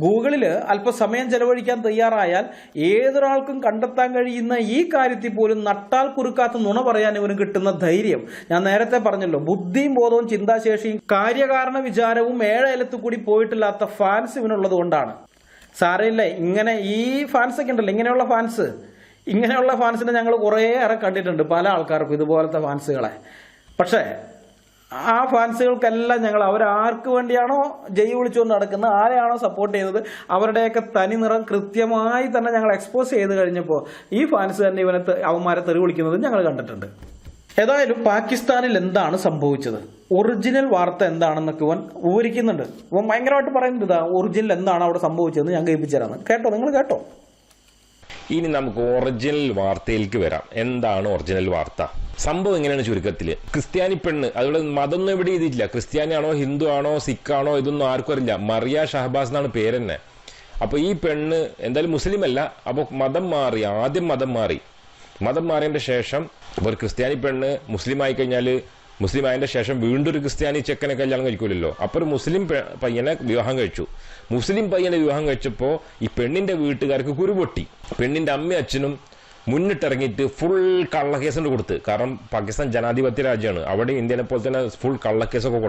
ഗൂഗിളിൽ അല്പസമയം ചെലവഴിക്കാൻ തയ്യാറായാൽ ഏതൊരാൾക്കും കണ്ടെത്താൻ കഴിയുന്ന ഈ കാര്യത്തിൽ പോലും നട്ടാൽ കുറുക്കാത്ത നുണ പറയാൻ ഇവന് കിട്ടുന്ന ധൈര്യം. ഞാൻ നേരത്തെ പറഞ്ഞല്ലോ, ബുദ്ധിയും ബോധവും ചിന്താശേഷിയും കാര്യകാരണ വിചാരവും ഏഴേലത്തു കൂടി പോയിട്ടില്ലാത്ത ഫാൻസ് ഇവനുള്ളത് കൊണ്ടാണ്. സാരമില്ല, ഇങ്ങനെ ഈ ഫാൻസൊക്കെ ഉണ്ടല്ലോ, ഇങ്ങനെയുള്ള ഫാൻസിനെ ഞങ്ങൾ കുറേയേറെ കണ്ടിട്ടുണ്ട്, പല ആൾക്കാർക്കും ഇതുപോലത്തെ ഫാൻസുകളെ. പക്ഷേ ആ ഫാൻസുകൾക്കെല്ലാം ഞങ്ങൾ അവരാർക്ക് വേണ്ടിയാണോ ജയ് വിളിച്ചുകൊണ്ട് നടക്കുന്നത്, ആരെയാണോ സപ്പോർട്ട് ചെയ്യുന്നത്, അവരുടെയൊക്കെ തനി നിറം കൃത്യമായി തന്നെ ഞങ്ങൾ എക്സ്പോസ് ചെയ്ത് കഴിഞ്ഞപ്പോൾ ഈ ഫാൻസ് തന്നെ അവന്മാരെ തെറി വിളിക്കുന്നത് ഞങ്ങൾ കണ്ടിട്ടുണ്ട്. ഏതായാലും പാകിസ്ഥാനിൽ എന്താണ് സംഭവിച്ചത്, ഒറിജിനൽ വാർത്ത എന്താണെന്നൊക്കെ ഇവൻ വിവരിക്കുന്നുണ്ട്. ഇവൻ ഭയങ്കരമായിട്ട് പറയുന്നത് ഇതാ ഒറിജിനൽ എന്താണ് അവിടെ സംഭവിച്ചതെന്ന് ഞാൻ കേൾപ്പിച്ചു തരാമെന്ന്. കേട്ടോ, നിങ്ങൾ കേട്ടോ. ഇനി നമുക്ക് ഒറിജിനൽ വാർത്തയിലേക്ക് വരാം. എന്താണ് ഒറിജിനൽ വാർത്ത? സംഭവം എങ്ങനെയാണ് ചുരുക്കത്തില്? ക്രിസ്ത്യാനി പെണ്ണ്, അതുപോലെ മതമൊന്നും എവിടെ എഴുതിയിട്ടില്ല, ക്രിസ്ത്യാനിയാണോ ഹിന്ദു ആണോ സിഖ് ആണോ ഇതൊന്നും ആർക്കും അറിയില്ല, മറിയ ഷഹബാസ് എന്നാണ് പേര് തന്നെ. അപ്പൊ ഈ പെണ്ണ് എന്തായാലും മുസ്ലിം അല്ല. അപ്പൊ ആദ്യം മതം മാറിയതിന്റെ ശേഷം ഒരു ക്രിസ്ത്യാനി പെണ്ണ് മുസ്ലിം ആയി കഴിഞ്ഞാല് മുസ്ലിം ആയതിന്റെ ശേഷം വീണ്ടും ഒരു ക്രിസ്ത്യാനി ചെക്കനെ കല്യാണം കഴിക്കൂലല്ലോ. അപ്പൊ ഒരു മുസ്ലിം പയ്യനെ വിവാഹം കഴിച്ചു. മുസ്ലിം പയ്യനെ വിവാഹം കഴിച്ചപ്പോ ഈ പെണ്ണിന്റെ വീട്ടുകാർക്ക് കുരുപൊട്ടി. പെണ്ണിന്റെ അമ്മയും അച്ഛനും മുന്നിട്ടിറങ്ങിയിട്ട് ഫുൾ കള്ളക്കേസുണ്ട് കൊടുത്ത്. കാരണം പാകിസ്ഥാൻ ജനാധിപത്യ രാജ്യമാണ്, അവിടെ ഇന്ത്യനെ പോലെ തന്നെ ഫുൾ കള്ളക്കേസൊക്കെ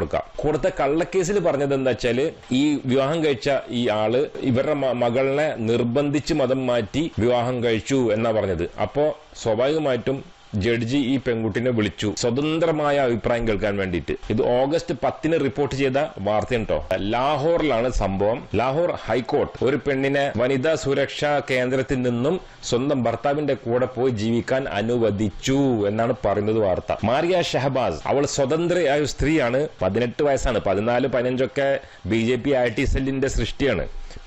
കൊടുത്ത കള്ളക്കേസിൽ പറഞ്ഞത് എന്താ വെച്ചാല്, ഈ വിവാഹം കഴിച്ച ഈ ആള് ഇവരുടെ മകളിനെ നിർബന്ധിച്ച് മതം മാറ്റി വിവാഹം കഴിച്ചു എന്നാ പറഞ്ഞത്. അപ്പോ സ്വാഭാവികമായിട്ടും ജഡ്ജി ഈ പെൺകുട്ടിനെ വിളിച്ചു സ്വതന്ത്രമായ അഭിപ്രായം കേൾക്കാൻ വേണ്ടിയിട്ട്. ഇത് ഓഗസ്റ്റ് 10 റിപ്പോർട്ട് ചെയ്ത വാർത്തയാണ് കേട്ടോ. ലാഹോറിലാണ് സംഭവം. ലാഹോർ ഹൈക്കോർട്ട് ഒരു പെണ്ണിനെ വനിതാ സുരക്ഷാ കേന്ദ്രത്തിൽ നിന്നും സ്വന്തം ഭർത്താവിന്റെ കൂടെ പോയി ജീവിക്കാൻ അനുവദിച്ചു എന്നാണ് പറയുന്നത് വാർത്ത. മരിയ ഷഹബാസ് അവൾ സ്വതന്ത്രയായ സ്ത്രീയാണ്. 18 വയസ്സാണ്. 14-15 BJP IT സെല്ലിന്റെ സൃഷ്ടിയാണ്.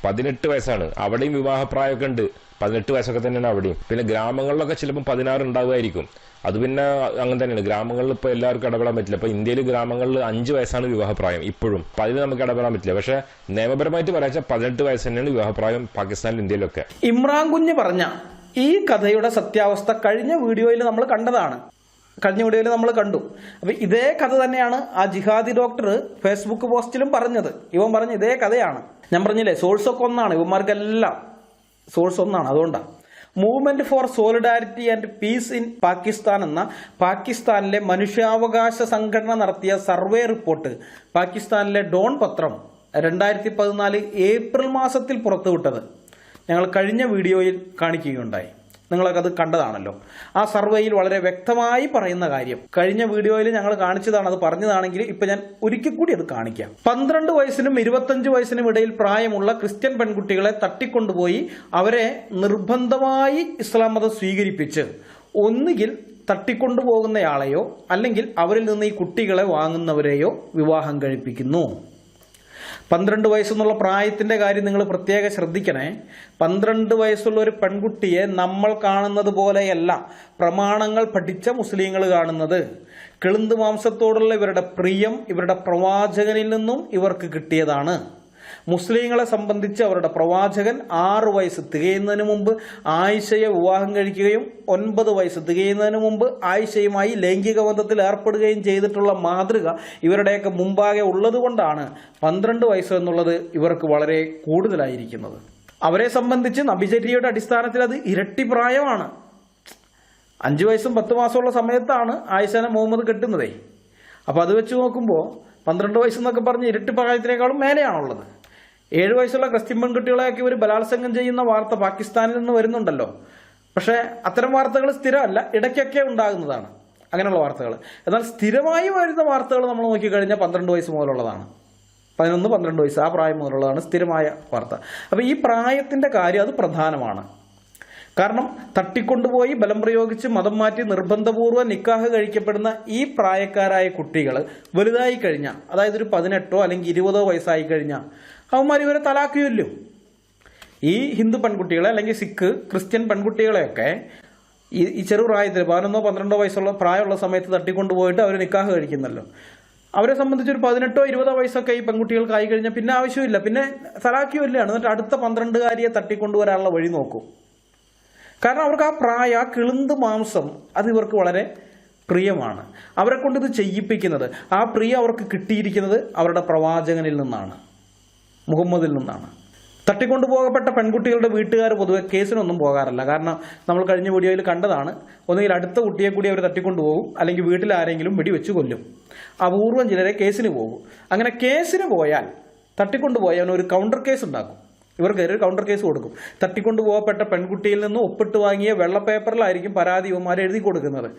18 വയസ്സാണ്. അവിടെയും വിവാഹപ്രായമൊക്കെ ഉണ്ട്. 18 വയസ്സൊക്കെ തന്നെയാണ് അവിടെയും. പിന്നെ ഗ്രാമങ്ങളിലൊക്കെ ചിലപ്പോൾ 16 ഉണ്ടാവുമായിരിക്കും. അത് പിന്നെ അങ്ങനെ തന്നെയാണ്. ഗ്രാമങ്ങളിൽ ഇപ്പൊ എല്ലാവർക്കും ഇടപെടാൻ പറ്റില്ല. ഇപ്പൊ ഇന്ത്യയിൽ ഗ്രാമങ്ങളിൽ 5 വയസ്സാണ് വിവാഹപ്രായം ഇപ്പോഴും. അപ്പൊ അതിൽ നമുക്ക് ഇടപെടാൻ പറ്റില്ല. പക്ഷെ നിയമപരമായിട്ട് പറയാച്ചാൽ 18 വയസ്സ് തന്നെയാണ് വിവാഹപ്രായം പാകിസ്ഥാനിലും ഇന്ത്യയിലൊക്കെ. ഇമ്രാൻ കുഞ്ഞ് പറഞ്ഞ ഈ കഥയുടെ സത്യാവസ്ഥ കഴിഞ്ഞ വീഡിയോയിൽ നമ്മൾ കണ്ടതാണ്. നമ്മൾ കണ്ടു. അപ്പൊ ഇതേ കഥ തന്നെയാണ് ആ ജിഹാദി ഡോക്ടർ ഫേസ്ബുക്ക് പോസ്റ്റിലും പറഞ്ഞത്. ഇവൻ പറഞ്ഞ ഇതേ കഥയാണ്. ഞാൻ പറഞ്ഞില്ലേ, സോഴ്സ് ഒക്കെ ഒന്നാണ്, ഇവന്മാർക്കെല്ലാം സോഴ്സ് ഒന്നാണ്. അതുകൊണ്ടാണ് movement for solidarity and peace in Pakistan എന്ന പാകിസ്ഥാനിലെ മനുഷ്യാവകാശ സംഘടന നടത്തിയ സർവേ റിപ്പോർട്ട് പാകിസ്ഥാനിലെ ഡോൺ പത്രം 2014 ഏപ്രിൽ മാസത്തിൽ പുറത്തുവിട്ടത് ഞങ്ങൾ കഴിഞ്ഞ വീഡിയോയിൽ കാണിക്കുകയുണ്ടായി. നിങ്ങളൊക്കെ അത് കണ്ടതാണല്ലോ. ആ സർവേയിൽ വളരെ വ്യക്തമായി പറയുന്ന കാര്യം കഴിഞ്ഞ വീഡിയോയിൽ ഞങ്ങൾ കാണിച്ചതാണ്. അത് പറഞ്ഞതാണെങ്കിൽ ഇപ്പൊ ഞാൻ ഒരിക്കൽ കൂടി അത് കാണിക്കാം. 12 വയസ്സിനും 25 വയസ്സിനും ഇടയിൽ പ്രായമുള്ള ക്രിസ്ത്യൻ പെൺകുട്ടികളെ തട്ടിക്കൊണ്ടുപോയി അവരെ നിർബന്ധമായി ഇസ്ലാം മതം സ്വീകരിപ്പിച്ച് ഒന്നുകിൽ തട്ടിക്കൊണ്ടുപോകുന്നയാളെയോ അല്ലെങ്കിൽ അവരിൽ നിന്ന് ഈ കുട്ടികളെ വാങ്ങുന്നവരെയോ വിവാഹം കഴിപ്പിക്കുന്നു. 12 വയസ്സെന്നുള്ള പ്രായത്തിന്റെ കാര്യം നിങ്ങൾ പ്രത്യേകം ശ്രദ്ധിക്കണേ. 12 വയസ്സുള്ള ഒരു പെൺകുട്ടിയെ നമ്മൾ കാണുന്നത് പോലെയല്ല പ്രമാണങ്ങൾ പഠിച്ച മുസ്ലിങ്ങൾ കാണുന്നത്. കിളുന്ത് മാംസത്തോടുള്ള ഇവരുടെ പ്രിയം ഇവരുടെ പ്രവാചകനിൽ നിന്നും ഇവർക്ക് കിട്ടിയതാണ്. മുസ്ലിങ്ങളെ സംബന്ധിച്ച് അവരുടെ പ്രവാചകൻ 6 വയസ്സ് തികയുന്നതിന് മുമ്പ് ആയിഷയെ വിവാഹം കഴിക്കുകയും 9 വയസ്സ് തികയുന്നതിന് മുമ്പ് ആയിഷയുമായി ലൈംഗിക ബന്ധത്തിൽ ഏർപ്പെടുകയും ചെയ്തിട്ടുള്ള മാതൃക ഇവരുടെയൊക്കെ മുമ്പാകെ ഉള്ളതുകൊണ്ടാണ് 12 വയസ്സ് എന്നുള്ളത് ഇവർക്ക് വളരെ കൂടുതലായിരിക്കുന്നത്. അവരെ സംബന്ധിച്ച് നബിചര്യയുടെ അടിസ്ഥാനത്തിൽ അത് ഇരട്ടി പ്രായമാണ്. 5 വയസ്സും 10 മാസമുള്ള സമയത്താണ് ആയിഷനെ മുഹമ്മദ് കെട്ടുന്നതേ. അപ്പോൾ അത് വെച്ച് നോക്കുമ്പോൾ 12 വയസ്സെന്നൊക്കെ പറഞ്ഞ് ഇരട്ടി പ്രായത്തിനേക്കാളും മേലെയാണുള്ളത്. 7 വയസ്സുള്ള ക്രിസ്ത്യൻ പെൺകുട്ടികളെയൊക്കെ ഇവർ ബലാത്സംഗം ചെയ്യുന്ന വാർത്ത പാകിസ്ഥാനിൽ നിന്ന് വരുന്നുണ്ടല്ലോ. പക്ഷേ അത്തരം വാർത്തകൾ സ്ഥിരമല്ല, ഇടയ്ക്കൊക്കെ ഉണ്ടാകുന്നതാണ് അങ്ങനെയുള്ള വാർത്തകൾ. എന്നാൽ സ്ഥിരമായി വരുന്ന വാർത്തകൾ നമ്മൾ നോക്കിക്കഴിഞ്ഞാൽ 12 വയസ്സ് മുതലുള്ളതാണ്. 11-12 വയസ്സ് ആ പ്രായം മുതലുള്ളതാണ് സ്ഥിരമായ വാർത്ത. അപ്പോൾ ഈ പ്രായത്തിന്റെ കാര്യം അത് പ്രധാനമാണ്. കാരണം തട്ടിക്കൊണ്ടുപോയി ബലം പ്രയോഗിച്ച് മതം മാറ്റി നിർബന്ധപൂർവ്വം നിക്കാഹ് കഴിക്കപ്പെടുന്ന ഈ പ്രായക്കാരായ കുട്ടികൾ വലുതായി കഴിഞ്ഞാൽ, അതായത് ഒരു 18 അല്ലെങ്കിൽ 20 വയസ്സായി കഴിഞ്ഞാൽ അവന്മാർ ഇവരെ തലാക്കിയല്ലോ. ഈ ഹിന്ദു പെൺകുട്ടികളെ അല്ലെങ്കിൽ സിഖ് ക്രിസ്ത്യൻ പെൺകുട്ടികളെയൊക്കെ ഈ ചെറുപ്രായത്തിൽ 11-12 വയസ്സുള്ള പ്രായമുള്ള സമയത്ത് തട്ടിക്കൊണ്ടുപോയിട്ട് അവർ നിക്കാഹ് കഴിക്കുന്നല്ലോ. അവരെ സംബന്ധിച്ച് ഒരു 18-20 വയസ്സൊക്കെ ഈ പെൺകുട്ടികൾക്ക് ആയി കഴിഞ്ഞാൽ പിന്നെ ആവശ്യമില്ല, പിന്നെ തലാക്കിയല്ലാണ്. എന്നിട്ട് അടുത്ത 12കാരിയെ തട്ടിക്കൊണ്ടുവരാനുള്ള വഴി നോക്കും. കാരണം അവർക്ക് ആ കിളുന്ത് മാംസം അത് ഇവർക്ക് വളരെ പ്രിയമാണ്. അവരെ കൊണ്ട് ഇത് ചെയ്യിപ്പിക്കുന്നത്, ആ പ്രിയം അവർക്ക് കിട്ടിയിരിക്കുന്നത് അവരുടെ പ്രവാചകനിൽ നിന്നാണ്, മുഹമ്മദിൽ നിന്നാണ്. തട്ടിക്കൊണ്ടുപോകപ്പെട്ട പെൺകുട്ടികളുടെ വീട്ടുകാർ പൊതുവെ കേസിനൊന്നും പോകാറില്ല. കാരണം നമ്മൾ കഴിഞ്ഞ വീഡിയോയിൽ കണ്ടതാണ്, ഒന്നുകിൽ അടുത്ത കുട്ടിയെ കൂടി അവർ തട്ടിക്കൊണ്ടുപോകും, അല്ലെങ്കിൽ വീട്ടിൽ ആരെങ്കിലും വെടിവെച്ച് കൊല്ലും. അപൂർവം ചിലരെ കേസിന് പോകും. അങ്ങനെ കേസിന് പോയാൽ തട്ടിക്കൊണ്ടുപോയാൽ ഒരു കൗണ്ടർ കേസ് ഉണ്ടാക്കും. ഇവർക്ക് ഒരു കൗണ്ടർ കേസ് കൊടുക്കും. തട്ടിക്കൊണ്ടുപോകപ്പെട്ട പെൺകുട്ടിയിൽ നിന്ന് ഒപ്പിട്ട് വാങ്ങിയ വെള്ള പേപ്പറിലായിരിക്കും പരാതി ഇവന്മാർ എഴുതി കൊടുക്കുന്നത്.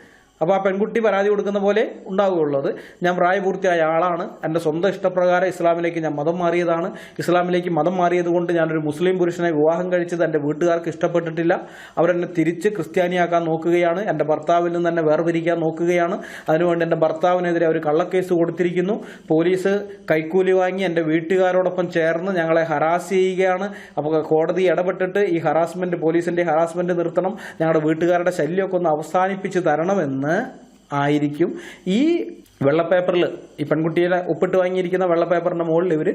അപ്പോൾ ആ പെൺകുട്ടി പരാതി കൊടുക്കുന്ന പോലെ ഉണ്ടാവുകയുള്ളത്, ഞാൻ പ്രായപൂർത്തിയായ ആളാണ്, എൻ്റെ സ്വന്തം ഇഷ്ടപ്രകാരം ഇസ്ലാമിലേക്ക് ഞാൻ മതം മാറിയതാണ്, ഇസ്ലാമിലേക്ക് മതം മാറിയത് കൊണ്ട് ഞാനൊരു മുസ്ലിം പുരുഷനെ വിവാഹം കഴിച്ചത് എൻ്റെ വീട്ടുകാർക്ക് ഇഷ്ടപ്പെട്ടിട്ടില്ല, അവരെന്നെ തിരിച്ച് ക്രിസ്ത്യാനിയാക്കാൻ നോക്കുകയാണ്, എൻ്റെ ഭർത്താവിൽ നിന്ന് എന്നെ വേർപിരിക്കാൻ നോക്കുകയാണ്, അതിനുവേണ്ടി എൻ്റെ ഭർത്താവിനെതിരെ അവർ കള്ളക്കേസ് കൊടുത്തിരിക്കുന്നു, പോലീസ് കൈക്കൂലി വാങ്ങി എൻ്റെ വീട്ടുകാരോടൊപ്പം ചേർന്ന് ഞങ്ങളെ ഹറാസ് ചെയ്യുകയാണ്, അപ്പോൾ കോടതി ഇടപെട്ടിട്ട് ഈ ഹറാസ്മെൻറ്റ്, പോലീസിൻ്റെ ഹറാസ്മെൻറ്റ് നിർത്തണം, ഞങ്ങളുടെ വീട്ടുകാരുടെ ശല്യമൊക്കെ ഒന്ന് അവസാനിപ്പിച്ച് തരണമെന്ന് ആയിരിക്കും ഈ വെള്ളപ്പേപ്പറിൽ, ഈ പെൺകുട്ടിയുടെ ഒപ്പിട്ട് വാങ്ങിയിരിക്കുന്ന വെള്ളപ്പേപ്പറിന്റെ മുകളിൽ ഇവർ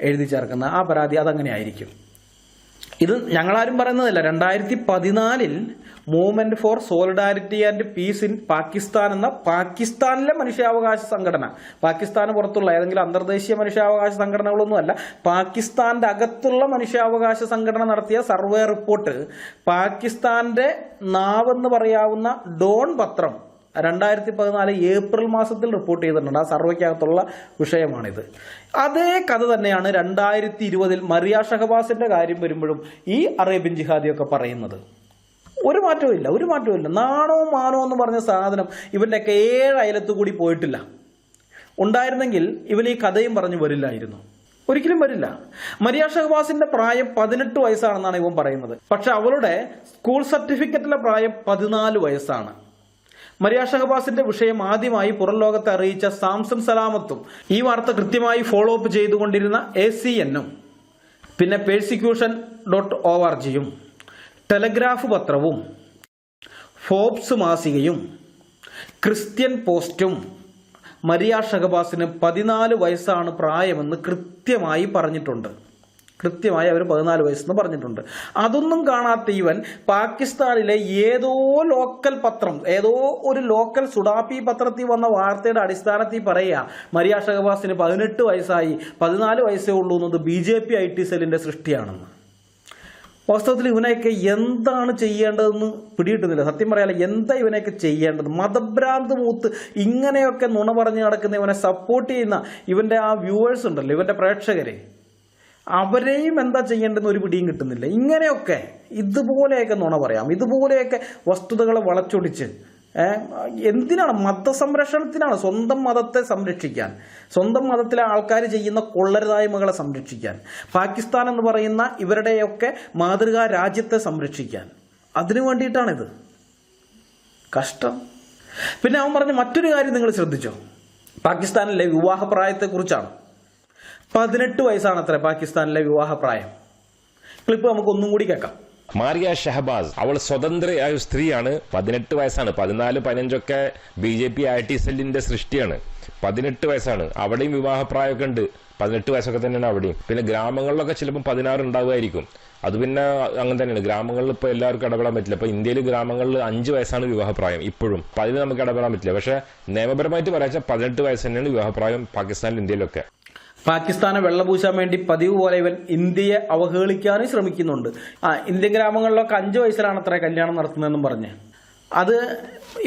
എഴുതി ചേർക്കുന്ന ആ പരാതി അതങ്ങനെ ആയിരിക്കും. ഇത് ഞങ്ങളാരും പറയുന്നതല്ല. 2014 movement for solidarity and peace in Pakistan എന്ന പാകിസ്ഥാനിലെ മനുഷ്യാവകാശ സംഘടന, പാകിസ്ഥാന് പുറത്തുള്ള ഏതെങ്കിലും അന്തർദേശീയ മനുഷ്യാവകാശ സംഘടനകളൊന്നുമല്ല, പാകിസ്ഥാന്റെ അകത്തുള്ള മനുഷ്യാവകാശ സംഘടന നടത്തിയ സർവേ റിപ്പോർട്ട് പാകിസ്ഥാന്റെ നാവെന്ന് പറയാവുന്ന ഡോൺ പത്രം 2014 ഏപ്രിൽ മാസത്തിൽ റിപ്പോർട്ട് ചെയ്തിട്ടുണ്ട്. ആ സർവേക്കകത്തുള്ള വിഷയമാണിത്. അതേ കഥ തന്നെയാണ് 2020 മറിയ ഷഹബാസിന്റെ കാര്യം വരുമ്പോഴും ഈ അറേബ്യൻ ജിഹാദിയൊക്കെ പറയുന്നത്. ഒരു മാറ്റവും ഇല്ല. നാണോ മാനോ എന്ന് പറഞ്ഞ സാധനം ഇവന്റെയൊക്കെ 7 അയലത്ത് കൂടി പോയിട്ടില്ല. ഉണ്ടായിരുന്നെങ്കിൽ ഇവൻ ഈ കഥയും പറഞ്ഞു വരില്ലായിരുന്നു, ഒരിക്കലും വരില്ല. മറിയ ഷഹബാസിന്റെ പ്രായം 18 വയസ്സാണെന്നാണ് ഇവൻ പറയുന്നത്. പക്ഷെ അവളുടെ സ്കൂൾ സർട്ടിഫിക്കറ്റിലെ പ്രായം 14 വയസ്സാണ്. മറിയ ഷഹബാസിന്റെ വിഷയം ആദ്യമായി പുറം ലോകത്തെ അറിയിച്ച സാംസൺ സലാമത്തും ഈ വാർത്ത കൃത്യമായി ഫോളോ അപ്പ് ചെയ്തുകൊണ്ടിരുന്ന ACN-ഉം പിന്നെ persecution.org-യും ടെലഗ്രാഫ് പത്രവും ഫോബ്സ് മാസികയും ക്രിസ്ത്യൻ പോസ്റ്റും മറിയ ഷഹബാസിന് 14 വയസ്സാണ് പ്രായമെന്ന് കൃത്യമായി പറഞ്ഞിട്ടുണ്ട്. കൃത്യമായി അവർ 14 വയസ്സെന്ന് പറഞ്ഞിട്ടുണ്ട്. അതൊന്നും കാണാത്ത ഇവൻ പാകിസ്ഥാനിലെ ഏതോ ലോക്കൽ പത്രം, ഏതോ ഒരു ലോക്കൽ സുഡാപ്പി പത്രത്തിൽ വന്ന വാർത്തയുടെ അടിസ്ഥാനത്തിൽ പറയുക മറിയ ഷഹബാസിന് 18 വയസ്സായി, 14 വയസ്സേ ഉള്ളൂ എന്നത് BJP IT സെല്ലിന്റെ സൃഷ്ടിയാണെന്ന്. വാസ്തവത്തിൽ ഇവനെയൊക്കെ എന്താണ് ചെയ്യേണ്ടതെന്ന് പിടികിട്ടുന്നില്ല. സത്യം പറയാല്ല, എന്താ ഇവനെയൊക്കെ ചെയ്യേണ്ടത്? മതഭ്രാന്ത് മൂത്ത് ഇങ്ങനെയൊക്കെ നുണ പറഞ്ഞു നടക്കുന്ന ഇവനെ സപ്പോർട്ട് ചെയ്യുന്ന ഇവന്റെ ആ വ്യൂവേഴ്സ് ഉണ്ടല്ലോ, ഇവന്റെ പ്രേക്ഷകരെ, അവരെയും എന്താ ചെയ്യേണ്ടെന്ന് ഒരു പിടിയും കിട്ടുന്നില്ല. ഇങ്ങനെയൊക്കെ ഇതുപോലെയൊക്കെ നുണ പറയാം, ഇതുപോലെയൊക്കെ വസ്തുതകളെ വളച്ചൊടിച്ച് എന്തിനാണ്? മതസംരക്ഷണത്തിനാണ്. സ്വന്തം മതത്തെ സംരക്ഷിക്കാൻ, സ്വന്തം മതത്തിലെ ആൾക്കാർ ചെയ്യുന്ന കൊള്ളരുതായ്മകളെ സംരക്ഷിക്കാൻ, പാകിസ്ഥാൻ എന്ന് പറയുന്ന ഇവരുടെയൊക്കെ മാതൃകാ രാജ്യത്തെ സംരക്ഷിക്കാൻ, അതിനു വേണ്ടിയിട്ടാണിത്. കഷ്ടം. പിന്നെ അവൻ പറഞ്ഞ മറ്റൊരു കാര്യം നിങ്ങൾ ശ്രദ്ധിച്ചോ? പാകിസ്ഥാനിലെ വിവാഹപ്രായത്തെക്കുറിച്ചാണ്. 18 വയസ്സാണ് അത്ര പാകിസ്ഥാനിലെ വിവാഹപ്രായം. ക്ലിപ്പ് നമുക്ക് ഒന്നും കൂടി കേൾക്കാം. മാരിയ ഷഹബാസ്, അവൾ സ്വതന്ത്രയായ സ്ത്രീയാണ്. 18 വയസ്സാണ്. 14, 15 BJP IT സെല്ലിന്റെ സൃഷ്ടിയാണ്. 18 വയസ്സാണ്. അവിടെയും വിവാഹപ്രായമൊക്കെ ഉണ്ട്. 18 വയസ്സൊക്കെ തന്നെയാണ് അവിടെയും. പിന്നെ ഗ്രാമങ്ങളിലൊക്കെ ചിലപ്പോൾ 16 ഉണ്ടാവുമായിരിക്കും. അത് പിന്നെ അങ്ങനെ തന്നെയാണ്. ഗ്രാമങ്ങളിൽ ഇപ്പോൾ എല്ലാവർക്കും ഇടപെടാൻ പറ്റില്ല. ഇപ്പൊ ഇന്ത്യയിൽ ഗ്രാമങ്ങളിൽ 5 വയസ്സാണ് വിവാഹപ്രായം ഇപ്പോഴും. അപ്പൊ അതിന് നമുക്ക് ഇടപെടാൻ പറ്റില്ല. പക്ഷെ നിയമപരമായിട്ട് പറയാച്ചാൽ 18 വയസ്സ് തന്നെയാണ് വിവാഹപ്രായം പാകിസ്ഥാനിലും ഇന്ത്യയിലൊക്കെ. പാകിസ്ഥാനെ വെള്ളപൂശാൻ വേണ്ടി പതിവ് പോലെ ഇവൻ ഇന്ത്യയെ അവഹേളിക്കാനും ശ്രമിക്കുന്നുണ്ട്. ഇന്ത്യൻ ഗ്രാമങ്ങളിലൊക്കെ 5 വയസ്സിലാണ് അത്ര കല്യാണം നടത്തുന്നതെന്നും പറഞ്ഞ് അത്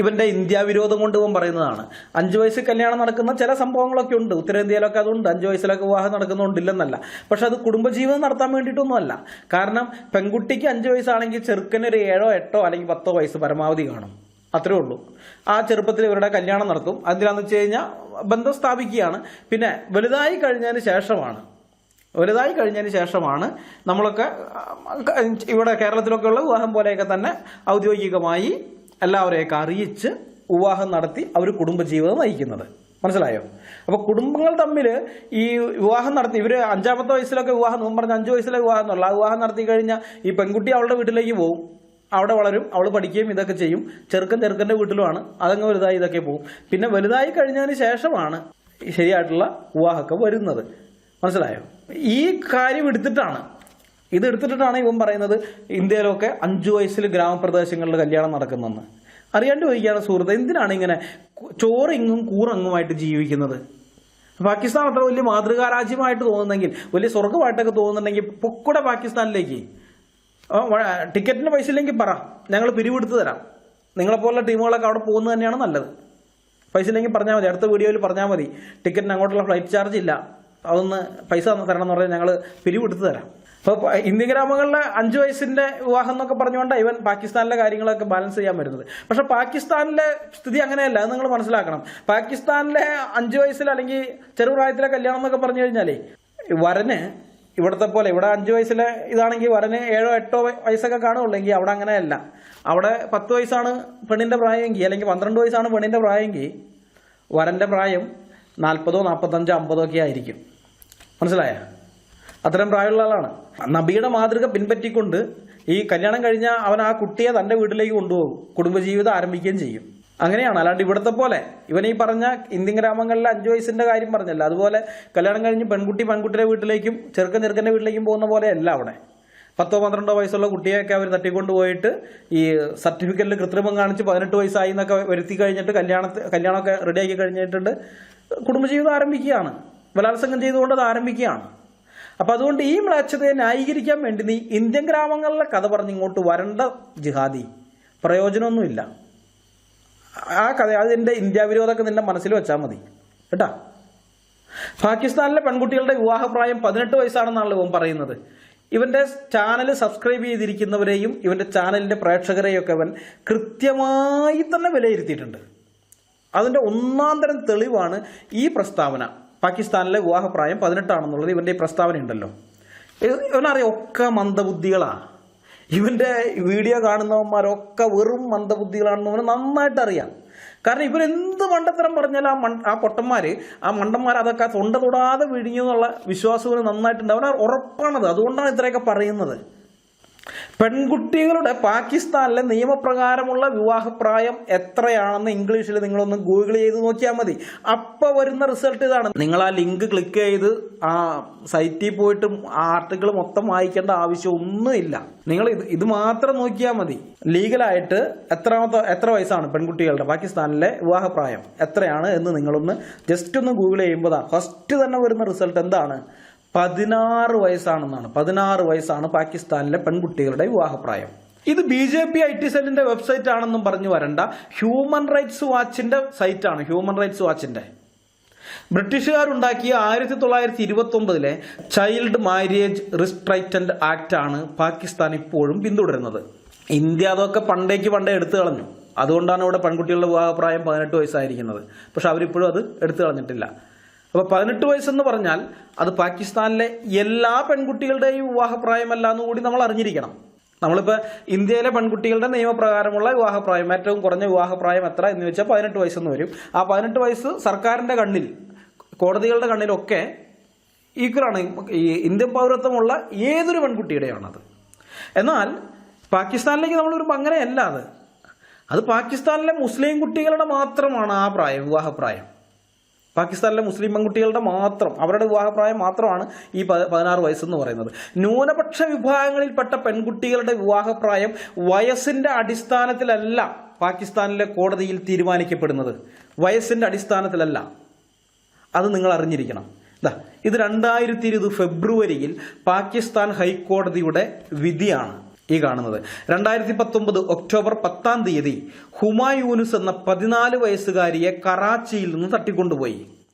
ഇവന്റെ ഇന്ത്യ വിരോധം കൊണ്ട് ഇവൻ പറയുന്നതാണ്. 5 വയസ്സിൽ കല്യാണം നടക്കുന്ന ചില സംഭവങ്ങളൊക്കെ ഉണ്ട്. ഉത്തരേന്ത്യയിലൊക്കെ അതുണ്ട്. 5 വയസ്സിലൊക്കെ വിവാഹം നടക്കുന്നുണ്ടില്ലെന്നല്ല. പക്ഷെ അത് കുടുംബജീവിതം നടത്താൻ വേണ്ടിയിട്ടൊന്നുമല്ല. കാരണം പെൺകുട്ടിക്ക് 5 വയസ്സാണെങ്കിൽ ചെറുക്കന് ഒരു 7, 8 അല്ലെങ്കിൽ 10 വയസ്സ് പരമാവധി കാണും. അത്രേ ഉള്ളൂ. ആ ചെറുപ്പത്തിൽ ഇവരുടെ കല്യാണം നടത്തും. എന്തിനാന്ന് വെച്ച് കഴിഞ്ഞാൽ ബന്ധം സ്ഥാപിക്കുകയാണ്. പിന്നെ വലുതായി കഴിഞ്ഞതിന് ശേഷമാണ് നമ്മളൊക്കെ ഇവിടെ കേരളത്തിലൊക്കെ ഉള്ള വിവാഹം പോലെയൊക്കെ തന്നെ ഔദ്യോഗികമായി എല്ലാവരെയൊക്കെ അറിയിച്ച് വിവാഹം നടത്തി അവർ കുടുംബജീവിതം നയിക്കുന്നത്. മനസ്സിലായോ? അപ്പൊ കുടുംബങ്ങൾ തമ്മിൽ ഈ വിവാഹം നടത്തി ഇവര് 5-ാമത്തെ വയസ്സിലൊക്കെ വിവാഹം പറഞ്ഞ 5 വയസ്സിലെ വിവാഹം എന്നുള്ള ആ വിവാഹം നടത്തി കഴിഞ്ഞാൽ ഈ പെൺകുട്ടി അവളുടെ വീട്ടിലേക്ക് പോകും. അവിടെ വളരും, അവൾ പഠിക്കുകയും ഇതൊക്കെ ചെയ്യും. ചെറുക്കൻ്റെ വീട്ടിലുമാണ്. അതങ്ങ് വലുതായി ഇതൊക്കെ പോകും. പിന്നെ വലുതായി കഴിഞ്ഞതിന് ശേഷമാണ് ശരിയായിട്ടുള്ള വിവാഹമൊക്കെ വരുന്നത്. മനസ്സിലായോ? ഈ കാര്യം എടുത്തിട്ടാണ് ഇവൻ പറയുന്നത് ഇന്ത്യയിലൊക്കെ 5 വയസ്സിൽ ഗ്രാമപ്രദേശങ്ങളിൽ കല്യാണം നടക്കുന്നെന്ന്. അറിയാണ്ട് ചോദിക്കുകയാണ് സുഹൃത്ത്, എന്തിനാണ് ഇങ്ങനെ ചോറിങ്ങും കൂറങ്ങുമായിട്ട് ജീവിക്കുന്നത്? പാകിസ്ഥാൻ അത്ര വലിയ മാതൃകാ രാജ്യമായിട്ട് തോന്നുന്നെങ്കിൽ, വലിയ സ്വർഗമായിട്ടൊക്കെ തോന്നുന്നുണ്ടെങ്കിൽ പൊക്കൂടെ പാകിസ്ഥാനിലേക്ക്. ടിക്കറ്റിന് പൈസ ഇല്ലെങ്കിൽ പറ, ഞങ്ങൾ പിരിവെടുത്ത് തരാം. നിങ്ങളെപ്പോലുള്ള ടീമുകളൊക്കെ അവിടെ പോകുന്നത് തന്നെയാണ് നല്ലത്. പൈസ ഇല്ലെങ്കിൽ പറഞ്ഞാൽ മതി, അടുത്ത വീഡിയോയിൽ പറഞ്ഞാൽ മതി. ടിക്കറ്റിന് അങ്ങോട്ടുള്ള ഫ്ലൈറ്റ് ചാർജ് ഇല്ല, അതൊന്ന് പൈസ തരണം എന്ന് പറഞ്ഞാൽ ഞങ്ങൾ പിരിവെടുത്ത് തരാം. അപ്പോൾ ഇന്ത്യൻ ഗ്രാമങ്ങളിലെ 5 വയസ്സിന്റെ വിവാഹം എന്നൊക്കെ പറഞ്ഞുകൊണ്ടാണ് ഇവൻ പാകിസ്ഥാനിലെ കാര്യങ്ങളൊക്കെ ബാലൻസ് ചെയ്യാൻ വരുന്നത്. പക്ഷെ പാകിസ്ഥാനിലെ സ്ഥിതി അങ്ങനെയല്ല. അത് നിങ്ങൾ മനസ്സിലാക്കണം. പാകിസ്ഥാനിലെ 5 വയസ്സിൽ അല്ലെങ്കിൽ ചെറുപ്രായത്തിലെ കല്യാണം എന്നൊക്കെ പറഞ്ഞു കഴിഞ്ഞാലേ വരന് ഇവിടത്തെ പോലെ, ഇവിടെ 5 വയസ്സിലെ ഇതാണെങ്കിൽ വരന് 7, 8 വയസ്സൊക്കെ കാണുള്ളെങ്കിൽ അവിടെ അങ്ങനെയല്ല. അവിടെ 10 വയസ്സാണ് പെണ്ണിന്റെ പ്രായമെങ്കിൽ, അല്ലെങ്കിൽ 12 വയസ്സാണ് പെണ്ണിന്റെ പ്രായമെങ്കിൽ വരന്റെ പ്രായം 40, 45, 50 ഒക്കെ ആയിരിക്കും. മനസ്സിലായ? അത്തരം പ്രായമുള്ള ആളാണ്. നബിയുടെ മാതൃക പിൻപറ്റിക്കൊണ്ട് ഈ കല്യാണം കഴിഞ്ഞാൽ അവൻ ആ കുട്ടിയെ തന്റെ വീട്ടിലേക്ക് കൊണ്ടുപോകും, കുടുംബജീവിതം ആരംഭിക്കുകയും ചെയ്യും. അങ്ങനെയാണ്. അല്ലാണ്ട് ഇവിടത്തെ പോലെ ഇവൻ ഈ പറഞ്ഞ ഇന്ത്യൻ ഗ്രാമങ്ങളിലെ 5 വയസ്സിന്റെ കാര്യം പറഞ്ഞല്ല, അതുപോലെ കല്യാണം കഴിഞ്ഞ് പെൺകുട്ടിയുടെ വീട്ടിലേക്കും ചെറുക്കന്റെ വീട്ടിലേക്കും പോകുന്ന പോലെയല്ല അവിടെ. 10, 12 വയസ്സുള്ള കുട്ടിയൊക്കെ അവർ തട്ടിക്കൊണ്ടുപോയിട്ട് ഈ സർട്ടിഫിക്കറ്റിൽ കൃത്രിമം കാണിച്ച് 18 വയസ്സായി എന്നൊക്കെ വരുത്തി കഴിഞ്ഞിട്ട് കല്യാണമൊക്കെ റെഡിയാക്കി കഴിഞ്ഞിട്ടുണ്ട് കുടുംബജീവിതം ആരംഭിക്കുകയാണ്. ബലാത്സംഗം ചെയ്തുകൊണ്ട് അത് ആരംഭിക്കുകയാണ്. അപ്പൊ അതുകൊണ്ട് ഈ മ്ലേച്ഛതയെ ന്യായീകരിക്കാൻ വേണ്ടി നീ ഇന്ത്യൻ ഗ്രാമങ്ങളിലെ കഥ പറഞ്ഞ് ഇങ്ങോട്ട് വരണ്ട ജിഹാദി. പ്രയോജനമൊന്നുമില്ല. ആ കഥ അതിന്റെ ഇന്ത്യ വിരോധമൊക്കെ നിന്റെ മനസ്സിൽ വെച്ചാൽ മതി കേട്ടാ. പാകിസ്ഥാനിലെ പെൺകുട്ടികളുടെ വിവാഹപ്രായം 18 വയസ്സാണെന്നാണല്ലോ ഇവൻ പറയുന്നത്. ഇവന്റെ ചാനൽ സബ്സ്ക്രൈബ് ചെയ്തിരിക്കുന്നവരെയും ഇവന്റെ ചാനലിന്റെ പ്രേക്ഷകരെയും ഒക്കെ അവൻ കൃത്യമായി തന്നെ വിലയിരുത്തിയിട്ടുണ്ട്. അതിന്റെ ഒന്നാം തരം തെളിവാണ് ഈ പ്രസ്താവന. പാകിസ്ഥാനിലെ വിവാഹപ്രായം 18 ആണെന്നുള്ളത് ഇവന്റെ ഈ പ്രസ്താവന ഉണ്ടല്ലോ. ഇവനറിയാം ഒക്കെ മന്ദബുദ്ധികളാ. ഇവന്റെ വീഡിയോ കാണുന്നവന്മാരൊക്കെ വെറും മന്ദബുദ്ധികളാണെന്ന് അവന് നന്നായിട്ട് അറിയാം. കാരണം ഇവരെന്ത് മണ്ടത്തരം പറഞ്ഞാലും ആ പൊട്ടന്മാര്, ആ മണ്ടന്മാർ അതൊക്കെ തൊണ്ട തൊടാതെ വിഴിഞ്ഞു എന്നുള്ള വിശ്വാസം നന്നായിട്ടുണ്ട്. അവന് ഉറപ്പാണത്. അതുകൊണ്ടാണ് ഇത്രയൊക്കെ പറയുന്നത്. പെൺകുട്ടികളുടെ പാകിസ്ഥാനിലെ നിയമപ്രകാരമുള്ള വിവാഹപ്രായം എത്രയാണെന്ന് ഇംഗ്ലീഷിൽ നിങ്ങളൊന്ന് ഗൂഗിൾ ചെയ്ത് നോക്കിയാൽ മതി. അപ്പോൾ വരുന്ന റിസൾട്ട് ഇതാണ്. നിങ്ങൾ ആ ലിങ്ക് ക്ലിക്ക് ചെയ്ത് ആ സൈറ്റിൽ പോയിട്ട് ആ ആർട്ടിക്കിൾ മൊത്തം വായിക്കേണ്ട ആവശ്യം ഒന്നുമില്ല. നിങ്ങൾ ഇത് മാത്രം നോക്കിയാൽ മതി. ലീഗലായിട്ട് എത്ര വയസ്സാണ് പെൺകുട്ടികളുടെ പാകിസ്ഥാനിലെ വിവാഹപ്രായം എത്രയാണ് എന്ന് നിങ്ങളൊന്ന് ജസ്റ്റ് ഒന്ന് ഗൂഗിൾ ചെയ്യുമ്പോൾ ഫസ്റ്റ് തന്നെ വരുന്ന റിസൾട്ട് എന്താണ്? 16 വയസ്സാണെന്നാണ്. 16 വയസ്സാണ് പാകിസ്ഥാനിലെ പെൺകുട്ടികളുടെ വിവാഹപ്രായം. ഇത് BJP IT സെല്ലിന്റെ വെബ്സൈറ്റ് ആണെന്നും പറഞ്ഞു വരണ്ട. ഹ്യൂമൻ റൈറ്റ്സ് വാച്ചിന്റെ സൈറ്റാണ്. ഹ്യൂമൻ റൈറ്റ്സ് വാച്ചിന്റെ ബ്രിട്ടീഷുകാരുണ്ടാക്കിയ 1929 ചൈൽഡ് മാരേജ് റിസ്ട്രൈക്റ്റന്റ് ആക്ട് ആണ് പാകിസ്ഥാൻ ഇപ്പോഴും പിന്തുടരുന്നത്. ഇന്ത്യ അതൊക്കെ പണ്ടേ എടുത്തു കളഞ്ഞു. അതുകൊണ്ടാണ് ഇവിടെ പെൺകുട്ടികളുടെ വിവാഹപ്രായം 18 വയസ്സായിരിക്കുന്നത്. പക്ഷെ അവരിപ്പോഴും അത് എടുത്തു കളഞ്ഞിട്ടില്ല. അപ്പൊ 18 വയസ്സെന്ന് പറഞ്ഞാൽ അത് പാകിസ്ഥാനിലെ എല്ലാ പെൺകുട്ടികളുടെയും വിവാഹപ്രായമല്ല എന്ന് കൂടി നമ്മൾ അറിഞ്ഞിരിക്കണം. നമ്മളിപ്പോൾ ഇന്ത്യയിലെ പെൺകുട്ടികളുടെ നിയമപ്രകാരമുള്ള വിവാഹപ്രായം, ഏറ്റവും കുറഞ്ഞ വിവാഹപ്രായം എത്ര എന്ന് വെച്ചാൽ 18 വയസ്സെന്ന് വരും. ആ 18 വയസ്സ് സർക്കാരിന്റെ കണ്ണിൽ, കോടതികളുടെ കണ്ണിലൊക്കെ ഈക്വലാണ്. ഈ ഇന്ത്യൻ പൗരത്വമുള്ള ഏതൊരു പെൺകുട്ടിയുടെയാണത്. എന്നാൽ പാകിസ്ഥാനിലേക്ക് നമ്മൾ വരുമ്പോൾ അങ്ങനെയല്ല. അത് പാകിസ്ഥാനിലെ മുസ്ലിം കുട്ടികളുടെ മാത്രമാണ് ആ പ്രായം, വിവാഹപ്രായം. പാകിസ്ഥാനിലെ മുസ്ലിം പെൺകുട്ടികളുടെ മാത്രം, അവരുടെ വിവാഹപ്രായം മാത്രമാണ് ഈ 16 വയസ്സെന്ന് പറയുന്നത്. ന്യൂനപക്ഷ വിഭാഗങ്ങളിൽപ്പെട്ട പെൺകുട്ടികളുടെ വിവാഹപ്രായം വയസ്സിന്റെ അടിസ്ഥാനത്തിലല്ല പാകിസ്ഥാനിലെ കോടതിയിൽ തീരുമാനിക്കപ്പെടുന്നത്. വയസ്സിന്റെ അടിസ്ഥാനത്തിലല്ല. അത് നിങ്ങൾ അറിഞ്ഞിരിക്കണം. ഇത് 2020 ഫെബ്രുവരിയിൽ പാകിസ്ഥാൻ ഹൈക്കോടതിയുടെ വിധിയാണ് ഈ കാണുന്നത്. 2019 ഒക്ടോബർ 10-ാം തീയതി ഹുമായൂനുസ് എന്ന 14 വയസ്സുകാരിയെ കറാച്ചിയിൽ നിന്ന് തട്ടിക്കൊണ്ടുപോയി.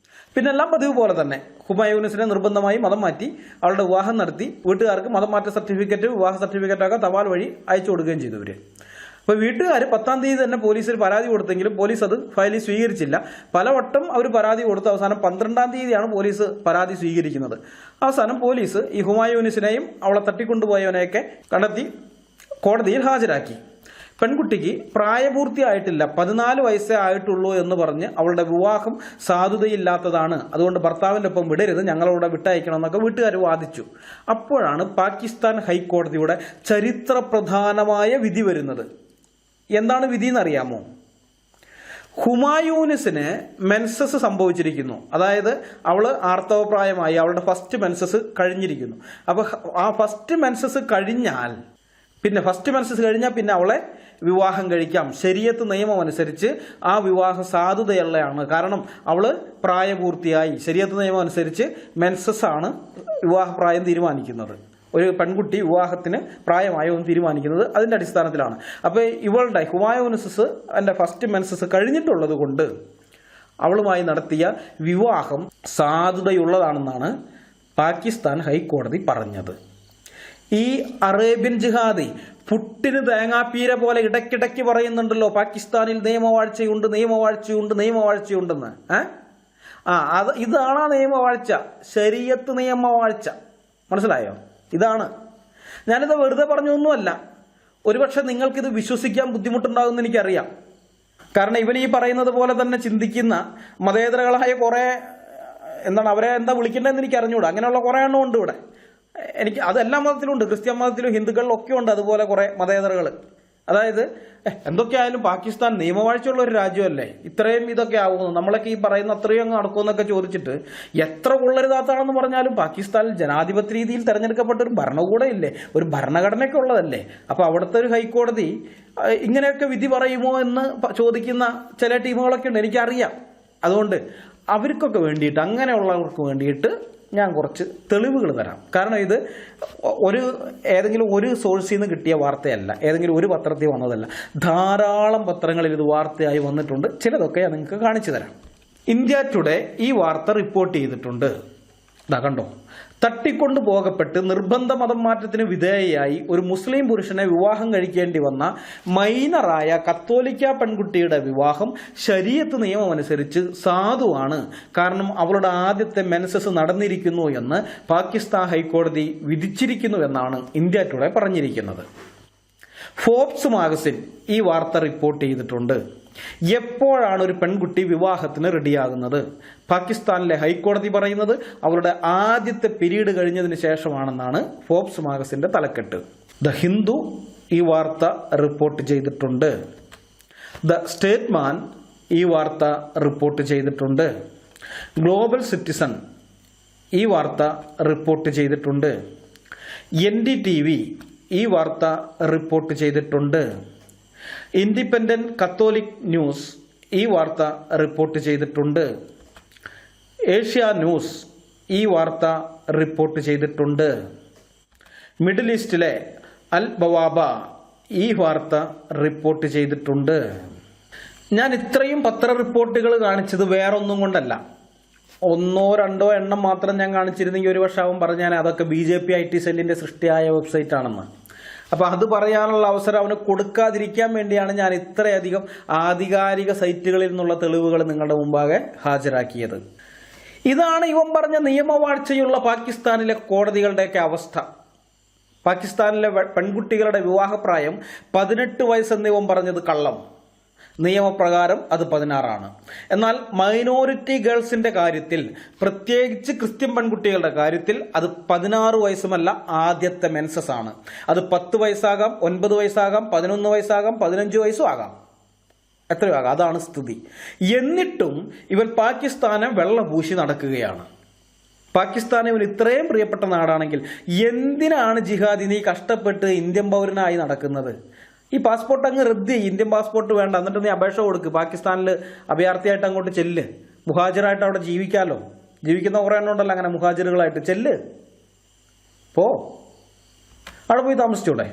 പിന്നെ എല്ലാം പതിവ് പോലെ തന്നെ ഹുമായൂനുസിനെ നിർബന്ധമായി മതം മാറ്റി അവളുടെ വിവാഹം നടത്തി. വീട്ടുകാർക്ക് മതം മാറ്റ സർട്ടിഫിക്കറ്റ്, വിവാഹ സർട്ടിഫിക്കറ്റൊക്കെ തപാൽ വഴി അയച്ചു കൊടുക്കുകയും ചെയ്തു ഇവര്. അപ്പോൾ വീട്ടുകാർ 10-ാം തീയതി തന്നെ പോലീസിൽ പരാതി കൊടുത്തെങ്കിലും പോലീസ് അത് ഫയലിൽ സ്വീകരിച്ചില്ല. പലവട്ടം അവർ പരാതി കൊടുത്ത് അവസാനം 12-ാം തീയതിയാണ് പോലീസ് പരാതി സ്വീകരിക്കുന്നത്. അവസാനം പോലീസ് ഈ ഹുമായൂനിസിനെയും അവളെ തട്ടിക്കൊണ്ടുപോയവനെയൊക്കെ കണ്ടെത്തി കോടതിയിൽ ഹാജരാക്കി. പെൺകുട്ടിക്ക് പ്രായപൂർത്തിയായിട്ടില്ല, 14 വയസ്സേ ആയിട്ടുള്ളൂ എന്ന് പറഞ്ഞ് അവളുടെ വിവാഹം സാധുതയില്ലാത്തതാണ്, അതുകൊണ്ട് ഭർത്താവിൻ്റെ ഒപ്പം വിടരുത്, ഞങ്ങളോട് വിട്ടയക്കണം എന്നൊക്കെ വീട്ടുകാർ വാദിച്ചു. അപ്പോഴാണ് പാകിസ്ഥാൻ ഹൈക്കോടതിയുടെ ചരിത്രപ്രധാനമായ വിധി വരുന്നത്. എന്താണ് വിധി എന്നറിയാമോ? ഹുമായൂനിസിന് മെൻസസ് സംഭവിച്ചിരിക്കുന്നു. അതായത് അവള് ആർത്തവപ്രായമായി, അവളുടെ ഫസ്റ്റ് മെൻസസ് കഴിഞ്ഞിരിക്കുന്നു. അപ്പൊ ആ ഫസ്റ്റ് മെൻസസ് കഴിഞ്ഞാൽ പിന്നെ അവളെ വിവാഹം കഴിക്കാം. ശരീഅത്ത് നിയമം അനുസരിച്ച് ആ വിവാഹ സാധുതയുള്ളതാണ്. കാരണം അവള് പ്രായപൂർത്തിയായി. ശരീഅത്ത് നിയമം അനുസരിച്ച് മെൻസസ് ആണ് വിവാഹപ്രായം തീരുമാനിക്കുന്നത്. ഒരു പെൺകുട്ടി വിവാഹത്തിന് പ്രായമായോ എന്ന് തീരുമാനിക്കുന്നത് അതിന്റെ അടിസ്ഥാനത്തിലാണ്. അപ്പോൾ ഇവളുടെ ഹുമായൂനിസ് എൻ്റെ ഫസ്റ്റ് മെൻസസ് കഴിഞ്ഞിട്ടുള്ളത് കൊണ്ട് അവളുമായി നടത്തിയ വിവാഹം സാധുതയുള്ളതാണെന്നാണ് പാകിസ്ഥാൻ ഹൈക്കോടതി പറഞ്ഞത്. ഈ അറേബ്യൻ ജിഹാദി പുട്ടിന് തേങ്ങാപ്പീര പോലെ ഇടയ്ക്കിടയ്ക്ക് പറയുന്നുണ്ടല്ലോ പാകിസ്ഥാനിൽ നിയമവാഴ്ചയുണ്ടെന്ന്. ഇതാണ് ആ നിയമവാഴ്ച, ശരീഅത്ത് നിയമവാഴ്ച. മനസ്സിലായോ? ഇതാണ്. ഞാനിത് വെറുതെ പറഞ്ഞൊന്നുമല്ല. ഒരുപക്ഷെ നിങ്ങൾക്കിത് വിശ്വസിക്കാൻ ബുദ്ധിമുട്ടുണ്ടാകുമെന്ന് എനിക്കറിയാം. കാരണം ഇവൻ ഈ പറയുന്നത് പോലെ തന്നെ ചിന്തിക്കുന്ന മതേതരകളായ കുറെ അവരെ എന്താ വിളിക്കേണ്ടതെന്ന് എനിക്ക് അറിഞ്ഞുകൂടാ. അങ്ങനെയുള്ള കുറെ എണ്ണം ഉണ്ട് ഇവിടെ. എനിക്ക് അത് എല്ലാ മതത്തിലുണ്ട്, ക്രിസ്ത്യൻ മതത്തിലും ഹിന്ദുക്കളിലും ഒക്കെ ഉണ്ട് അതുപോലെ കുറെ മതേതരകൾ. അതായത് എന്തൊക്കെയായാലും പാകിസ്ഥാൻ നിയമവാഴ്ചയുള്ള ഒരു രാജ്യമല്ലേ, ഇത്രയും ഇതൊക്കെ ആവുന്നു, നമ്മളൊക്കെ ഈ പറയുന്ന അത്രയും അങ്ങ് നടക്കുമെന്നൊക്കെ ചോദിച്ചിട്ട് എത്ര കൊള്ളരുതാത്താണെന്ന് പറഞ്ഞാലും പാകിസ്ഥാനിൽ ജനാധിപത്യ രീതിയിൽ തെരഞ്ഞെടുക്കപ്പെട്ട ഒരു ഭരണകൂടം ഇല്ലേ, ഒരു ഭരണഘടനയൊക്കെ ഉള്ളതല്ലേ. അപ്പൊ അവിടുത്തെ ഒരു ഹൈക്കോടതി ഇങ്ങനെയൊക്കെ വിധി പറയുമോ എന്ന് ചോദിക്കുന്ന ചില ടീമുകളൊക്കെ ഉണ്ട്, എനിക്കറിയാം. അതുകൊണ്ട് അവർക്കൊക്കെ വേണ്ടിയിട്ട്, അങ്ങനെയുള്ളവർക്ക് വേണ്ടിയിട്ട് ഞാൻ കുറച്ച് തെളിവുകൾ തരാം. കാരണം ഇത് ഏതെങ്കിലും ഒരു സോഴ്സിൽ നിന്ന് കിട്ടിയ വാർത്തയല്ല, ഏതെങ്കിലും ഒരു പത്രത്തിൽ വന്നതല്ല. ധാരാളം പത്രങ്ങളിൽ ഇത് വാർത്തയായി വന്നിട്ടുണ്ട്. ചിലതൊക്കെ ഞാൻ നിങ്ങൾക്ക് കാണിച്ചു തരാം. ഇന്ത്യ ടുഡേ ഈ വാർത്ത റിപ്പോർട്ട് ചെയ്തിട്ടുണ്ട്. കണ്ടോ, തട്ടിക്കൊണ്ടു പോകപ്പെട്ട് നിർബന്ധ മതം മാറ്റത്തിന് വിധേയയായി ഒരു മുസ്ലിം പുരുഷനെ വിവാഹം കഴിക്കേണ്ടി വന്ന മൈനറായ കത്തോലിക്ക പെൺകുട്ടിയുടെ വിവാഹം ശരീഅത്ത് നിയമം അനുസരിച്ച് സാധുവാണ്, കാരണം അവളുടെ ആദ്യത്തെ മെൻസസ് നടന്നിരിക്കുന്നു എന്ന് പാകിസ്ഥാൻ ഹൈക്കോടതി വിധിച്ചിരിക്കുന്നു എന്നാണ് ഇന്ത്യ ടുഡേ പറഞ്ഞിരിക്കുന്നത്. ഫോബ്സ് മാഗസിൻ ഈ വാർത്ത റിപ്പോർട്ട് ചെയ്തിട്ടുണ്ട്. എപ്പോഴാണ് ഒരു പെൺകുട്ടി വിവാഹത്തിന് റെഡിയാകുന്നത്? പാകിസ്ഥാനിലെ ഹൈക്കോടതി പറയുന്നത് അവരുടെ ആദ്യത്തെ പീരീഡ് കഴിഞ്ഞതിന് ശേഷമാണെന്നാണ് ഫോബ്സ് മാഗസിന്റെ തലക്കെട്ട്. ദ ഹിന്ദു ഈ വാർത്ത റിപ്പോർട്ട് ചെയ്തിട്ടുണ്ട്. ദ സ്റ്റേറ്റ്മാൻ ഈ വാർത്ത റിപ്പോർട്ട് ചെയ്തിട്ടുണ്ട്. ഗ്ലോബൽ സിറ്റിസൺ ഈ വാർത്ത റിപ്പോർട്ട് ചെയ്തിട്ടുണ്ട്. NDTV ഈ വാർത്ത റിപ്പോർട്ട് ചെയ്തിട്ടുണ്ട്. ഇൻഡിപെൻഡന്റ് കത്തോലിക് ന്യൂസ് ഈ വാർത്ത റിപ്പോർട്ട് ചെയ്തിട്ടുണ്ട്. ഏഷ്യ ന്യൂസ് ഈ വാർത്ത റിപ്പോർട്ട് ചെയ്തിട്ടുണ്ട്. മിഡിൽ ഈസ്റ്റിലെ അൽ ബവാബ ഈ വാർത്ത റിപ്പോർട്ട് ചെയ്തിട്ടുണ്ട്. ഞാൻ ഇത്രയും പത്ര റിപ്പോർട്ടുകൾ കാണിച്ചത് വേറൊന്നും കൊണ്ടല്ല. 1-2 എണ്ണം മാത്രം ഞാൻ കാണിച്ചിരുന്നെങ്കിൽ ഒരു പക്ഷേ അവൻ പറഞ്ഞാൽ അതൊക്കെ BJP IT സെല്ലിന്റെ സൃഷ്ടിയായ വെബ്സൈറ്റ് ആണെന്ന്. അപ്പൊ അത് പറയാനുള്ള അവസരം അവന് കൊടുക്കാതിരിക്കാൻ വേണ്ടിയാണ് ഞാൻ ഇത്രയധികം ആധികാരിക സൈറ്റുകളിൽ നിന്നുള്ള തെളിവുകൾ നിങ്ങളുടെ മുമ്പാകെ ഹാജരാക്കിയത്. ഇതാണ് ഇവൻ പറഞ്ഞ നിയമവാഴ്ചയുള്ള പാകിസ്ഥാനിലെ കോടതികളുടെയൊക്കെ അവസ്ഥ. പാകിസ്ഥാനിലെ പെൺകുട്ടികളുടെ വിവാഹപ്രായം 18 വയസ്സെന്ന് ഇവൻ പറഞ്ഞത് കള്ളം. നിയമപ്രകാരം അത് 16 എന്നാൽ മൈനോറിറ്റി ഗേൾസിന്റെ കാര്യത്തിൽ, പ്രത്യേകിച്ച് ക്രിസ്ത്യൻ പെൺകുട്ടികളുടെ കാര്യത്തിൽ അത് 16 വയസ്സുമല്ല, ആദ്യത്തെ മെൻസസ് ആണ്. അത് 10 വയസ്സാകാം, 9 വയസ്സാകാം, 11 വയസ്സാകാം, 15 വയസ്സും ആകാം, എത്രയോ ആകാം. അതാണ് സ്ഥിതി. എന്നിട്ടും ഇവൻ പാകിസ്ഥാനെ വെള്ളപൂശി നടക്കുകയാണ്. പാകിസ്ഥാൻ ഇവൻ ഇത്രയും പ്രിയപ്പെട്ട നാടാണെങ്കിൽ എന്തിനാണ് ജിഹാദി നീ കഷ്ടപ്പെട്ട് ഇന്ത്യൻ പൗരനായി നടക്കുന്നത്? ഈ പാസ്പോർട്ട് അങ്ങ് റദ്ദ് ചെയ്യും, ഇന്ത്യൻ പാസ്പോർട്ട് വേണ്ട, എന്നിട്ട് നീ അപേക്ഷ കൊടുക്ക്, പാകിസ്ഥാനിൽ അഭയാർത്ഥിയായിട്ട് അങ്ങോട്ട് ചെല്ല്, മുഹാജിറായിട്ട് അവിടെ ജീവിക്കാമല്ലോ, ജീവിക്കുന്ന കുറേ എണ്ണം ഉണ്ടല്ലോ അങ്ങനെ മുഹാജിറുകളായിട്ട്, ചെല്ല്, പോ, അവിടെ പോയി താമസിച്ചൂടെ?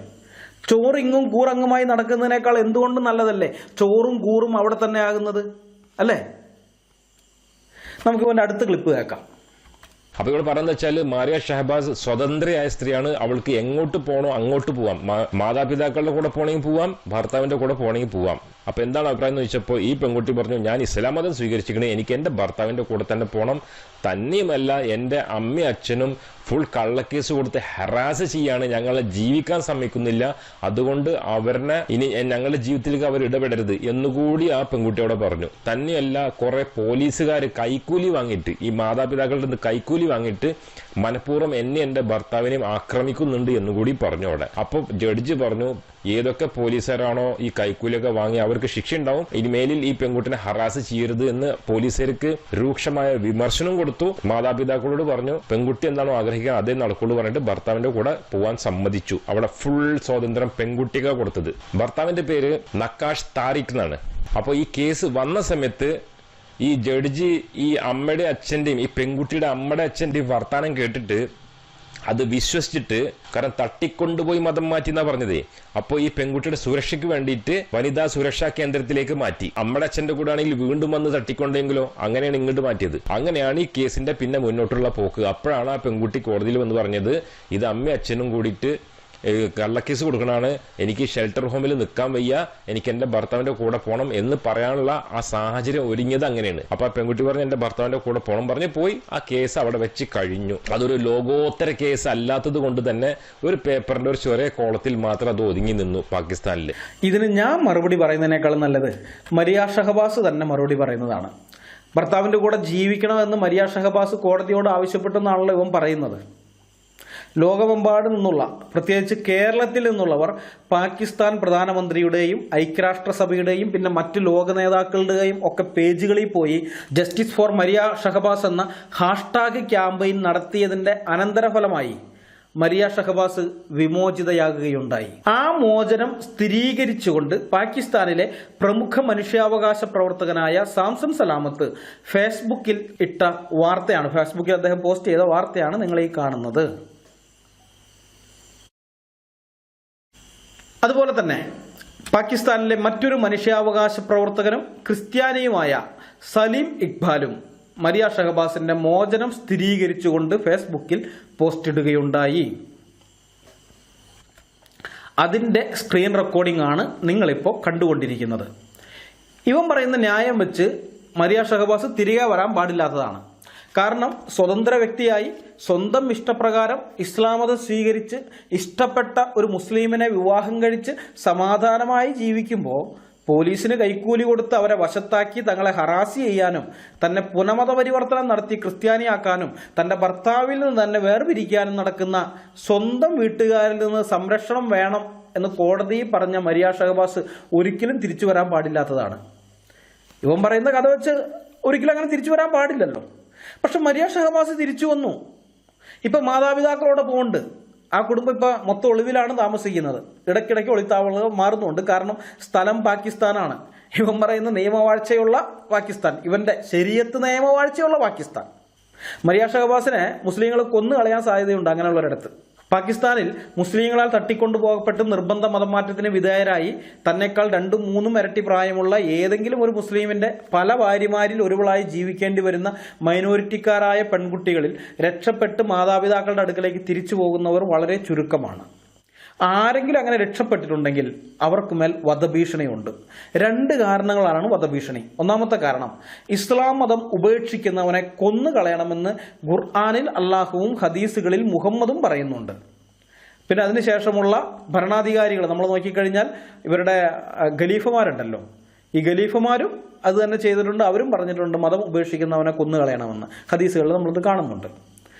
ചോറിങ്ങും കൂറങ്ങുമായി നടക്കുന്നതിനേക്കാൾ എന്തുകൊണ്ടും നല്ലതല്ലേ ചോറും കൂറും അവിടെ തന്നെ ആകുന്നത്, അല്ലേ? നമുക്ക് ഇവന്റെ അടുത്ത ക്ലിപ്പ് കേൾക്കാം. അപ്പൊ ഇവിടെ പറയുന്നത് വെച്ചാൽ മാരിയ ഷഹബാസ് സ്വതന്ത്രയായ സ്ത്രീയാണ്, അവൾക്ക് എങ്ങോട്ട് പോകണോ അങ്ങോട്ട് പോവാം, മാതാപിതാക്കളുടെ കൂടെ പോണെങ്കിൽ പോവാം, ഭർത്താവിന്റെ കൂടെ പോണെങ്കിൽ പോവാം. അപ്പൊ എന്താണ് അഭിപ്രായം എന്ന് ചോദിച്ചപ്പോൾ ഈ പെൺകുട്ടി പറഞ്ഞു, ഞാൻ ഇസ്ലാം മതം സ്വീകരിച്ചിരിക്കണേ, എനിക്ക് എന്റെ ഭർത്താവിന്റെ കൂടെ തന്നെ പോകണം, തന്നെയുമല്ല എന്റെ അമ്മയും അച്ഛനും ഫുൾ കള്ളക്കേസ് കൊടുത്ത് ഹറാസ് ചെയ്യാണ്, ഞങ്ങളെ ജീവിക്കാൻ സമ്മതിക്കുന്നില്ല, അതുകൊണ്ട് അവരെ ഇനി ഞങ്ങളുടെ ജീവിതത്തിലേക്ക് അവർ ഇടപെടരുത് എന്നുകൂടി ആ പെൺകുട്ടിയോടെ പറഞ്ഞു. തന്നെയല്ല കുറെ പോലീസുകാർ കൈക്കൂലി വാങ്ങിയിട്ട്, ഈ മാതാപിതാക്കളുടെ നിന്ന് കൈക്കൂലി വാങ്ങിയിട്ട് മനഃപൂർവ്വം എന്നെ എന്റെ ഭർത്താവിനെയും ആക്രമിക്കുന്നുണ്ട് എന്നുകൂടി പറഞ്ഞു അവിടെ. അപ്പൊ ജഡ്ജി പറഞ്ഞു, ഏതൊക്കെ പോലീസുകാരാണോ ഈ കൈക്കൂലിയൊക്കെ വാങ്ങി അവർക്ക് ശിക്ഷ ഉണ്ടാവും, ഇനിമേലിൽ ഈ പെൺകുട്ടിനെ ഹറാസ് ചെയ്യരുത് എന്ന് പോലീസുകാർക്ക് രൂക്ഷമായ വിമർശനം കൊടുത്തു. മാതാപിതാക്കളോട് പറഞ്ഞു പെൺകുട്ടി എന്താണോ ആഗ്രഹിക്കുക അതേ നടക്കുള്ളൂ പറഞ്ഞിട്ട് ഭർത്താവിന്റെ കൂടെ പോവാൻ സമ്മതിച്ചു. അവിടെ ഫുൾ സ്വാതന്ത്ര്യം പെൺകുട്ടിക്ക് കൊടുത്തത്. ഭർത്താവിന്റെ പേര് നക്കാഷ് താരിഖ് എന്നാണ്. അപ്പൊ ഈ കേസ് വന്ന സമയത്ത് ഈ ജഡ്ജി ഈ അമ്മയുടെ അച്ഛന്റെയും ഈ പെൺകുട്ടിയുടെ അമ്മയുടെ അച്ഛന്റെയും വർത്താനം കേട്ടിട്ട് അത് വിശ്വസിച്ചിട്ട്, കാരണം തട്ടിക്കൊണ്ടുപോയി മതം മാറ്റി എന്നാ പറഞ്ഞതേ, അപ്പോൾ ഈ പെൺകുട്ടിയുടെ സുരക്ഷയ്ക്ക് വേണ്ടിയിട്ട് വനിതാ സുരക്ഷാ കേന്ദ്രത്തിലേക്ക് മാറ്റി. അമ്മയുടെ അച്ഛന്റെ കൂടെ ആണെങ്കിൽ വീണ്ടും വന്ന് തട്ടിക്കൊണ്ടെങ്കിലോ, അങ്ങനെയാണ് ഇങ്ങോട്ട് മാറ്റിയത്. അങ്ങനെയാണ് ഈ കേസിന്റെ പിന്നെ മുന്നോട്ടുള്ള പോക്ക്. അപ്പോഴാണ് ആ പെൺകുട്ടി കോടതിയിൽ വന്ന് പറഞ്ഞത്, ഇത് അമ്മയും അച്ഛനും കൂടിയിട്ട് കള്ളക്കേസ് കൊടുക്കണാണ്, എനിക്ക് ഷെൽട്ടർ ഹോമിൽ നിൽക്കാൻ വയ്യ, എനിക്ക് എന്റെ ഭർത്താവിന്റെ കൂടെ പോകണം എന്ന് പറയാനുള്ള ആ സാഹചര്യം ഒരുങ്ങിയത് അങ്ങനെയാണ്. അപ്പൊ ആ പെൺകുട്ടി പറഞ്ഞ് എന്റെ ഭർത്താവിന്റെ കൂടെ പോകണം പറഞ്ഞ് പോയി. ആ കേസ് അവിടെ വെച്ച് കഴിഞ്ഞു. അതൊരു ലോകോത്തര കേസ് അല്ലാത്തത് കൊണ്ട് തന്നെ ഒരു പേപ്പറിന്റെ ഒരു ചെറിയ കോളത്തിൽ മാത്രം അത് ഒതുങ്ങി നിന്നു പാകിസ്ഥാനിൽ. ഇതിന് ഞാൻ മറുപടി പറയുന്നതിനേക്കാളും നല്ലത് മരിയ ഷഹബാസ് തന്നെ മറുപടി പറയുന്നതാണ്. ഭർത്താവിന്റെ കൂടെ ജീവിക്കണമെന്ന് മരിയ ഷഹബാസ് കോടതിയോട് ആവശ്യപ്പെട്ടെന്നാണല്ലോ ഇവൻ പറയുന്നത്. ലോകമെമ്പാട് നിന്നുള്ള, പ്രത്യേകിച്ച് കേരളത്തിൽ നിന്നുള്ളവർ പാകിസ്ഥാൻ പ്രധാനമന്ത്രിയുടെയും ഐക്യരാഷ്ട്രസഭയുടെയും പിന്നെ മറ്റ് ലോക നേതാക്കളുടെയും ഒക്കെ പേജുകളിൽ പോയി ജസ്റ്റിസ് ഫോർ മരിയ ഷഹബാസ് എന്ന ഹാഷ്ടാഗ് ക്യാമ്പയിൻ നടത്തിയതിന്റെ അനന്തരഫലമായി മരിയ ഷഹബാസ് വിമോചിതയാകുകയുണ്ടായി. ആ മോചനം സ്ഥിരീകരിച്ചുകൊണ്ട് പാകിസ്ഥാനിലെ പ്രമുഖ മനുഷ്യാവകാശ പ്രവർത്തകനായ സാംസൺ സലാമത്ത് ഫേസ്ബുക്കിൽ ഇട്ട വാർത്തയാണ്, ഫേസ്ബുക്കിൽ അദ്ദേഹം പോസ്റ്റ് ചെയ്ത വാർത്തയാണ് നിങ്ങൾ ഈ കാണുന്നത്. അതുപോലെ തന്നെ പാകിസ്ഥാനിലെ മറ്റൊരു മനുഷ്യാവകാശ പ്രവർത്തകനും ക്രിസ്ത്യാനിയുമായ സലീം ഇക്ബാലും മരിയ ഷഹബാസിന്റെ മോചനം സ്ഥിരീകരിച്ചുകൊണ്ട് ഫേസ്ബുക്കിൽ പോസ്റ്റ് ഇടുകയുണ്ടായി. അതിന്റെ സ്ക്രീൻ റെക്കോർഡിംഗ് ആണ് നിങ്ങളിപ്പോൾ കണ്ടുകൊണ്ടിരിക്കുന്നത്. ഇവൻ പറയുന്ന ന്യായം വെച്ച് മരിയ ഷഹബാസ് തിരികെ വരാൻ പാടില്ലാത്തതാണ്. കാരണം സ്വതന്ത്ര വ്യക്തിയായി സ്വന്തം ഇഷ്ടപ്രകാരം ഇസ്ലാം മതം സ്വീകരിച്ച് ഇഷ്ടപ്പെട്ട ഒരു മുസ്ലിമിനെ വിവാഹം കഴിച്ച് സമാധാനമായി ജീവിക്കുമ്പോൾ പോലീസിന് കൈക്കൂലി കൊടുത്ത് അവരെ വശത്താക്കി തങ്ങളെ ഹറാസ് ചെയ്യാനും തന്നെ പുനമത പരിവർത്തനം നടത്തി ക്രിസ്ത്യാനിയാക്കാനും തന്റെ ഭർത്താവിൽ നിന്ന് തന്നെ വേർപിരിക്കാനും നടക്കുന്ന സ്വന്തം വീട്ടുകാരിൽ നിന്ന് സംരക്ഷണം വേണം എന്ന് കോടതിയിൽ പറഞ്ഞ മരിയ ഷഹബാസ് ഒരിക്കലും തിരിച്ചു വരാൻ പാടില്ലാത്തതാണ്. ഇവൻ പറയുന്ന കഥ വെച്ച് ഒരിക്കലും അങ്ങനെ തിരിച്ചു വരാൻ പാടില്ലല്ലോ. പക്ഷെ മരിയ ഷഹബാസ് തിരിച്ചു വന്നു. ഇപ്പൊ മാതാപിതാക്കളോടെ പോകുന്നുണ്ട്. ആ കുടുംബം ഇപ്പൊ മൊത്തം ഒളിവിലാണ് താമസിക്കുന്നത്. ഇടയ്ക്കിടയ്ക്ക് ഒളിത്താവളകൾ മാറുന്നുണ്ട്. കാരണം സ്ഥലം പാകിസ്ഥാനാണ്. ഇവൻ പറയുന്ന നിയമവാഴ്ചയുള്ള പാകിസ്ഥാൻ, ഇവന്റെ ശരീഅത്ത് നിയമവാഴ്ചയുള്ള പാകിസ്ഥാൻ. മരിയ ഷഹബാസിനെ മുസ്ലിങ്ങൾ കൊന്നു കളയാൻ സാധ്യതയുണ്ട് അങ്ങനെയുള്ളൊരിടത്ത്. പാകിസ്ഥാനിൽ മുസ്ലിങ്ങളാൽ തട്ടിക്കൊണ്ടുപോകപ്പെട്ട് നിർബന്ധ മതമാറ്റത്തിന് വിധേയരായി തന്നെക്കാൾ 2-3 ഇരട്ടി പ്രായമുള്ള ഏതെങ്കിലും ഒരു മുസ്ലിമിന്റെ പല ഭാര്യമാരിൽ ഒരുവളായി ജീവിക്കേണ്ടി വരുന്ന മൈനോറിറ്റിക്കാരായ പെൺകുട്ടികളിൽ രക്ഷപ്പെട്ട് മാതാപിതാക്കളുടെ അടുക്കലേക്ക് തിരിച്ചു പോകുന്നവർ വളരെ ചുരുക്കമാണ്. ആരെങ്കിലും അങ്ങനെ രക്ഷപ്പെട്ടിട്ടുണ്ടെങ്കിൽ അവർക്ക് മേൽ വധഭീഷണിയുണ്ട്. 2 കാരണങ്ങളാണ് വധഭീഷണി. ഒന്നാമത്തെ കാരണം, ഇസ്ലാം മതം ഉപേക്ഷിക്കുന്നവനെ കൊന്നുകളയണമെന്ന് ഖുർആനിൽ അള്ളാഹുവും ഹദീസുകളിൽ മുഹമ്മദും പറയുന്നുണ്ട്. പിന്നെ അതിനുശേഷമുള്ള ഭരണാധികാരികൾ നമ്മൾ നോക്കിക്കഴിഞ്ഞാൽ ഇവരുടെ ഖലീഫമാരുണ്ടല്ലോ, ഈ ഖലീഫമാരും അത് തന്നെ ചെയ്തിട്ടുണ്ട്. അവരും പറഞ്ഞിട്ടുണ്ട് മതം ഉപേക്ഷിക്കുന്നവനെ കൊന്നുകളയണമെന്ന്. ഹദീസുകളിൽ നമ്മളിത് കാണുന്നുണ്ട്.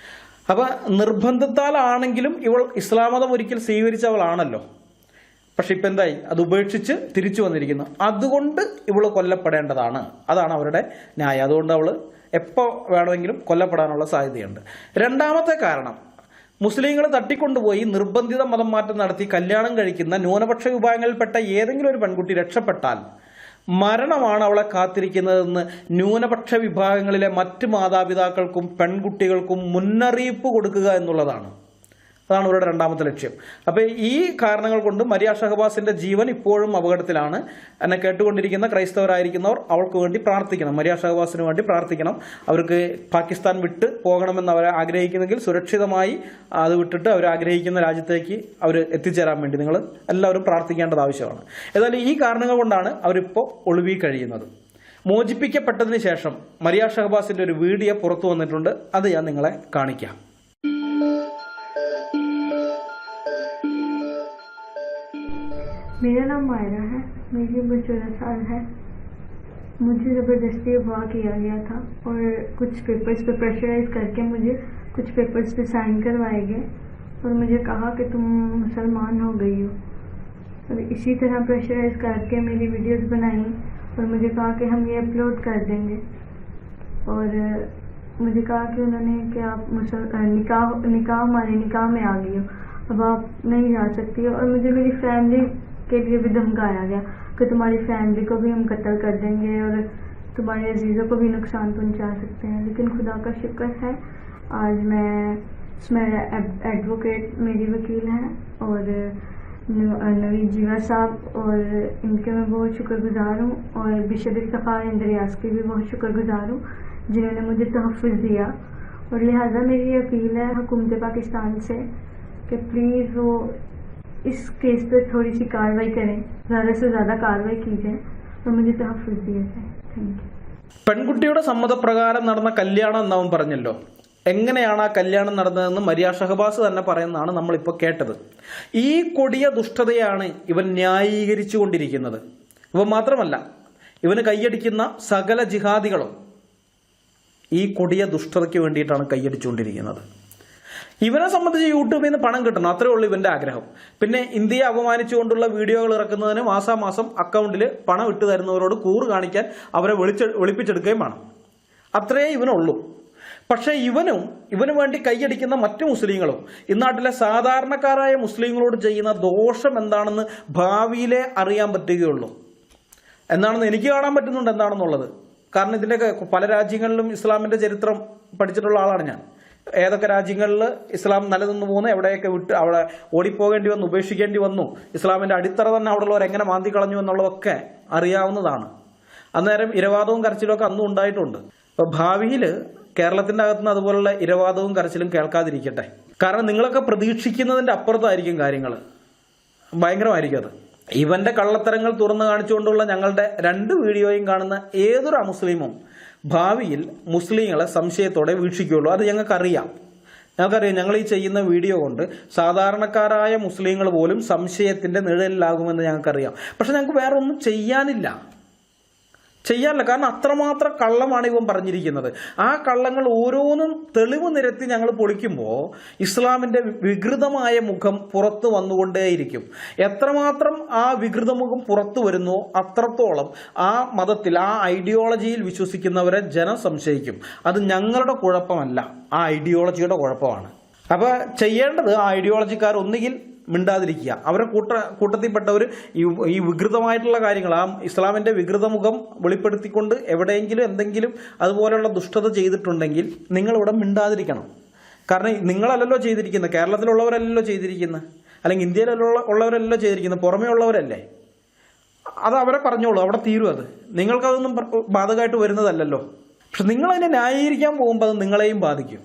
അപ്പം നിർബന്ധത്താലാണെങ്കിലും ഇവൾ ഇസ്ലാം മതം ഒരിക്കൽ സ്വീകരിച്ചവളാണല്ലോ. പക്ഷെ ഇപ്പം എന്തായി? അത് ഉപേക്ഷിച്ച് തിരിച്ചു വന്നിരിക്കുന്നു. അതുകൊണ്ട് ഇവൾ കൊല്ലപ്പെടേണ്ടതാണ്. അതാണ് അവരുടെ ന്യായം. അതുകൊണ്ട് അവൾ എപ്പോൾ വേണമെങ്കിലും കൊല്ലപ്പെടാനുള്ള സാധ്യതയുണ്ട്. രണ്ടാമത്തെ കാരണം, മുസ്ലിങ്ങൾ തട്ടിക്കൊണ്ടുപോയി നിർബന്ധിത മതം മാറ്റം നടത്തി കല്യാണം കഴിക്കുന്ന ന്യൂനപക്ഷ വിഭാഗങ്ങളിൽപ്പെട്ട ഏതെങ്കിലും ഒരു പെൺകുട്ടി രക്ഷപ്പെട്ടാൽ മരണമാണ് അവളെ കാത്തിരിക്കുന്നതെന്ന് ന്യൂനപക്ഷ വിഭാഗങ്ങളിലെ മറ്റ് മാതാപിതാക്കൾക്കും പെൺകുട്ടികൾക്കും മുന്നറിയിപ്പ് കൊടുക്കുക എന്നുള്ളതാണ്. അതാണ് അവരുടെ രണ്ടാമത്തെ ലക്ഷ്യം. അപ്പോൾ ഈ കാരണങ്ങൾ കൊണ്ട് മരിയ ഷഹബാസിന്റെ ജീവൻ ഇപ്പോഴും അപകടത്തിലാണ്. എന്നെ കേട്ടുകൊണ്ടിരിക്കുന്ന ക്രൈസ്തവരായിരിക്കുന്നവർ അവൾക്ക് വേണ്ടി പ്രാർത്ഥിക്കണം, മരിയ ഷഹബാസിന് വേണ്ടി പ്രാർത്ഥിക്കണം. അവർക്ക് പാകിസ്ഥാൻ വിട്ട് പോകണമെന്ന് അവർ ആഗ്രഹിക്കുന്നെങ്കിൽ സുരക്ഷിതമായി അത് വിട്ടിട്ട് അവർ ആഗ്രഹിക്കുന്ന രാജ്യത്തേക്ക് അവർ എത്തിച്ചേരാൻ വേണ്ടി നിങ്ങൾ എല്ലാവരും പ്രാർത്ഥിക്കേണ്ടത് ആവശ്യമാണ്. ഏതായാലും ഈ കാരണങ്ങൾ കൊണ്ടാണ് അവരിപ്പോൾ ഒളിവിൽ കഴിയുന്നത്. മോചിപ്പിക്കപ്പെട്ടതിന് ശേഷം മരിയ ഷഹബാസിന്റെ ഒരു വീഡിയോ പുറത്തു വന്നിട്ടുണ്ട്. അത് ഞാൻ നിങ്ങളെ കാണിക്കാം. मेरा नाम मायरा है, मेरी उम्र 14 साल है। मुझे ज़बरदस्ती अगवा किया गया था और कुछ पेपर्स पे प्रेशराइज करके मुझे कुछ पेपर्स पे साइन करवाए गए और मुझे कहा कि तुम मुसलमान हो गई हो। और इसी तरह प्रेशराइज करके मेरी वीडियोस बनाई और मुझे कहा कि हम ये अपलोड कर देंगे। और मुझे कहा कि उन्होंने कि आप निकाह हमारे निकाह में आ गई हो, अब आप नहीं जा सकती हो। और मुझे मेरी फैमिली के लिए भी धमकाया गया कि तुम्हारी फैमिली को भी हम कत्ल कर देंगे और तुम्हारे अजीज़ों को भी नुकसान पहुंचा सकते हैं। लेकिन खुदा का शुक्र है, आज मेरा एडवोकेट मेरी वकील हैं और नवीद जीवा साहब, और इनके मैं बहुत शुक्रगुजार हूँ। और बिशप इफ्तिखार इंद्रियास की भी बहुत शुक्रगुजार हूँ जिन्होंने मुझे तहफ़्फ़ुज़ दिया। और लिहाजा मेरी ये अपील है हुकूमत पाकिस्तान से कि प्लीज़ वो इस केस पे थोड़ी सी कार्रवाई करें, ज़्यादा से ज़्यादा कार्रवाई की जाए और मुझे तहफ़्फ़ुज़ दिया जाए। Thank you. പെൺകുട്ടിയുടെ സമ്മതപ്രകാരം നടന്ന കല്യാണം എന്നവൻ പറഞ്ഞല്ലോ. എങ്ങനെയാണ് ആ കല്യാണം നടന്നതെന്ന് മരിയ ഷഹബാസ് തന്നെ പറയുന്നതാണ് നമ്മളിപ്പോൾ കേട്ടത്. ഈ കൊടിയ ദുഷ്ടതയാണ് ഇവൻ ന്യായീകരിച്ചു കൊണ്ടിരിക്കുന്നത്. ഇവൻ മാത്രമല്ല, ഇവന് കൈയടിക്കുന്ന സകല ജിഹാദികളും ഈ കൊടിയ ദുഷ്ടതയ്ക്ക് വേണ്ടിയിട്ടാണ് കൈയടിച്ചുകൊണ്ടിരിക്കുന്നത്. ഇവനെ സംബന്ധിച്ച് യൂട്യൂബിൽ നിന്ന് പണം കിട്ടണം, അത്രേ ഉള്ളൂ ഇവന്റെ ആഗ്രഹം. പിന്നെ ഇന്ത്യയെ അപമാനിച്ചുകൊണ്ടുള്ള വീഡിയോകൾ ഇറക്കുന്നതിന് മാസാമാസം അക്കൗണ്ടിൽ പണം ഇട്ട് തരുന്നവരോട് കൂറ് കാണിക്കാൻ അവരെ വെളുപ്പിച്ചെടുക്കുകയും വേണം. അത്രേ ഇവനുള്ളൂ. പക്ഷേ ഇവന് വേണ്ടി കൈയടിക്കുന്ന മറ്റു മുസ്ലിങ്ങളും ഇന്നാട്ടിലെ സാധാരണക്കാരായ മുസ്ലിങ്ങളോട് ചെയ്യുന്ന ദോഷം എന്താണെന്ന് ഭാവിയിലെ അറിയാൻ പറ്റുകയുള്ളൂ. എന്താണെന്ന് എനിക്ക് കാണാൻ പറ്റുന്നുണ്ട് എന്താണെന്നുള്ളത്. കാരണം ഇതിൻ്റെയൊക്കെ പല രാജ്യങ്ങളിലും ഇസ്ലാമിന്റെ ചരിത്രം പഠിച്ചിട്ടുള്ള ആളാണ് ഞാൻ. ഏതൊക്കെ രാജ്യങ്ങളിൽ ഇസ്ലാം നിലനിന്ന് പോകുന്നു, എവിടെയൊക്കെ വിട്ട് അവിടെ ഓടിപ്പോകേണ്ടി വന്നു, ഉപേക്ഷിക്കേണ്ടി വന്നു, ഇസ്ലാമിന്റെ അടിത്തറ തന്നെ അവിടെ ഉള്ളവർ എങ്ങനെ മാന്തി കളഞ്ഞു എന്നുള്ളതൊക്കെ അറിയാവുന്നതാണ്. അന്നേരം ഇരവാദവും കരച്ചിലും ഒക്കെ അന്നും ഉണ്ടായിട്ടുണ്ട്. അപ്പോൾ ഭാവിയിൽ കേരളത്തിന്റെ അകത്തുനിന്ന് അതുപോലുള്ള ഇരവാദവും കരച്ചിലും കേൾക്കാതിരിക്കട്ടെ. കാരണം നിങ്ങളൊക്കെ പ്രതീക്ഷിക്കുന്നതിന്റെ അപ്പുറത്തായിരിക്കും കാര്യങ്ങൾ. ഭയങ്കരമായിരിക്കും അത്. ഇവന്റെ കള്ളത്തരങ്ങൾ തുറന്നു കാണിച്ചുകൊണ്ടുള്ള ഞങ്ങളുടെ 2 വീഡിയോയും കാണുന്ന ഏതൊരു അമുസ്ലിമും ഭാവിയിൽ മുസ്ലിങ്ങളെ സംശയത്തോടെ വീക്ഷിക്കുകയുള്ളൂ. അത് ഞങ്ങൾക്കറിയാം. ഞങ്ങൾ ഈ ചെയ്യുന്ന വീഡിയോ കൊണ്ട് സാധാരണക്കാരായ മുസ്ലിങ്ങൾ പോലും സംശയത്തിന്റെ നിഴലിലാകുമെന്ന് ഞങ്ങൾക്കറിയാം. പക്ഷെ ഞങ്ങൾക്ക് വേറെ ഒന്നും ചെയ്യാനില്ല. കാരണം അത്രമാത്രം കള്ളമാണ് ഇവൻ പറഞ്ഞിരിക്കുന്നത്. ആ കള്ളങ്ങൾ ഓരോന്നും തെളിവ് നിരത്തി ഞങ്ങൾ പൊളിക്കുമ്പോൾ ഇസ്ലാമിന്റെ വികൃതമായ മുഖം പുറത്തു വന്നുകൊണ്ടേയിരിക്കും. എത്രമാത്രം ആ വികൃത മുഖം പുറത്തു വരുന്നോ അത്രത്തോളം ആ മതത്തിൽ, ആ ഐഡിയോളജിയിൽ വിശ്വസിക്കുന്നവരെ ജനം സംശയിക്കും. അത് ഞങ്ങളുടെ കുഴപ്പമല്ല, ആ ഐഡിയോളജിയുടെ കുഴപ്പമാണ്. അപ്പൊ ചെയ്യേണ്ടത് ആ ഐഡിയോളജിക്കാർ ഒന്നുകിൽ മിണ്ടാതിരിക്കുക. അവരെ കൂട്ടത്തിൽപ്പെട്ടവർ ഈ വികൃതമായിട്ടുള്ള കാര്യങ്ങൾ, ആ ഇസ്ലാമിന്റെ വികൃതമുഖം വെളിപ്പെടുത്തിക്കൊണ്ട് എവിടെയെങ്കിലും എന്തെങ്കിലും അതുപോലെയുള്ള ദുഷ്ടത ചെയ്തിട്ടുണ്ടെങ്കിൽ നിങ്ങളിവിടെ മിണ്ടാതിരിക്കണം. കാരണം നിങ്ങളല്ലല്ലോ ചെയ്തിരിക്കുന്നത്, കേരളത്തിലുള്ളവരല്ലല്ലോ ചെയ്തിരിക്കുന്നത്, അല്ലെങ്കിൽ ഇന്ത്യയിലുള്ളവരല്ലോ ചെയ്തിരിക്കുന്നത്, പുറമേ ഉള്ളവരല്ലേ. അത് അവരെ പറഞ്ഞോളൂ, അവിടെ തീരും. അത് നിങ്ങൾക്കതൊന്നും ബാധകമായിട്ട് വരുന്നതല്ലല്ലോ. പക്ഷെ നിങ്ങളതിനെ ന്യായീകരിക്കാൻ പോകുമ്പോൾ അത് നിങ്ങളെയും ബാധിക്കും.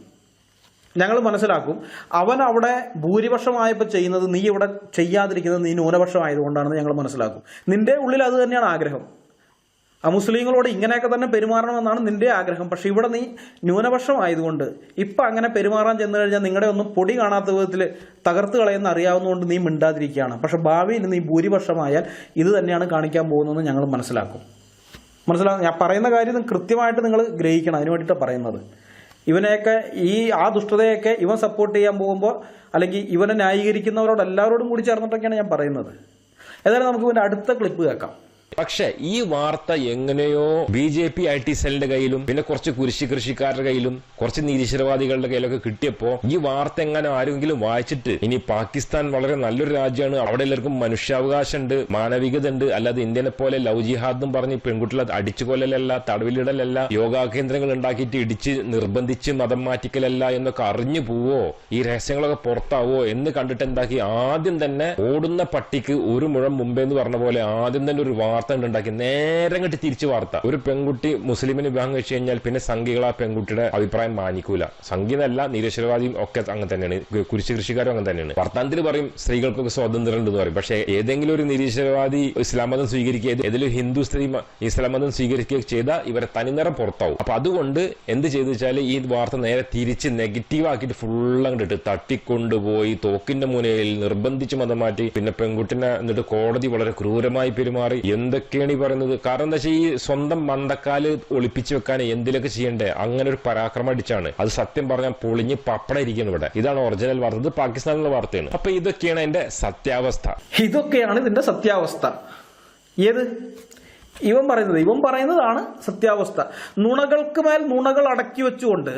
ഞങ്ങൾ മനസ്സിലാക്കും അവൻ അവിടെ ഭൂരിപക്ഷമായപ്പോൾ ചെയ്യുന്നത് നീ ഇവിടെ ചെയ്യാതിരിക്കുന്നത് നീ ന്യൂനപക്ഷമായതുകൊണ്ടാണെന്ന് ഞങ്ങൾ മനസ്സിലാക്കും. നിന്റെ ഉള്ളിൽ അത് തന്നെയാണ് ആഗ്രഹം. ആ മുസ്ലിങ്ങളോട് ഇങ്ങനെയൊക്കെ തന്നെ പെരുമാറണമെന്നാണ് നിന്റെ ആഗ്രഹം. പക്ഷെ ഇവിടെ നീ ന്യൂനപക്ഷമായതുകൊണ്ട് ഇപ്പം അങ്ങനെ പെരുമാറാൻ ചെന്നു കഴിഞ്ഞാൽ നിങ്ങളുടെ ഒന്നും പൊടി കാണാത്ത വിധത്തിൽ തകർത്ത് കളയുന്ന അറിയാവുന്നതുകൊണ്ട് നീ മിണ്ടാതിരിക്കുകയാണ്. പക്ഷെ ഭാവിയിൽ നീ ഭൂരിപക്ഷമായാൽ ഇത് തന്നെയാണ് കാണിക്കാൻ പോകുന്നതെന്ന് ഞങ്ങൾ മനസ്സിലാക്കും. മനസ്സിലാവും? ഞാൻ പറയുന്ന കാര്യം കൃത്യമായിട്ട് നിങ്ങൾ ഗ്രഹിക്കണം. അതിന് വേണ്ടിയിട്ടാണ് പറയുന്നത്. ഇവനെയൊക്കെ ആ ദുഷ്ടതയൊക്കെ ഇവൻ സപ്പോർട്ട് ചെയ്യാൻ പോകുമ്പോൾ അല്ലെങ്കിൽ ഇവനെ ന്യായീകരിക്കുന്നവരോട് എല്ലാവരോടും കൂടി ചേർന്നിട്ടൊക്കെയാണ് ഞാൻ പറയുന്നത്. ഏതായാലും നമുക്ക് ഇവൻ്റെ അടുത്ത ക്ലിപ്പ് കേൾക്കാം. പക്ഷെ ഈ വാർത്ത എങ്ങനെയോ BJP IT സെല്ലിന്റെ കയ്യിലും പിന്നെ കുറച്ച് കുരിശി കൃഷിക്കാരുടെ കയ്യിലും കുറച്ച് നിരീശ്വരവാദികളുടെ കയ്യിലൊക്കെ കിട്ടിയപ്പോ ഈ വാർത്ത എങ്ങനെ ആരെങ്കിലും വായിച്ചിട്ട് ഇനി പാകിസ്ഥാൻ വളരെ നല്ലൊരു രാജ്യമാണ്, അവിടെ എല്ലാവർക്കും മനുഷ്യാവകാശം ഉണ്ട്, മാനവികത ഉണ്ട്, അല്ലാതെ ഇന്ത്യനെ പോലെ ലവ് ജിഹാദ് എന്നും പറഞ്ഞ് പെൺകുട്ടികളെ അടിച്ചുകൊല്ലലല്ല, തടവിലിടലല്ല, യോഗാ കേന്ദ്രങ്ങൾ ഉണ്ടാക്കിയിട്ട് ഇടിച്ച് നിർബന്ധിച്ച് മതം മാറ്റിക്കലല്ല എന്നൊക്കെ അറിഞ്ഞു പോവോ, ഈ രഹസ്യങ്ങളൊക്കെ പുറത്താവോ എന്ന് കണ്ടിട്ട് എന്താക്കി ആദ്യം തന്നെ ഓടുന്ന പട്ടിക്ക് ഒരു മുഴം മുമ്പേ എന്ന് പറഞ്ഞ പോലെ ആദ്യം തന്നെ ഒരു വാർത്ത ഉണ്ടാക്കി നേരെ കെട്ടി തിരിച്ചു വാർത്ത. ഒരു പെൺകുട്ടി മുസ്ലിമിന് വിവാഹം കഴിച്ചു കഴിഞ്ഞാൽ പിന്നെ സംഘികൾ ആ പെൺകുട്ടിയുടെ അഭിപ്രായം മാനിക്കൂല. സംഘിതല്ല, നിരീശ്വരവാദിയും ഒക്കെ അങ്ങനെ തന്നെയാണ്, കുരിശ് കൃഷിക്കാരും അങ്ങനെ തന്നെയാണ്. വർത്താനത്തിൽ പറയും സ്ത്രീകൾക്കൊക്കെ സ്വാതന്ത്ര്യം ഉണ്ടെന്ന് പറയും. പക്ഷേ ഏതെങ്കിലും ഒരു നിരീശ്വരവാദി ഇസ്ലാം മതം സ്വീകരിക്കുക, ഏതെങ്കിലും ഹിന്ദു സ്ത്രീ ഇസ്ലാം മതം സ്വീകരിക്കുക ചെയ്താൽ ഇവരെ തനിനിറം പുറത്താവും. അപ്പൊ അതുകൊണ്ട് എന്ത് ചെയ്തു വെച്ചാൽ ഈ വാർത്ത നേരെ തിരിച്ച് നെഗറ്റീവ് ആക്കിയിട്ട് ഫുൾ അങ്ങോട്ട് തട്ടിക്കൊണ്ടുപോയി തോക്കിന്റെ മുനയിൽ നിർബന്ധിച്ച് മതം മാറ്റി. പിന്നെ പെൺകുട്ടിനെ എന്നിട്ട് കോടതി വളരെ ക്രൂരമായി പെരുമാറി. എന്തൊക്കെയാണ് ഈ പറയുന്നത്? കാരണം എന്താ വെച്ചാൽ ഈ സ്വന്തം മന്ദക്കാല് ഒളിപ്പിച്ചു വെക്കാൻ എന്തിലൊക്കെ ചെയ്യണ്ടേ അങ്ങനെ ഒരു പരാക്രമം അടിച്ചാണ്. അത് സത്യം പറഞ്ഞാൽ പൊളിഞ്ഞ് പപ്പട ഇരിക്കുന്നു ഇവിടെ. ഇതാണ് ഒറിജിനൽ വാർത്ത. ഇത് പാകിസ്ഥാനിലെ വാർത്തയാണ്. അപ്പൊ ഇതൊക്കെയാണ് അതിന്റെ സത്യാവസ്ഥ. ഇതൊക്കെയാണ് ഇതിന്റെ സത്യാവസ്ഥ. ഏത് ഇവൻ പറയുന്നതാണ് സത്യാവസ്ഥ. നുണകൾക്ക് മേൽ നുണകൾ അടക്കി വെച്ചുകൊണ്ട്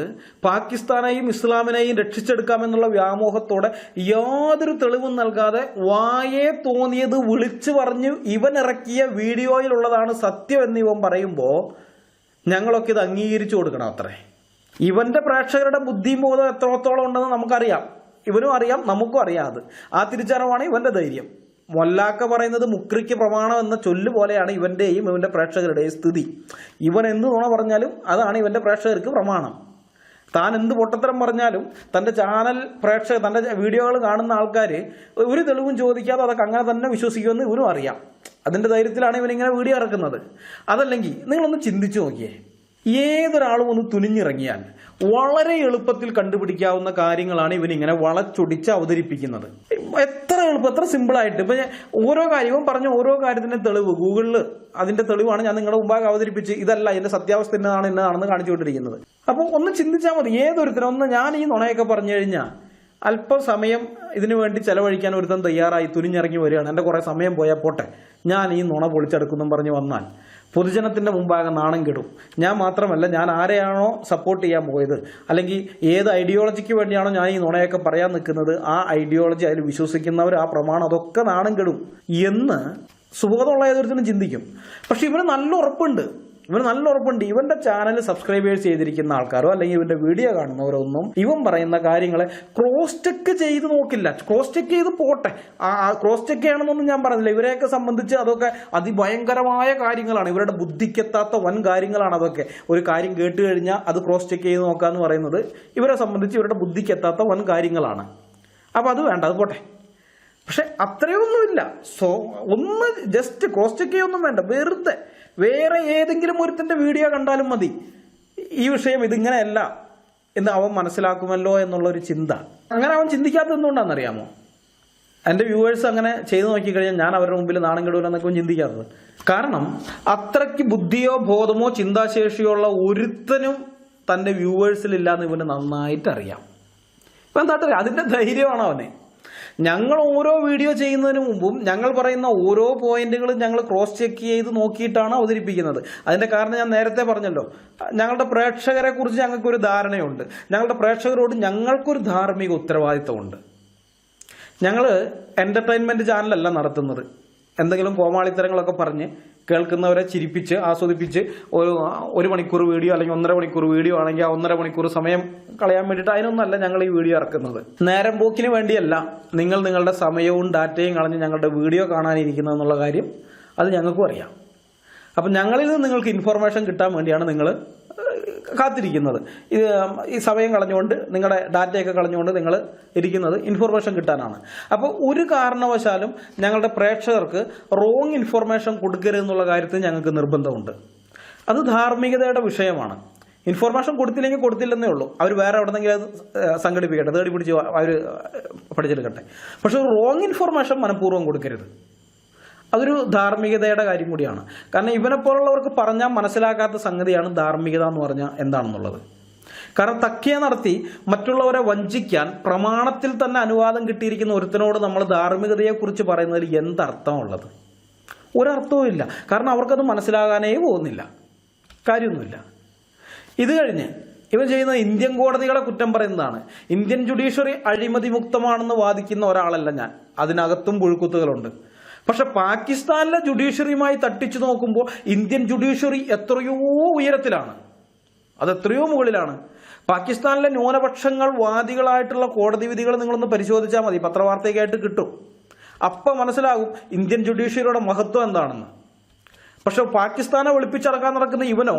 പാകിസ്ഥാനെയും ഇസ്ലാമിനെയും രക്ഷിച്ചെടുക്കാമെന്നുള്ള വ്യാമോഹത്തോടെ യാതൊരു തെളിവും നൽകാതെ വായേ തോന്നിയത് വിളിച്ചു പറഞ്ഞ് ഇവൻ ഇറക്കിയ വീഡിയോയിലുള്ളതാണ് സത്യം എന്ന് ഇവൻ പറയുമ്പോൾ ഞങ്ങളൊക്കെ ഇത് അംഗീകരിച്ചു കൊടുക്കണം. അത്രേ. ഇവന്റെ പ്രേക്ഷകരുടെ ബുദ്ധിയും ബോധം എത്രത്തോളം ഉണ്ടെന്ന് നമുക്കറിയാം. ഇവനും അറിയാം, നമുക്കും അറിയാം. അത് ആ തിരിച്ചറിവാണ് ഇവന്റെ ധൈര്യം. മൊല്ലാക്ക പറയുന്നത് മുക്രിക്ക് പ്രമാണം എന്ന ചൊല്ല് പോലെയാണ് ഇവന്റെയും ഇവന്റെ പ്രേക്ഷകരുടെയും സ്ഥിതി. ഇവൻ എന്ത് നുണ പറഞ്ഞാലും അതാണ് ഇവന്റെ പ്രേക്ഷകർക്ക് പ്രമാണം. താൻ എന്ത് പൊട്ടത്തരം പറഞ്ഞാലും തന്റെ ചാനൽ തന്റെ വീഡിയോകൾ കാണുന്ന ആൾക്കാർ ഒരു തെളിവും ചോദിക്കാതെ അതൊക്കെ അങ്ങനെ തന്നെ വിശ്വസിക്കുമെന്ന് ഇവനും അറിയാം. അതിന്റെ ധൈര്യത്തിലാണ് ഇവനിങ്ങനെ വീഡിയോ ഇറക്കുന്നത്. അതല്ലെങ്കിൽ നിങ്ങളൊന്ന് ചിന്തിച്ചു നോക്കിയേ, ഏതൊരാളും ഒന്ന് തുനിഞ്ഞിറങ്ങിയാൽ വളരെ എളുപ്പത്തിൽ കണ്ടുപിടിക്കാവുന്ന കാര്യങ്ങളാണ് ഇവനിങ്ങനെ വളച്ചൊടിച്ച് അവതരിപ്പിക്കുന്നത്. എത്ര സിമ്പിളായിട്ട്. ഇപ്പൊ ഓരോ കാര്യവും പറഞ്ഞ ഓരോ കാര്യത്തിന്റെ തെളിവ് ഗൂഗിളിൽ അതിന്റെ തെളിവാണ് ഞാൻ നിങ്ങളുടെ മുമ്പാകെ അവതരിപ്പിച്ച് ഇതല്ല ഇതിന്റെ സത്യാവസ്ഥ ഇന്നതാണെന്ന് കാണിച്ചുകൊണ്ടിരിക്കുന്നത്. അപ്പോൾ ഒന്ന് ചിന്തിച്ചാൽ മതി. ഏതൊരുത്തരൊന്ന് ഞാൻ ഈ നുണയൊക്കെ പറഞ്ഞു കഴിഞ്ഞാൽ അല്പസമയം ഇതിനു വേണ്ടി ചെലവഴിക്കാൻ ഒരുത്തൻ തയ്യാറായി തുനിഞ്ഞിറങ്ങി വരികയാണ്. എൻ്റെ കുറെ സമയം പോയാൽ പോട്ടെ, ഞാൻ ഈ നുണ പൊളിച്ചെടുക്കുന്നു പറഞ്ഞ് വന്നാൽ പൊതുജനത്തിന്റെ മുമ്പാകെ നാണം കെടും. ഞാൻ മാത്രമല്ല, ഞാൻ ആരെയാണോ സപ്പോർട്ട് ചെയ്യാൻ പോയത് അല്ലെങ്കിൽ ഏത് ഐഡിയോളജിക്ക് വേണ്ടിയാണോ ഞാൻ ഈ നുണയൊക്കെ പറയാൻ നിൽക്കുന്നത് ആ ഐഡിയോളജി അതിൽ വിശ്വസിക്കുന്നവർ ആ പ്രമാണം അതൊക്കെ നാണം കെടും എന്ന് സുബോധമുള്ള ഏതൊരുത്തരും ചിന്തിക്കും. പക്ഷെ ഇവന് നല്ല ഉറപ്പുണ്ട്. ഇവന്റെ ചാനൽ സബ്സ്ക്രൈബേഴ്സ് ചെയ്തിരിക്കുന്ന ആൾക്കാരോ അല്ലെങ്കിൽ ഇവന്റെ വീഡിയോ കാണുന്നവരോ ഒന്നും ഇവൻ പറയുന്ന കാര്യങ്ങളെ ക്രോസ് ചെക്ക് ചെയ്ത് നോക്കില്ല. ക്രോസ് ചെക്ക് ചെയ്ത് പോട്ടെ, ക്രോസ് ചെക്ക് ചെയ്യണമെന്നൊന്നും ഞാൻ പറഞ്ഞില്ല. ഇവരെയൊക്കെ സംബന്ധിച്ച് അതൊക്കെ അതിഭയങ്കരമായ കാര്യങ്ങളാണ്. ഇവരുടെ ബുദ്ധിക്കെത്താത്ത വൻ കാര്യങ്ങളാണ് അതൊക്കെ. ഒരു കാര്യം കേട്ട് കഴിഞ്ഞാൽ അത് ക്രോസ് ചെക്ക് ചെയ്ത് നോക്കാന്ന് പറയുന്നത് ഇവരെ സംബന്ധിച്ച് ഇവരുടെ ബുദ്ധിക്കെത്താത്ത വൻ കാര്യങ്ങളാണ്. അപ്പൊ അത് വേണ്ട, അത് പോട്ടെ. പക്ഷെ അത്രയൊന്നുമില്ല. ഒന്ന് ജസ്റ്റ് ക്രോസ് ചെക്ക് ചെയ്യൊന്നും വേണ്ട. വെറുതെ വേറെ ഏതെങ്കിലും ഒരുത്തിന്റെ വീഡിയോ കണ്ടാലും മതി ഈ വിഷയം ഇതിങ്ങനെയല്ല എന്ന് അവൻ മനസ്സിലാക്കുമല്ലോ എന്നുള്ളൊരു ചിന്ത. അങ്ങനെ അവൻ ചിന്തിക്കാത്തത് എന്തുകൊണ്ടാണെന്നറിയാമോ? എൻ്റെ വ്യൂവേഴ്സ് അങ്ങനെ ചെയ്തു നോക്കിക്കഴിഞ്ഞാൽ ഞാൻ അവരുടെ മുമ്പിൽ നാണം കെടുവില്ലെന്നൊക്കെ അവൻ ചിന്തിക്കാത്തത്. കാരണം അത്രയ്ക്ക് ബുദ്ധിയോ ബോധമോ ചിന്താശേഷിയോ ഉള്ള ഒരുത്തനും തൻ്റെ വ്യൂവേഴ്സിലില്ലാന്ന് ഇവന് നന്നായിട്ട് അറിയാം. ഇപ്പം എന്താ അതിൻ്റെ ധൈര്യമാണ് അവനെ. ഞങ്ങൾ ഓരോ വീഡിയോ ചെയ്യുന്നതിന് മുമ്പും ഞങ്ങൾ പറയുന്ന ഓരോ പോയിന്റുകളും ഞങ്ങൾ ക്രോസ് ചെക്ക് ചെയ്ത് നോക്കിയിട്ടാണ് അവതരിപ്പിക്കുന്നത്. അതിന്റെ കാരണം ഞാൻ നേരത്തെ പറഞ്ഞല്ലോ, ഞങ്ങളുടെ പ്രേക്ഷകരെ കുറിച്ച് ഞങ്ങൾക്കൊരു ധാരണയുണ്ട്. ഞങ്ങളുടെ പ്രേക്ഷകരോട് ഞങ്ങൾക്കൊരു ധാർമ്മിക ഉത്തരവാദിത്തമുണ്ട്. ഞങ്ങൾ എന്റർടൈൻമെന്റ് ചാനലല്ല നടത്തുന്നത്. എന്തെങ്കിലും കോമാളിത്തരങ്ങളൊക്കെ പറഞ്ഞ് കേൾക്കുന്നവരെ ചിരിപ്പിച്ച് ആസ്വദിപ്പിച്ച് ഒരു മണിക്കൂർ വീഡിയോ അല്ലെങ്കിൽ 1.5 മണിക്കൂർ വീഡിയോ ആണെങ്കിൽ ആ 1.5 മണിക്കൂർ സമയം കളയാൻ വേണ്ടിയിട്ട് അതിനൊന്നല്ല ഞങ്ങൾ ഈ വീഡിയോ ഇറക്കുന്നത്. നേരം പോക്കിന് വേണ്ടിയല്ല. നിങ്ങളുടെ സമയവും ഡാറ്റയും കളഞ്ഞ് ഞങ്ങളുടെ വീഡിയോ കാണാനിരിക്കുന്നതെന്നുള്ള കാര്യം അത് ഞങ്ങൾക്കും അറിയാം. അപ്പം ഞങ്ങളിൽ നിന്ന് നിങ്ങൾക്ക് ഇൻഫർമേഷൻ കിട്ടാൻ വേണ്ടിയാണ് നിങ്ങൾ കാത്തിരിക്കുന്നത്. ഈ സമയം കളഞ്ഞുകൊണ്ട് നിങ്ങളുടെ ഡാറ്റയൊക്കെ കളഞ്ഞുകൊണ്ട് നിങ്ങൾ ഇരിക്കുന്നത് ഇൻഫർമേഷൻ കിട്ടാനാണ്. അപ്പോൾ ഒരു കാരണവശാലും ഞങ്ങളുടെ പ്രേക്ഷകർക്ക് റോങ് ഇൻഫർമേഷൻ കൊടുക്കരുതെന്നുള്ള കാര്യത്തിൽ ഞങ്ങൾക്ക് നിർബന്ധമുണ്ട്. അത് ധാർമ്മികതയുടെ വിഷയമാണ്. ഇൻഫർമേഷൻ കൊടുത്തില്ലെങ്കിൽ കൊടുത്തില്ലെന്നേ ഉള്ളൂ. അവർ വേറെ എവിടെന്നെങ്കിലും അത് സംഘടിപ്പിക്കട്ടെ, തേടി പിടിച്ച് അവർ പഠിച്ചെടുക്കട്ടെ. പക്ഷെ റോങ് ഇൻഫർമേഷൻ മനഃപൂർവ്വം കൊടുക്കരുത്. അതൊരു ധാർമ്മികതയുടെ കാര്യം കൂടിയാണ്. കാരണം ഇവനെ പോലുള്ളവർക്ക് പറഞ്ഞാൽ മനസ്സിലാക്കാത്ത സംഗതിയാണ് ധാർമ്മികത എന്ന് പറഞ്ഞാൽ എന്താണെന്നുള്ളത്. കാരണം തക്കിയ നടത്തി മറ്റുള്ളവരെ വഞ്ചിക്കാൻ പ്രമാണത്തിൽ തന്നെ അനുവാദം കിട്ടിയിരിക്കുന്ന ഒരുത്തനോട് നമ്മൾ ധാർമ്മികതയെക്കുറിച്ച് പറയുന്നതിൽ എന്തർത്ഥമുള്ളത്? ഒരർത്ഥവും ഇല്ല. കാരണം അവർക്കത് മനസ്സിലാകാനേ പോകുന്നില്ല, കാര്യമൊന്നുമില്ല. ഇത് കഴിഞ്ഞ് ഇവൻ ചെയ്യുന്ന ഇന്ത്യൻ കോടതികളെ കുറ്റം പറയുന്നതാണ്. ഇന്ത്യൻ ജുഡീഷ്യറി അഴിമതി മുക്തമാണെന്ന് വാദിക്കുന്ന ഒരാളല്ല ഞാൻ, അതിനകത്തും പുഴുക്കുത്തുകളുണ്ട്. പക്ഷെ പാകിസ്ഥാനിലെ ജുഡീഷ്യറിയുമായി തട്ടിച്ചു നോക്കുമ്പോൾ ഇന്ത്യൻ ജുഡീഷ്യറി എത്രയോ ഉയരത്തിലാണ്, അതെത്രയോ മുകളിലാണ്. പാകിസ്ഥാനിലെ ന്യൂനപക്ഷങ്ങൾ വാദികളായിട്ടുള്ള കോടതി വിധികൾ നിങ്ങളൊന്ന് പരിശോധിച്ചാൽ മതി, പത്രവാർത്തയ്ക്കായിട്ട് കിട്ടും. അപ്പം മനസ്സിലാകും ഇന്ത്യൻ ജുഡീഷ്യറിയുടെ മഹത്വം എന്താണെന്ന്. പക്ഷെ പാകിസ്ഥാനെ വെളുപ്പിച്ചടക്കാൻ നടക്കുന്ന ഇവനോ,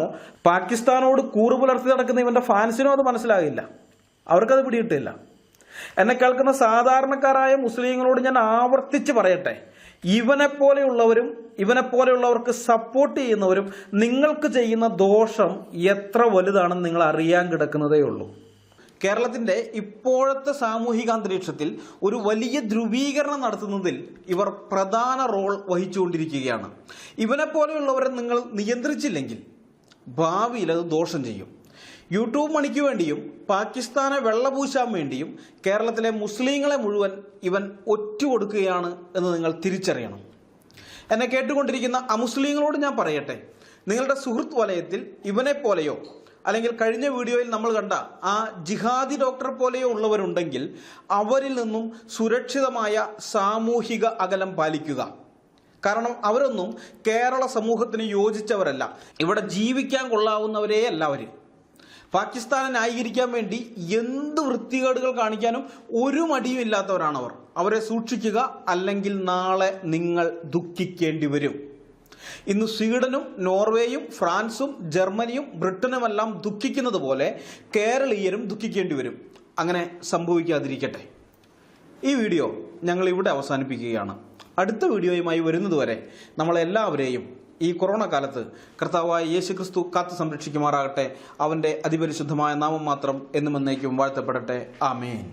പാകിസ്ഥാനോട് കൂറ് പുലർത്തി നടക്കുന്ന ഇവന്റെ ഫാൻസിനോ അത് മനസ്സിലാകില്ല, അവർക്കത് പിടിയിട്ടില്ല. എന്നെ കേൾക്കുന്ന സാധാരണക്കാരായ മുസ്ലിങ്ങളോട് ഞാൻ ആവർത്തിച്ച് പറയട്ടെ, ഇവനെപ്പോലെയുള്ളവർക്ക് സപ്പോർട്ട് ചെയ്യുന്നവരും നിങ്ങൾക്ക് ചെയ്യുന്ന ദോഷം എത്ര വലുതാണെന്ന് നിങ്ങൾ അറിയാൻ കിടക്കുന്നതേ ഉള്ളൂ. കേരളത്തിന്റെ ഇപ്പോഴത്തെ സാമൂഹിക അന്തരീക്ഷത്തിൽ ഒരു വലിയ ധ്രുവീകരണം നടത്തുന്നതിൽ ഇവർ പ്രധാന റോൾ വഹിച്ചുകൊണ്ടിരിക്കുകയാണ്. ഇവനെപ്പോലെയുള്ളവരെ നിങ്ങൾ നിയന്ത്രിച്ചില്ലെങ്കിൽ ഭാവിയിൽ അത് ദോഷം ചെയ്യും. യൂട്യൂബ് മണിക്ക് വേണ്ടിയും പാകിസ്ഥാനെ വെള്ളപൂശാൻ വേണ്ടിയും കേരളത്തിലെ മുസ്ലിങ്ങളെ മുഴുവൻ ഇവൻ ഒറ്റുകൊടുക്കുകയാണ് എന്ന് നിങ്ങൾ തിരിച്ചറിയണം. എന്നെ കേട്ടുകൊണ്ടിരിക്കുന്ന അമുസ്ലിങ്ങളോട് ഞാൻ പറയട്ടെ, നിങ്ങളുടെ സുഹൃത്ത് വലയത്തിൽ ഇവനെപ്പോലെയോ അല്ലെങ്കിൽ കഴിഞ്ഞ വീഡിയോയിൽ നമ്മൾ കണ്ട ആ ജിഹാദി ഡോക്ടറെ പോലെയോ ഉള്ളവരുണ്ടെങ്കിൽ അവരിൽ നിന്നും സുരക്ഷിതമായ സാമൂഹിക അകലം പാലിക്കുക. കാരണം അവരൊന്നും കേരള സമൂഹത്തിന് യോജിച്ചവരല്ല, ഇവിടെ ജീവിക്കാൻ കൊള്ളാവുന്നവരേ അല്ല അവർ. പാകിസ്ഥാനെ ന്യായീകരിക്കാൻ വേണ്ടി എന്ത് വൃത്തികേടുകൾ കാണിക്കാനും ഒരു മടിയും ഇല്ലാത്തവരാണവർ. അവരെ സൂക്ഷിക്കുക, അല്ലെങ്കിൽ നാളെ നിങ്ങൾ ദുഃഖിക്കേണ്ടി വരും. ഇന്ന് സ്വീഡനും നോർവേയും ഫ്രാൻസും ജർമ്മനിയും ബ്രിട്ടനുമെല്ലാം ദുഃഖിക്കുന്നത് പോലെ കേരളീയരും ദുഃഖിക്കേണ്ടി വരും. അങ്ങനെ സംഭവിക്കാതിരിക്കട്ടെ. ഈ വീഡിയോ ഞങ്ങൾ ഇവിടെ അവസാനിപ്പിക്കുകയാണ്. അടുത്ത വീഡിയോയുമായി വരുന്നതുവരെ നമ്മളെല്ലാവരെയും ഈ കൊറോണ കാലത്ത് കർത്താവായ യേശുക്രിസ്തു കാത്തു സംരക്ഷിക്കുമാറാകട്ടെ. അവൻ്റെ അതിപരിശുദ്ധമായ നാമം മാത്രം എന്നും എന്നേക്കും വാഴ്ത്തപ്പെടട്ടെ. ആമേൻ.